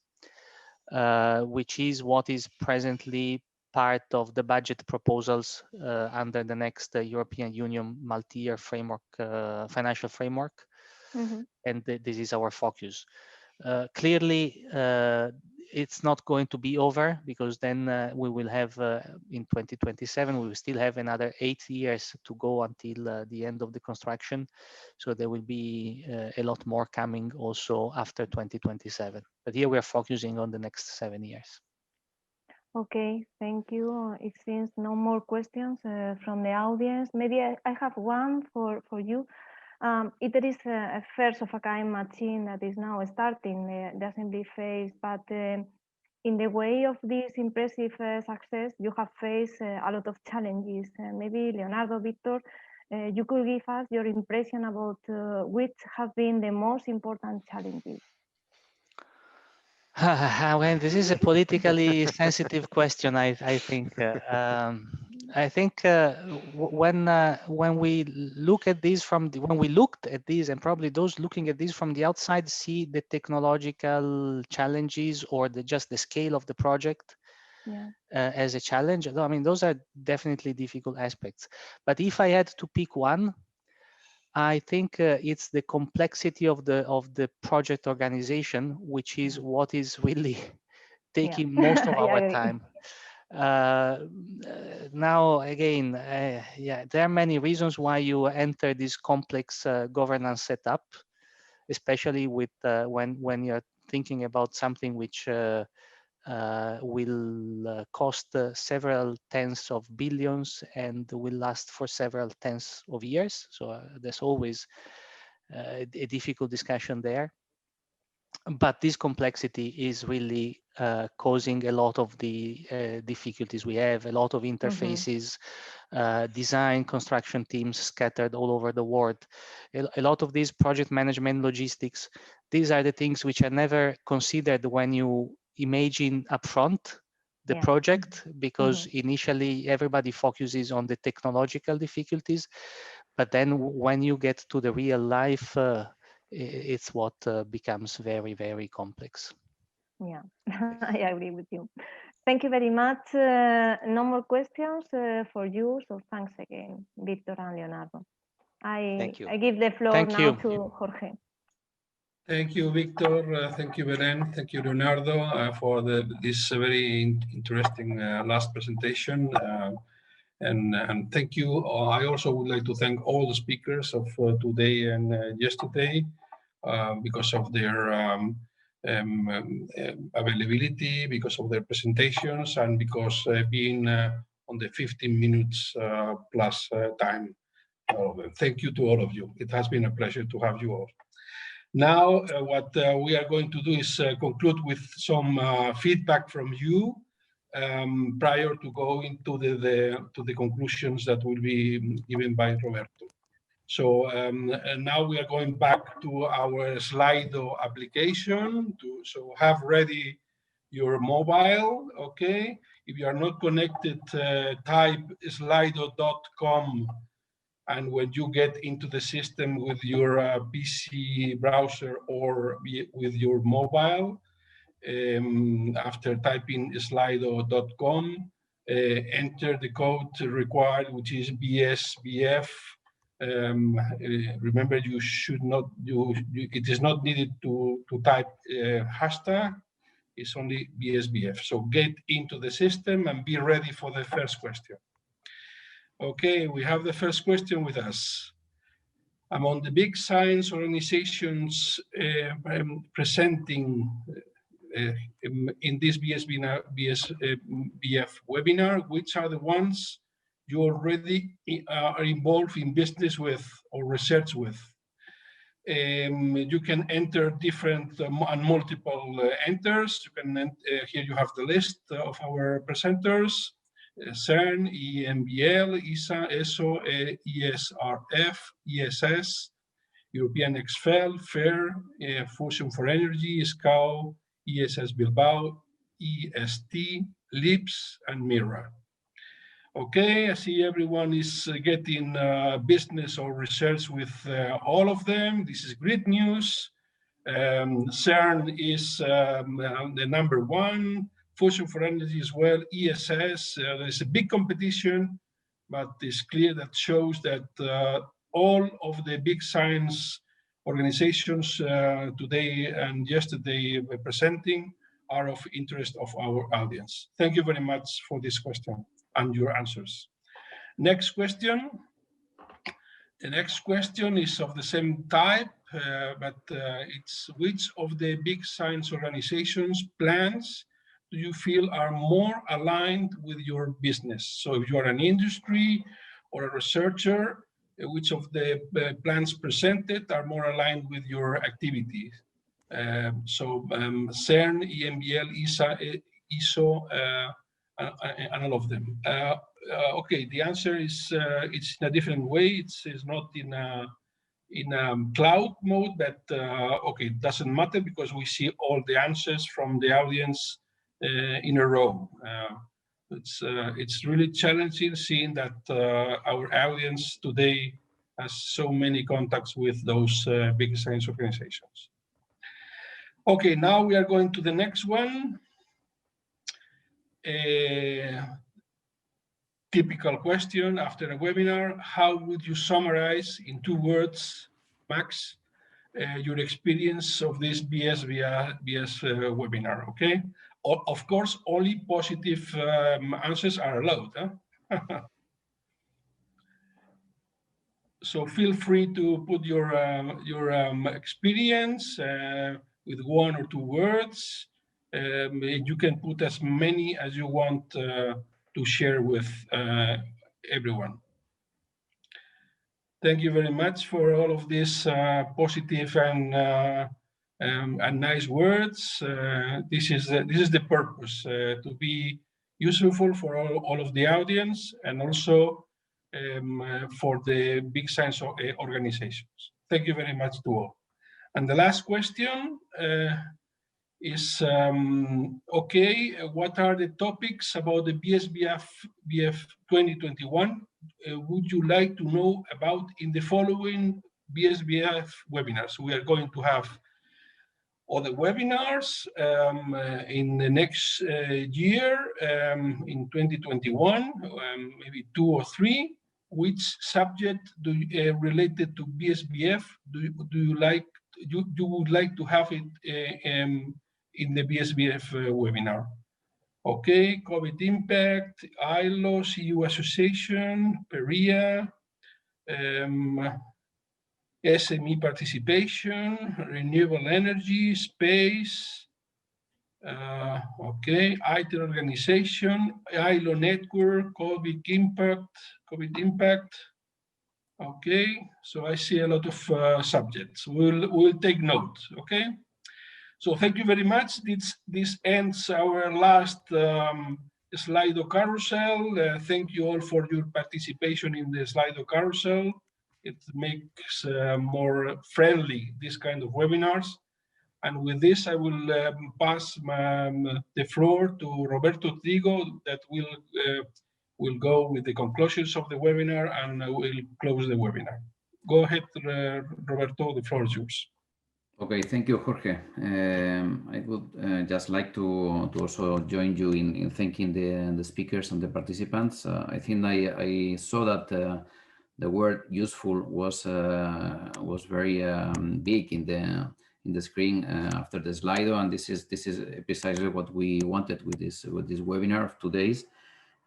which is what is presently part of the budget proposals under the next European Union multi-year framework, financial framework. Mm-hmm. And this is our focus. Clearly, it's not going to be over, because then we will have in 2027, we will still have another 8 years to go until the end of the construction. So there will be a lot more coming also after 2027. But here we are focusing on the next 7 years. Okay, thank you. It seems no more questions from the audience. Maybe I have one for you. If there is a first of a kind machine that is now starting the assembly phase, but in the way of this impressive success, you have faced a lot of challenges. Maybe Leonardo, Victor, you could give us your impression about which have been the most important challenges. Well, this is a politically sensitive question, I think. I think when we look at these when we looked at these, and probably those looking at these from the outside see the technological challenges or just the scale of the project as a challenge. I mean, those are definitely difficult aspects. But if I had to pick one, I think it's the complexity of the project organization, which is what is really taking most of our time. Now, again, there are many reasons why you enter this complex governance setup, especially with when you're thinking about something which will cost several tens of billions and will last for several tens of years. So there's always a difficult discussion there. But this complexity is really causing a lot of the difficulties we have, a lot of interfaces, design, construction teams scattered all over the world. A lot of these project management, logistics, these are the things which are never considered when you imagine upfront the project, because initially everybody focuses on the technological difficulties, but then when you get to the real life, it's what becomes very, very complex. Yeah, I agree with you. Thank you very much. No more questions for you, so thanks again, Victor and Leonardo. I give the floor now to Jorge. Thank you, Victor. Thank you, Belen. Thank you, Leonardo, for this very interesting last presentation. And thank you. I also would like to thank all the speakers of today and yesterday because of their availability, because of their presentations, and because being on the 15 minutes plus time. Thank you to all of you. It has been a pleasure to have you all. Now, what we are going to do is conclude with some feedback from you prior to going to the conclusions that will be given by Roberto. So now we are going back to our Slido application. So have ready your mobile, okay? If you are not connected, type slido.com. And when you get into the system with your PC browser or with your mobile, after typing slido.com, enter the code required, which is BSBF. Remember, you should not it is not needed to type hashtag. It's only BSBF. So get into the system and be ready for the first question. Okay, we have the first question with us. Among the big science organizations presenting in this BSBF webinar, which are the ones you already are involved in business with or research with? You can enter different and multiple enters. You can here you have the list of our presenters. CERN, EMBL, ESA, ESO, ESRF, ESS, European XFEL, FAIR, Fusion for Energy, SCAO, ESS Bilbao, EST, LIPS, and MYRRH. Okay, I see everyone is getting business or research with all of them. This is great news. CERN is the number one, fusion for energy as well, ESS. There's a big competition, but it's clear that shows that all of the big science organizations today and yesterday were presenting are of interest of our audience. Thank you very much for this question and your answers. Next question. The next question is of the same type, but it's which of the big science organizations' plans do you feel are more aligned with your business? So if you are an industry or a researcher, which of the plans presented are more aligned with your activities? CERN, EMBL, ESO, and all of them. Okay, the answer is it's in a different way. It's not in a cloud mode, but okay, it doesn't matter because we see all the answers from the audience in a row. It's really challenging seeing that our audience today has so many contacts with those big science organizations. Okay, now we are going to the next one. Typical question after a webinar: how would you summarize in 2 words, max, your experience of this BSBF webinar? Okay, of course, only positive answers are allowed. Huh? So feel free to put your experience with 1 or 2 words. You can put as many as you want to share with everyone. Thank you very much for all of these positive and nice words. This is the purpose, to be useful for all of the audience and also for the big science organizations. Thank you very much to all. And the last question is, okay, what are the topics about the BSBF2021 would you like to know about in the following BSBF webinars? We are going to have other webinars in the next year, in 2021, maybe 2 or 3. Which subject related to BSBF you would like to have it in the BSBF webinar? Okay, COVID impact, ILO, CU Association, PERIA, SME participation, renewable energy, space, okay, ITER organization, ILO network, COVID impact. Okay, so I see a lot of subjects. We'll take note. Okay, so thank you very much. This ends our last Slido carousel. Thank you all for your participation in the Slido carousel. It makes more friendly this kind of webinars. And with this, I will pass the floor to Roberto Trigo that will go with the conclusions of the webinar and will close the webinar. Go ahead, Roberto, the floor is yours. Okay, thank you, Jorge. I would just like to also join you in thanking the speakers and the participants. I think I saw that the word useful was very big in the screen after the Slido, and this is precisely what we wanted with this webinar of 2 days.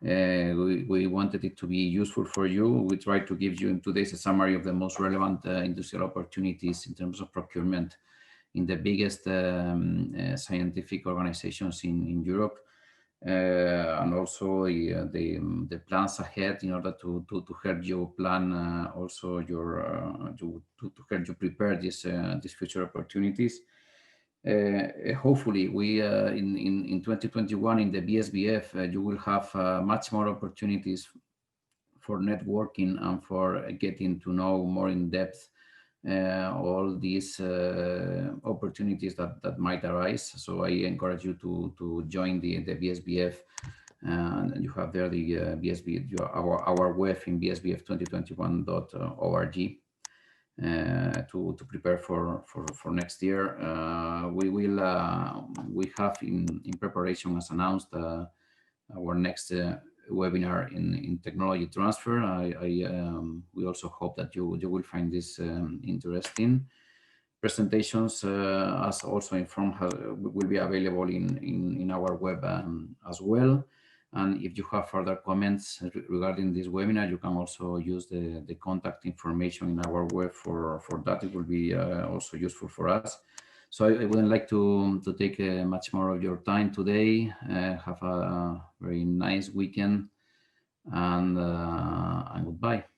We wanted it to be useful for you. We tried to give you in 2 days a summary of the most relevant industrial opportunities in terms of procurement in the biggest scientific organizations in Europe, and also the plans ahead in order to help you plan also your to help you prepare these future opportunities. Hopefully we in 2021 in the BSBF you will have much more opportunities for networking and for getting to know more in depth all these opportunities that might arise. So I encourage you to join the BSBF, and you have there the our web in BSBF2021.org. To prepare for next year. We have in preparation, as announced, our next webinar in technology transfer. We also hope that you will find this interesting. Presentations, as also informed, will be available in our web as well. And if you have further comments regarding this webinar, you can also use the contact information in our web for that. It will be also useful for us. So I wouldn't like to take much more of your time today. Have a very nice weekend, and goodbye.